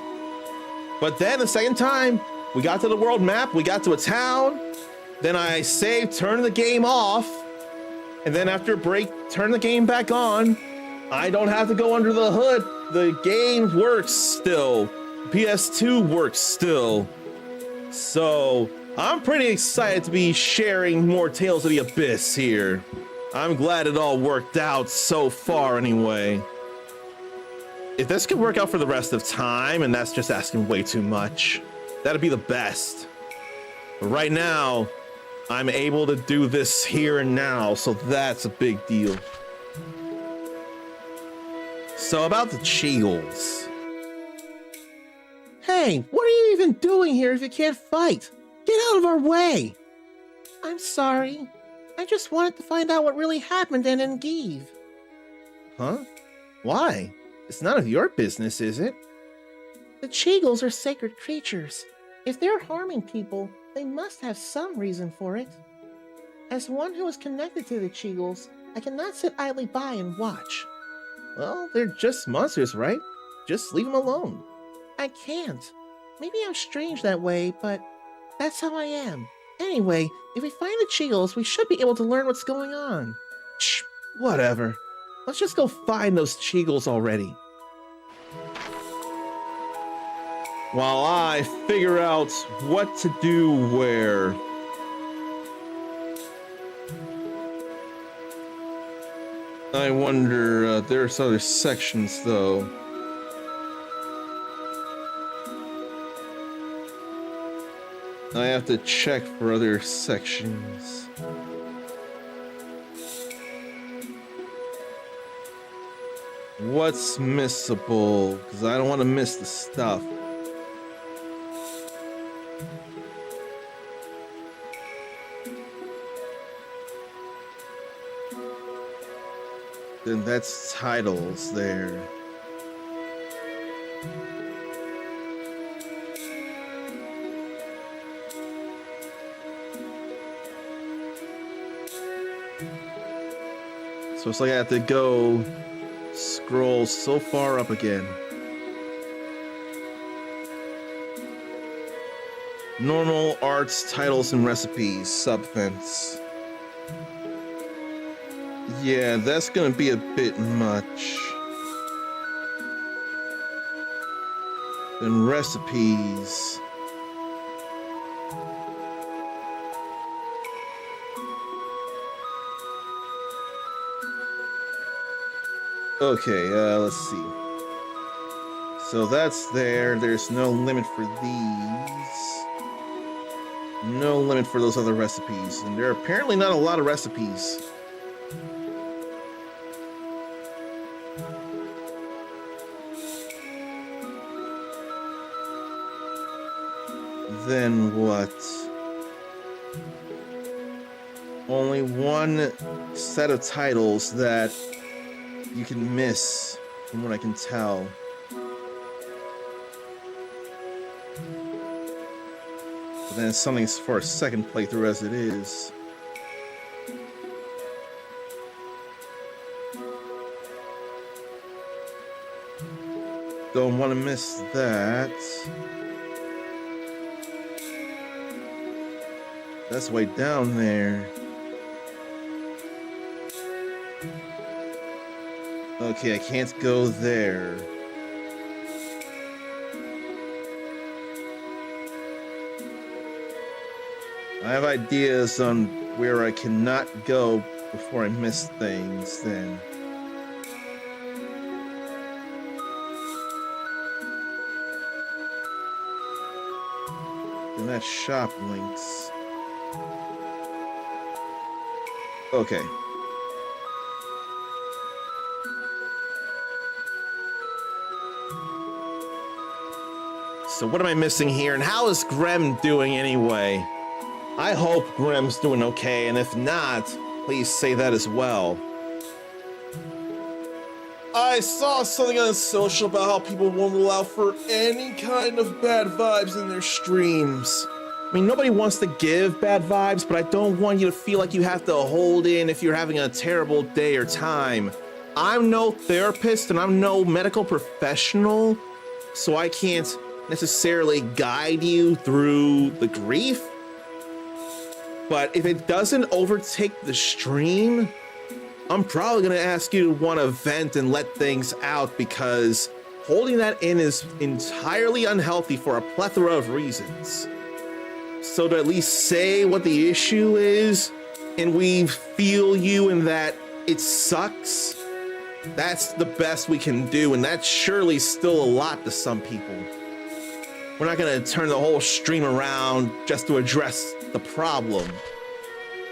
But then the second time, we got to the world map, we got to a town, then I saved, turned the game off, and then after a break, turned the game back on. I don't have to go under the hood. The game works still. PS2 works still. So, I'm pretty excited to be sharing more Tales of the Abyss here. I'm glad it all worked out so far anyway. If this could work out for the rest of time, and that's just asking way too much, that'd be the best. But right now, I'm able to do this here and now, so that's a big deal. So about the Cheegles. Hey, what are you even doing here if you can't fight? Get out of our way! I'm sorry. I just wanted to find out what really happened in Engive. Huh? Why? It's none of your business, is it? The Cheegles are sacred creatures. If they're harming people, they must have some reason for it. As one who is connected to the Cheegles, I cannot sit idly by and watch. Well, they're just monsters, right? Just leave them alone. I can't. Maybe I'm strange that way, but that's how I am. Anyway, if we find the Cheegles, we should be able to learn what's going on. Shh, whatever. Let's just go find those Cheegles already. While I figure out what to do where. I wonder, there's other sections though. I have to check for other sections. What's missable? Because I don't want to miss the stuff. Then that's titles there. So it's like I have to go scroll so far up again. Normal arts, titles, and recipes, subfence. Yeah, that's gonna be a bit much. Then recipes. Okay, let's see. So that's there. There's no limit for these. No limit for those other recipes. And there are apparently not a lot of recipes. then what? Only one set of titles that you can miss, from what I can tell. But then something's for a second playthrough as it is. Don't want to miss that. That's way down there. Okay, I can't go there. I have ideas on where I cannot go before I miss things then. And that shop links. Okay. So what am I missing here, and how is Grem doing anyway? I hope Grem's doing okay, and if not, please say that as well. I saw something on social about how people won't allow for any kind of bad vibes in their streams. I mean, nobody wants to give bad vibes, but I don't want you to feel like you have to hold in if you're having a terrible day or time. I'm no therapist and I'm no medical professional, so I can't necessarily guide you through the grief. But if it doesn't overtake the stream, I'm probably gonna ask you to want to vent and let things out, because holding that in is entirely unhealthy for a plethora of reasons. So to at least say what the issue is, and we feel you in that it sucks, that's the best we can do, and that's surely still a lot to some people. We're not gonna turn the whole stream around just to address the problem.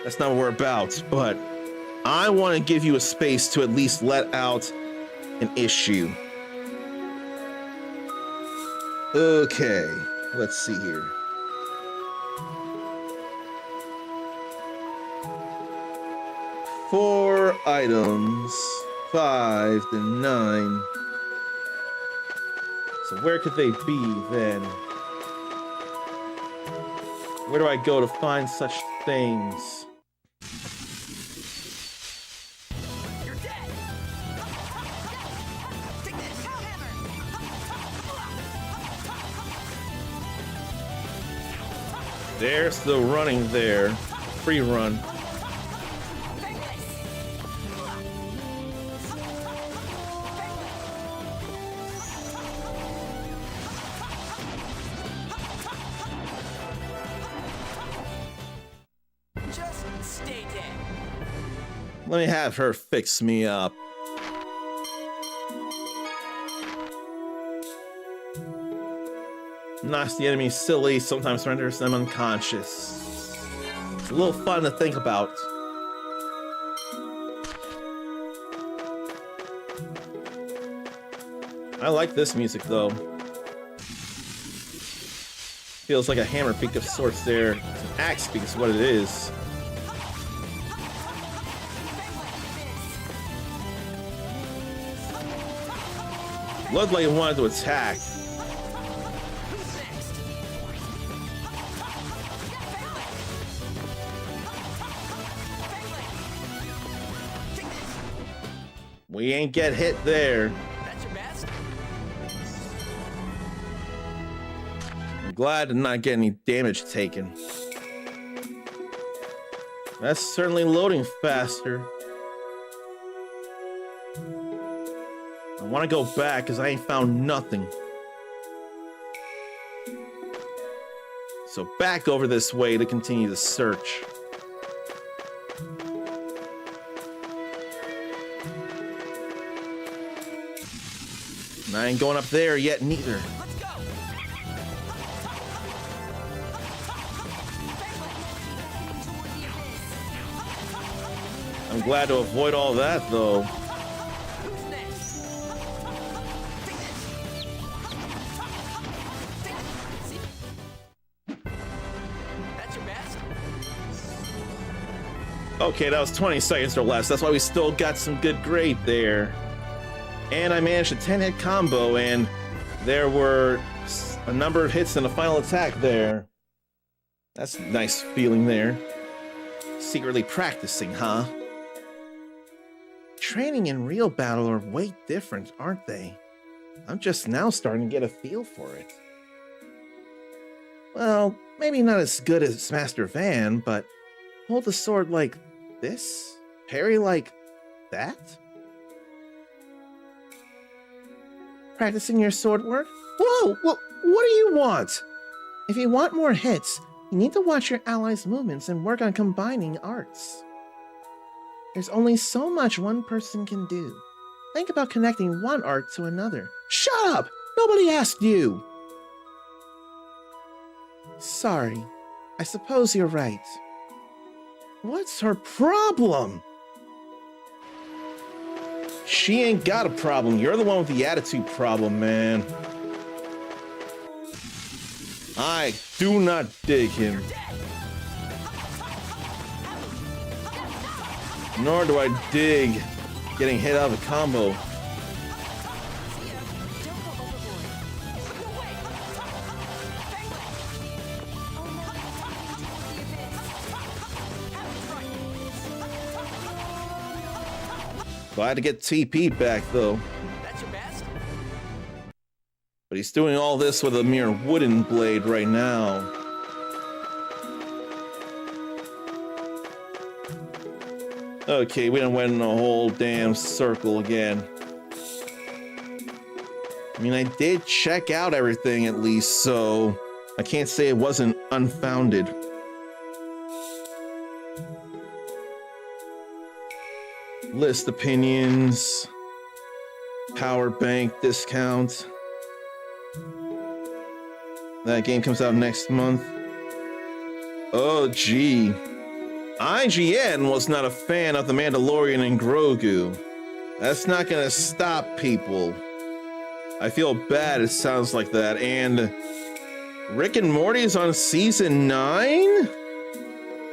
That's not what we're about, but I want to give you a space to at least let out an issue. Okay, let's see here. Four items, 5 to 9. So where could they be then? Where do I go to find such things? You're dead. Take this. There's the running there. Free run. Let me have her fix me up. Knocks the enemy silly, sometimes renders them unconscious. It's a little fun to think about. I like this music though. Feels like a hammer peak of sorts there. It's an axe peak is what it is. Bloodlight wanted to attack. We ain't get hit there. That's your best? I'm glad to not get any damage taken. That's certainly loading faster. I want to go back because I ain't found nothing. So back over this way to continue the search. And I ain't going up there yet neither. Let's go. I'm glad to avoid all that though. Okay, that was 20 seconds or less. That's why we still got some good grade there. And I managed a 10-hit combo, and there were a number of hits in the final attack there. That's a nice feeling there. Secretly practicing, huh? Training and real battle are way different, aren't they? I'm just now starting to get a feel for it. Well, maybe not as good as Master Van, but hold the sword like this? Parry like that? Practicing your sword work? Whoa! What do you want? If you want more hits, you need to watch your allies' movements and work on combining arts. There's only so much one person can do. Think about connecting one art to another. Shut up! Nobody asked you! Sorry. I suppose you're right. What's her problem? She ain't got a problem. You're the one with the attitude problem, man. I do not dig him. Nor do I dig getting hit out of a combo. Glad to get TP back, though. That's your best? But he's doing all this with a mere wooden blade right now. Okay, we done went in a whole damn circle again. I mean, I did check out everything at least, so I can't say it wasn't unfounded. List opinions, power bank discount. That game comes out next month. Oh, gee. IGN was not a fan of The Mandalorian and Grogu. That's not gonna stop people. I feel bad it sounds like that. And Rick and Morty is on season 9?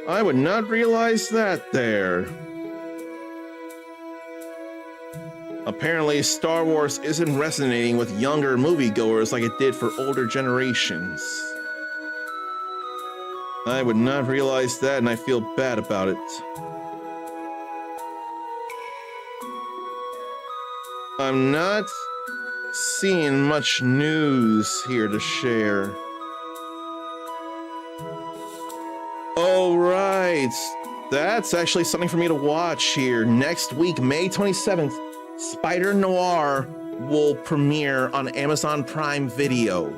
I would not realize that there. Apparently, Star Wars isn't resonating with younger moviegoers like it did for older generations. I would not realize that, and I feel bad about it. I'm not seeing much news here to share. Oh, right. That's actually something for me to watch here. Next week, May 27th, Spider Noir will premiere on Amazon Prime Video.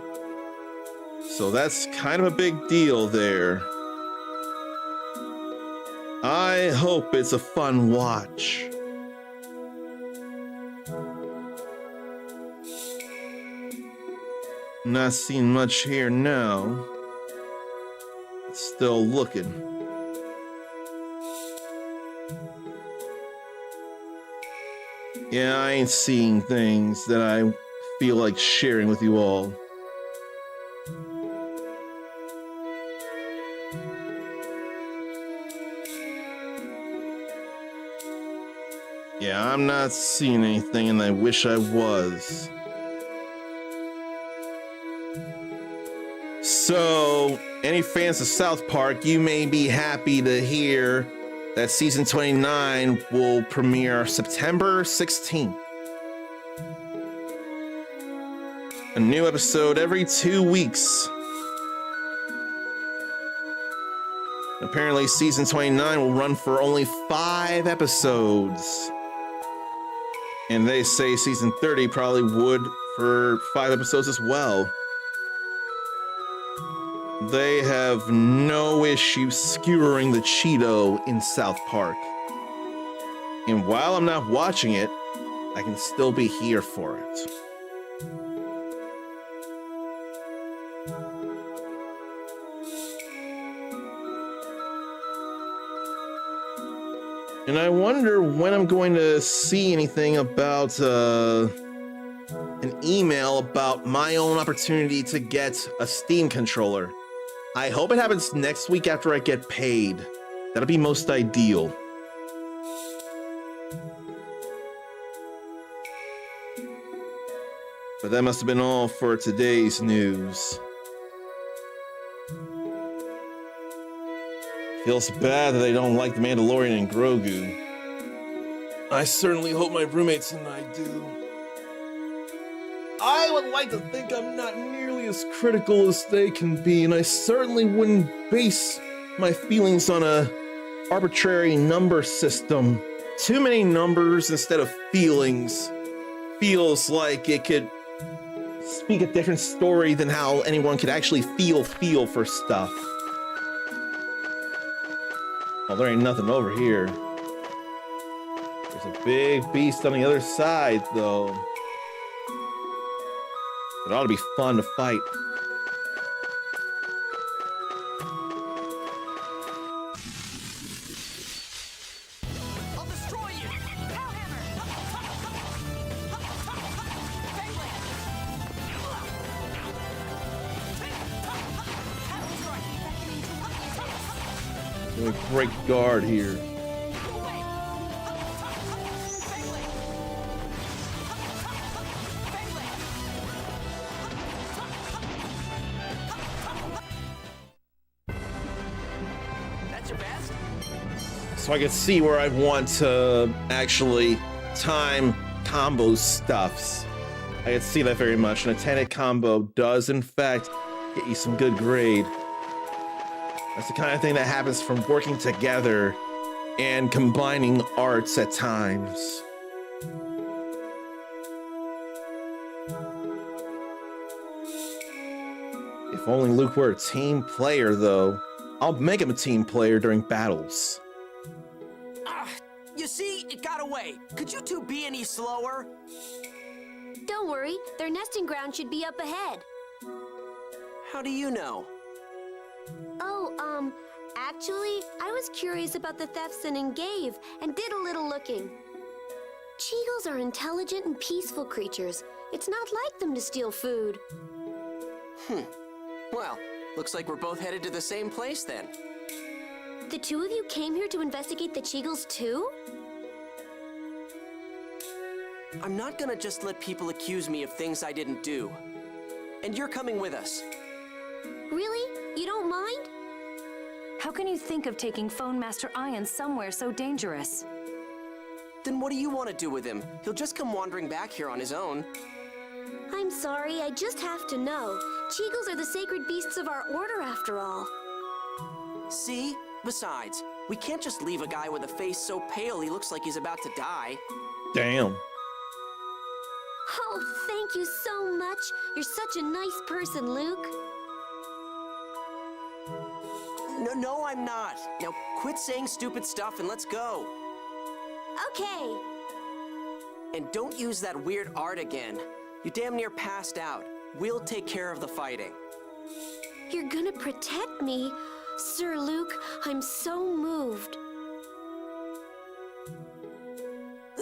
So that's kind of a big deal there. I hope it's a fun watch. Not seeing much here now. Still looking. Yeah, I ain't seeing things that I feel like sharing with you all. Yeah, I'm not seeing anything, and I wish I was. So, any fans of South Park, you may be happy to hear that season 29 will premiere September 16th. A new episode every 2 weeks. Apparently, season 29 will run for only 5 episodes. And they say season 30 probably would for 5 episodes as well. They have no issue skewering the Cheeto in South Park. And while I'm not watching it, I can still be here for it. And I wonder when I'm going to see anything about an email about my own opportunity to get a Steam controller. I hope it happens next week after I get paid. That'll be most ideal. But that must have been all for today's news. Feels bad that they don't like the Mandalorian and Grogu. I certainly hope my roommates and I do. I would like to think I'm not nearly as critical as they can be, and I certainly wouldn't base my feelings on a arbitrary number system. Too many numbers instead of feelings feels like it could speak a different story than how anyone could actually feel for stuff. Oh, there ain't nothing over here. There's a big beast on the other side, though. It ought to be fun to fight. I'll destroy you! Doing a great guard here. That's your best? So I can see where I want to actually time combo stuffs. I can see that very much. An attended combo does in fact get you some good grade. That's the kind of thing that happens from working together and combining arts at times. If only Luke were a team player, though. I'll make him a team player during battles. You see, it got away. Could you two be any slower? Don't worry, their nesting ground should be up ahead. How do you know? Oh, actually, I was curious about the thefts in Engave and did a little looking. Cheagles are intelligent and peaceful creatures. It's not like them to steal food. Well, looks like we're both headed to the same place then. The two of you came here to investigate the Cheagles too? I'm not gonna just let people accuse me of things I didn't do. And you're coming with us. Really? You don't mind? How can you think of taking Phone Master Ion somewhere so dangerous? Then what do you want to do with him? He'll just come wandering back here on his own. I'm sorry, I just have to know. Cheagles are the sacred beasts of our order, after all. See? Besides, we can't just leave a guy with a face so pale he looks like he's about to die. Damn. Oh, thank you so much. You're such a nice person, Luke. No, I'm not. Now, quit saying stupid stuff and let's go. Okay. And don't use that weird art again. You damn near passed out. We'll take care of the fighting. You're gonna protect me? Sir Luke, I'm so moved.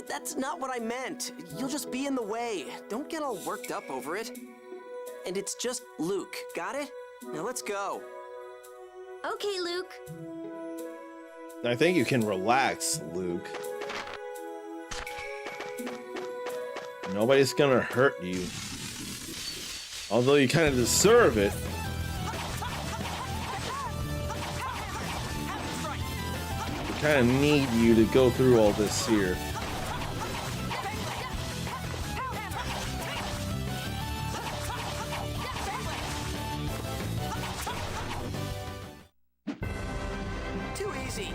That's not what I meant. You'll just be in the way. Don't get all worked up over it. And it's just Luke, got it? Now let's go. Okay, Luke. I think you can relax, Luke. Nobody's gonna hurt you. Although you kind of deserve it. We kind of need you to go through all this here. Too easy.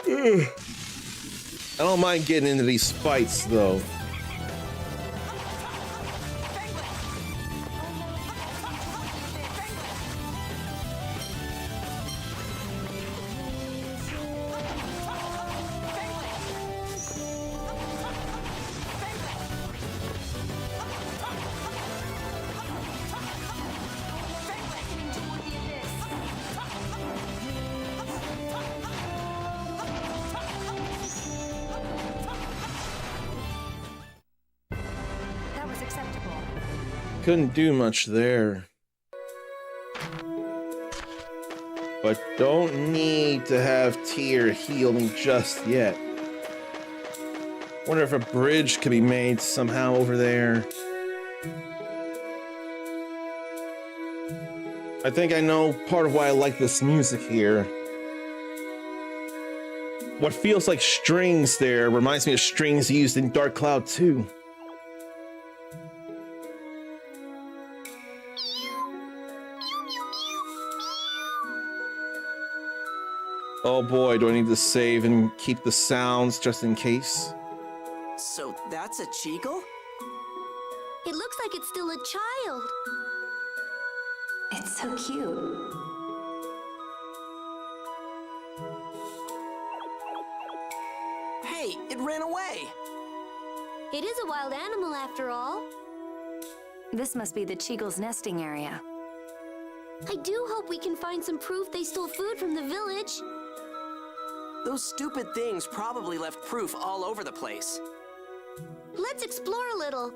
I don't mind getting into these fights, though. Couldn't do much there. But but don't need to have Tyr heal me just yet. Wonder if a bridge could be made somehow over there. I think I know part of why I like this music here. What feels like strings there reminds me of strings used in Dark Cloud 2. Oh boy, do I need to save and keep the sounds just in case? So that's a Cheegle? It looks like it's still a child. It's so cute. Hey, it ran away! It is a wild animal after all. This must be the Cheagle's nesting area. I do hope we can find some proof they stole food from the village. Those stupid things probably left proof all over the place. Let's explore a little.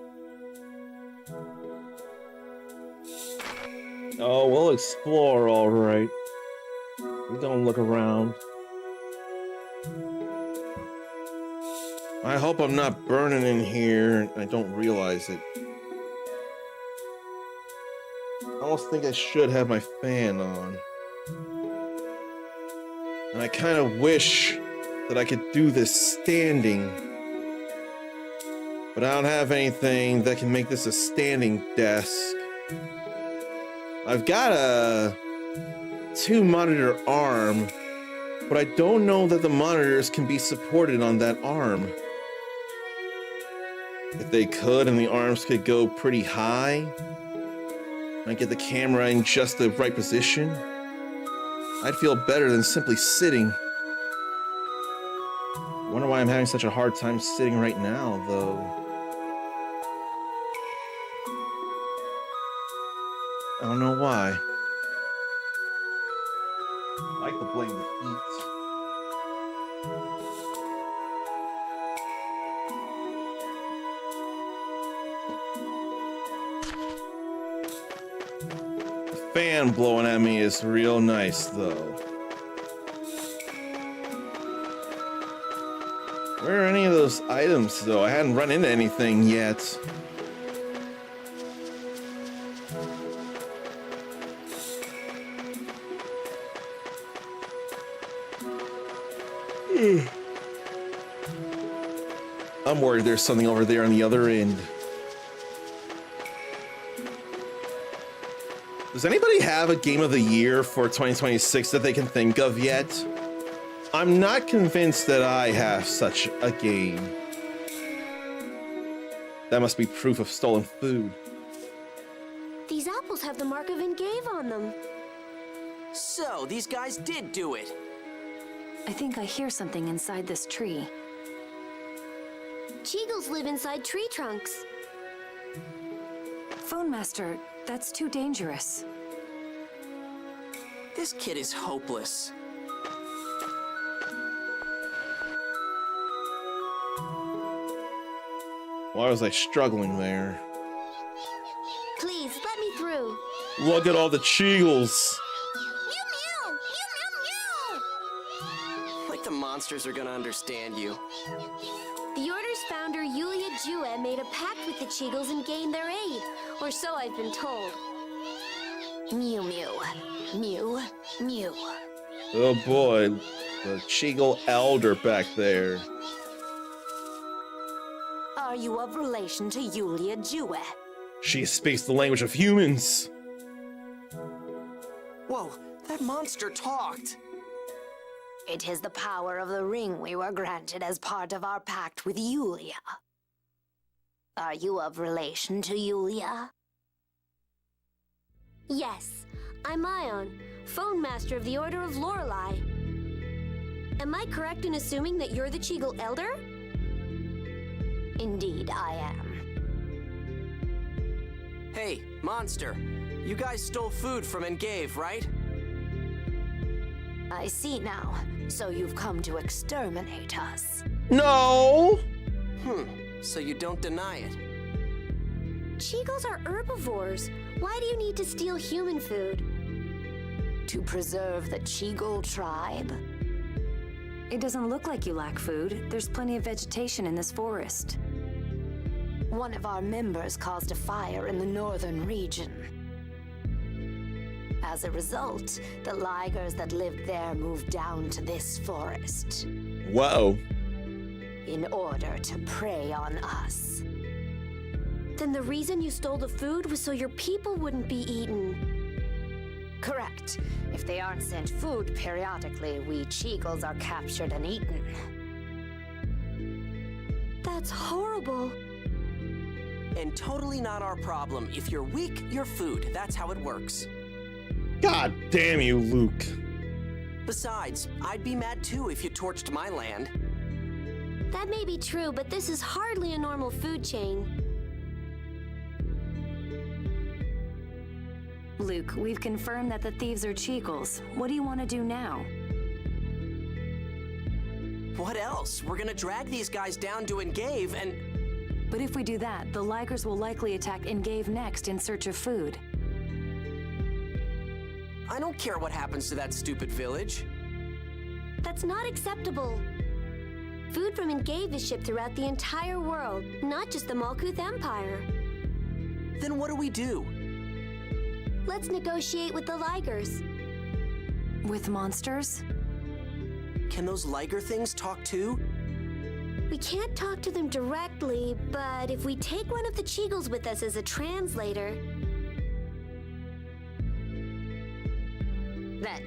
Oh, we'll explore, all right. We don't look around. I hope I'm not burning in here and I don't realize it. I almost think I should have my fan on. And I kind of wish that I could do this standing. But I don't have anything that can make this a standing desk. I've got a 2-monitor arm, but I don't know that the monitors can be supported on that arm. If they could and the arms could go pretty high, and I get the camera in just the right position, I'd feel better than simply sitting. I wonder why I'm having such a hard time sitting right now, though. I don't know why. I like to blame the heat. The fan blowing at me is real nice, though. Where are any of those items, though? I hadn't run into anything yet. I'm worried there's something over there on the other end. Does anybody have a game of the year for 2026 that they can think of yet? I'm not convinced that I have such a game. That must be proof of stolen food. These apples have the mark of Engave on them. So, these guys did do it. I think I hear something inside this tree. Cheagles live inside tree trunks. Phone Master, that's too dangerous. This kid is hopeless. Why was I struggling there? Please, let me through. Look at all the Cheagles. Like the monsters are gonna understand you. The Order's founder, Yulia Jue, made a pact with the Cheagles and gained their aid. Or so I've been told. Mew mew. Mew mew. Oh boy, the Cheagle Elder back there. Are you of relation to Yulia Jue? She speaks the language of humans. Whoa, that monster talked. It is the power of the ring we were granted as part of our pact with Yulia. Are you of relation to Yulia? Yes, I'm Ion, Phone Master of the Order of Lorelei. Am I correct in assuming that you're the Cheagle Elder? Indeed, I am. Hey, monster. You guys stole food from Engave, right? I see now. So you've come to exterminate us. No! So you don't deny it. Cheagles are herbivores. Why do you need to steal human food? to preserve the Cheagle tribe? It doesn't look like you lack food. There's plenty of vegetation in this forest. One of our members caused a fire in the northern region. As a result, the Ligers that lived there moved down to this forest. Whoa. In order to prey on us. Then the reason you stole the food was so your people wouldn't be eaten. Correct. If they aren't sent food periodically, we Cheagles are captured and eaten. That's horrible. And totally not our problem. If you're weak, you're food. That's how it works. God damn you, Luke. Besides, I'd be mad too if you torched my land. That may be true, but this is hardly a normal food chain. Luke, we've confirmed that the thieves are Cheagles. What do you want to do now? What else? We're gonna drag these guys down to Engave and... But if we do that, the Ligers will likely attack Engave next in search of food. I don't care what happens to that stupid village. That's not acceptable. Food from Engave is shipped throughout the entire world, not just the Malkuth Empire. Then what do we do? Let's negotiate with the Ligers. With monsters? Can those Liger things talk too? We can't talk to them directly, but if we take one of the Cheagles with us as a translator... Then,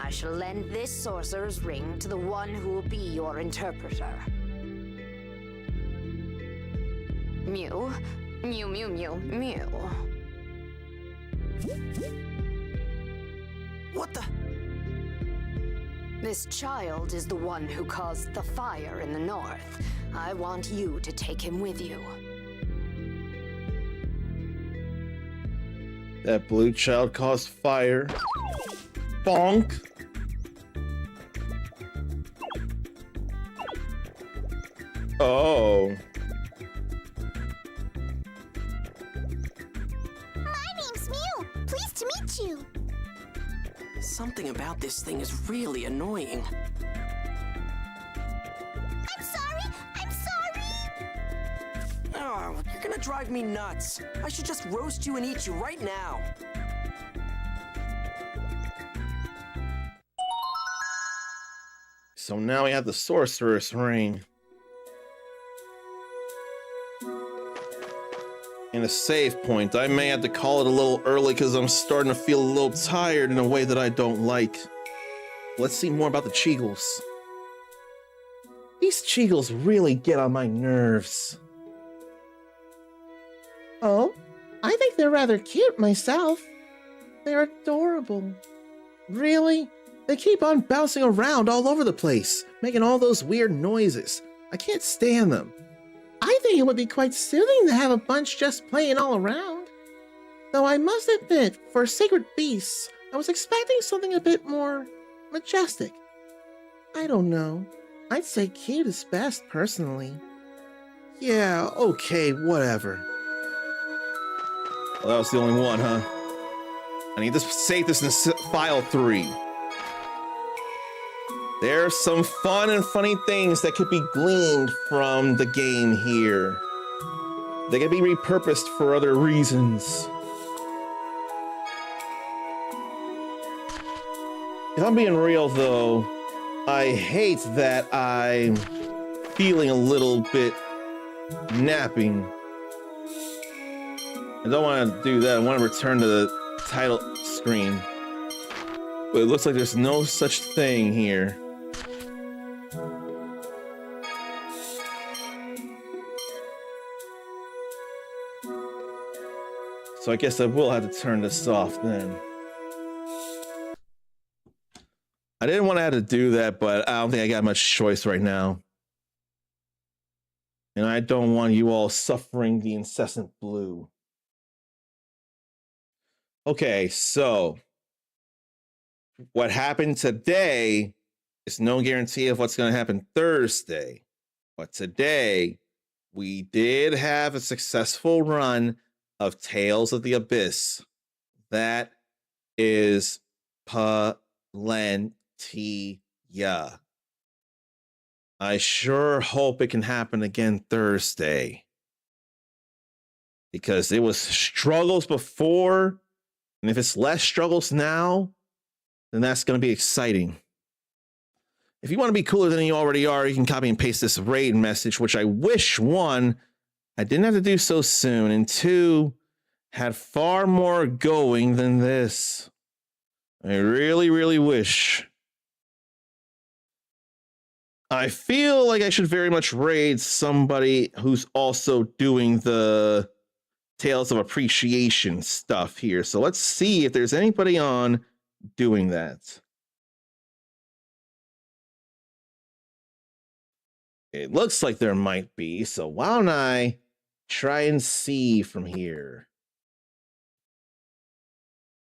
I shall lend this sorcerer's ring to the one who will be your interpreter. Mew, mew, mew, mew, mew. What the? This child is the one who caused the fire in the north. I want you to take him with you. That blue child caused fire. Bonk. Oh. My name's Mew. Pleased to meet you. Something about this thing is really annoying. I'm sorry. I'm sorry. Oh, you're gonna drive me nuts. I should just roast you and eat you right now. So now we have the sorcerer's ring. And a save point. I may have to call it a little early because I'm starting to feel a little tired in a way that I don't like. Let's see more about the Cheagles. These Cheagles really get on my nerves. Oh, I think they're rather cute myself. They're adorable. Really? They keep on bouncing around all over the place, making all those weird noises. I can't stand them. I think it would be quite soothing to have a bunch just playing all around. Though I must admit, for sacred beasts, I was expecting something a bit more majestic. I don't know. I'd say cute is best, personally. Yeah, okay, whatever. Well, that was the only one, huh? I need to save this in file 3. There's some fun and funny things that could be gleaned from the game here. They can be repurposed for other reasons. If I'm being real though, I hate that I'm feeling a little bit napping. I don't want to do that. I want to return to the title screen. But it looks like there's no such thing here. So I guess I will have to turn this off then. I didn't want to have to do that, but I don't think I got much choice right now. And I don't want you all suffering the incessant blue. Okay, so what happened today is no guarantee of what's going to happen Thursday. But today, we did have a successful run of Tales of the Abyss. That is plenty. Yeah. I sure hope it can happen again Thursday. Because it was struggles before, and if it's less struggles now, then that's going to be exciting. If you want to be cooler than you already are, you can copy and paste this raid message, which I wish, one, I didn't have to do so soon, and two, had far more going than this. I really, really wish. I feel like I should very much raid somebody who's also doing the Tales of Appreciation stuff here. So let's see if there's anybody on doing that. It looks like there might be. So why don't I try and see from here?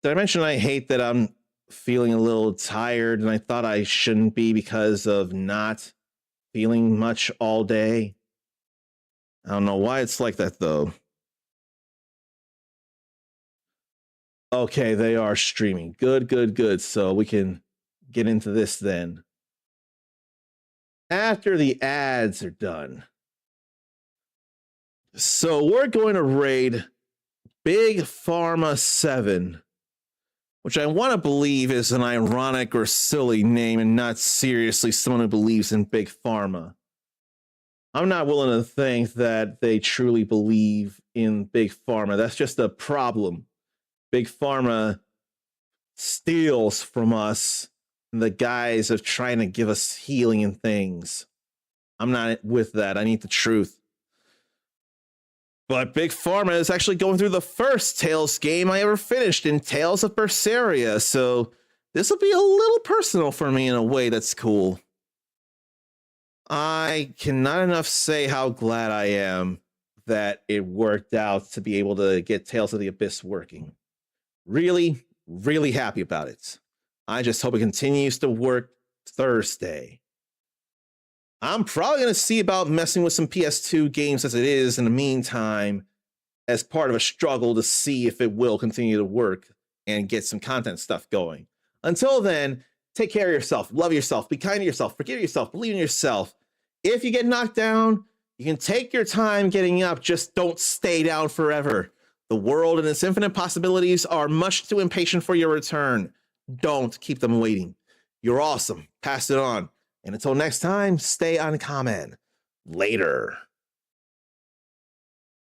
Did I mention I hate that I'm feeling a little tired and I thought I shouldn't be because of not feeling much all day? I don't know why it's like that though. Okay, they are streaming. Good, good, good. So we can get into this then. After the ads are done. So we're going to raid Big Pharma 7, which I want to believe is an ironic or silly name and not seriously someone who believes in Big Pharma. I'm not willing to think that they truly believe in Big Pharma. That's just a problem. Big Pharma steals from us in the guise of trying to give us healing and things. I'm not with that. I need the truth. But Big Pharma is actually going through the first Tales game I ever finished in Tales of Berseria. So this will be a little personal for me in a way that's cool. I cannot enough say how glad I am that it worked out to be able to get Tales of the Abyss working. Really, really happy about it. I just hope it continues to work Thursday. I'm probably going to see about messing with some PS2 games as it is in the meantime, as part of a struggle to see if it will continue to work and get some content stuff going. Until then, take care of yourself, love yourself, be kind to yourself, forgive yourself, believe in yourself. If you get knocked down, you can take your time getting up, just don't stay down forever. The world and its infinite possibilities are much too impatient for your return. Don't keep them waiting. You're awesome. Pass it on. And until next time, stay uncommon. Later.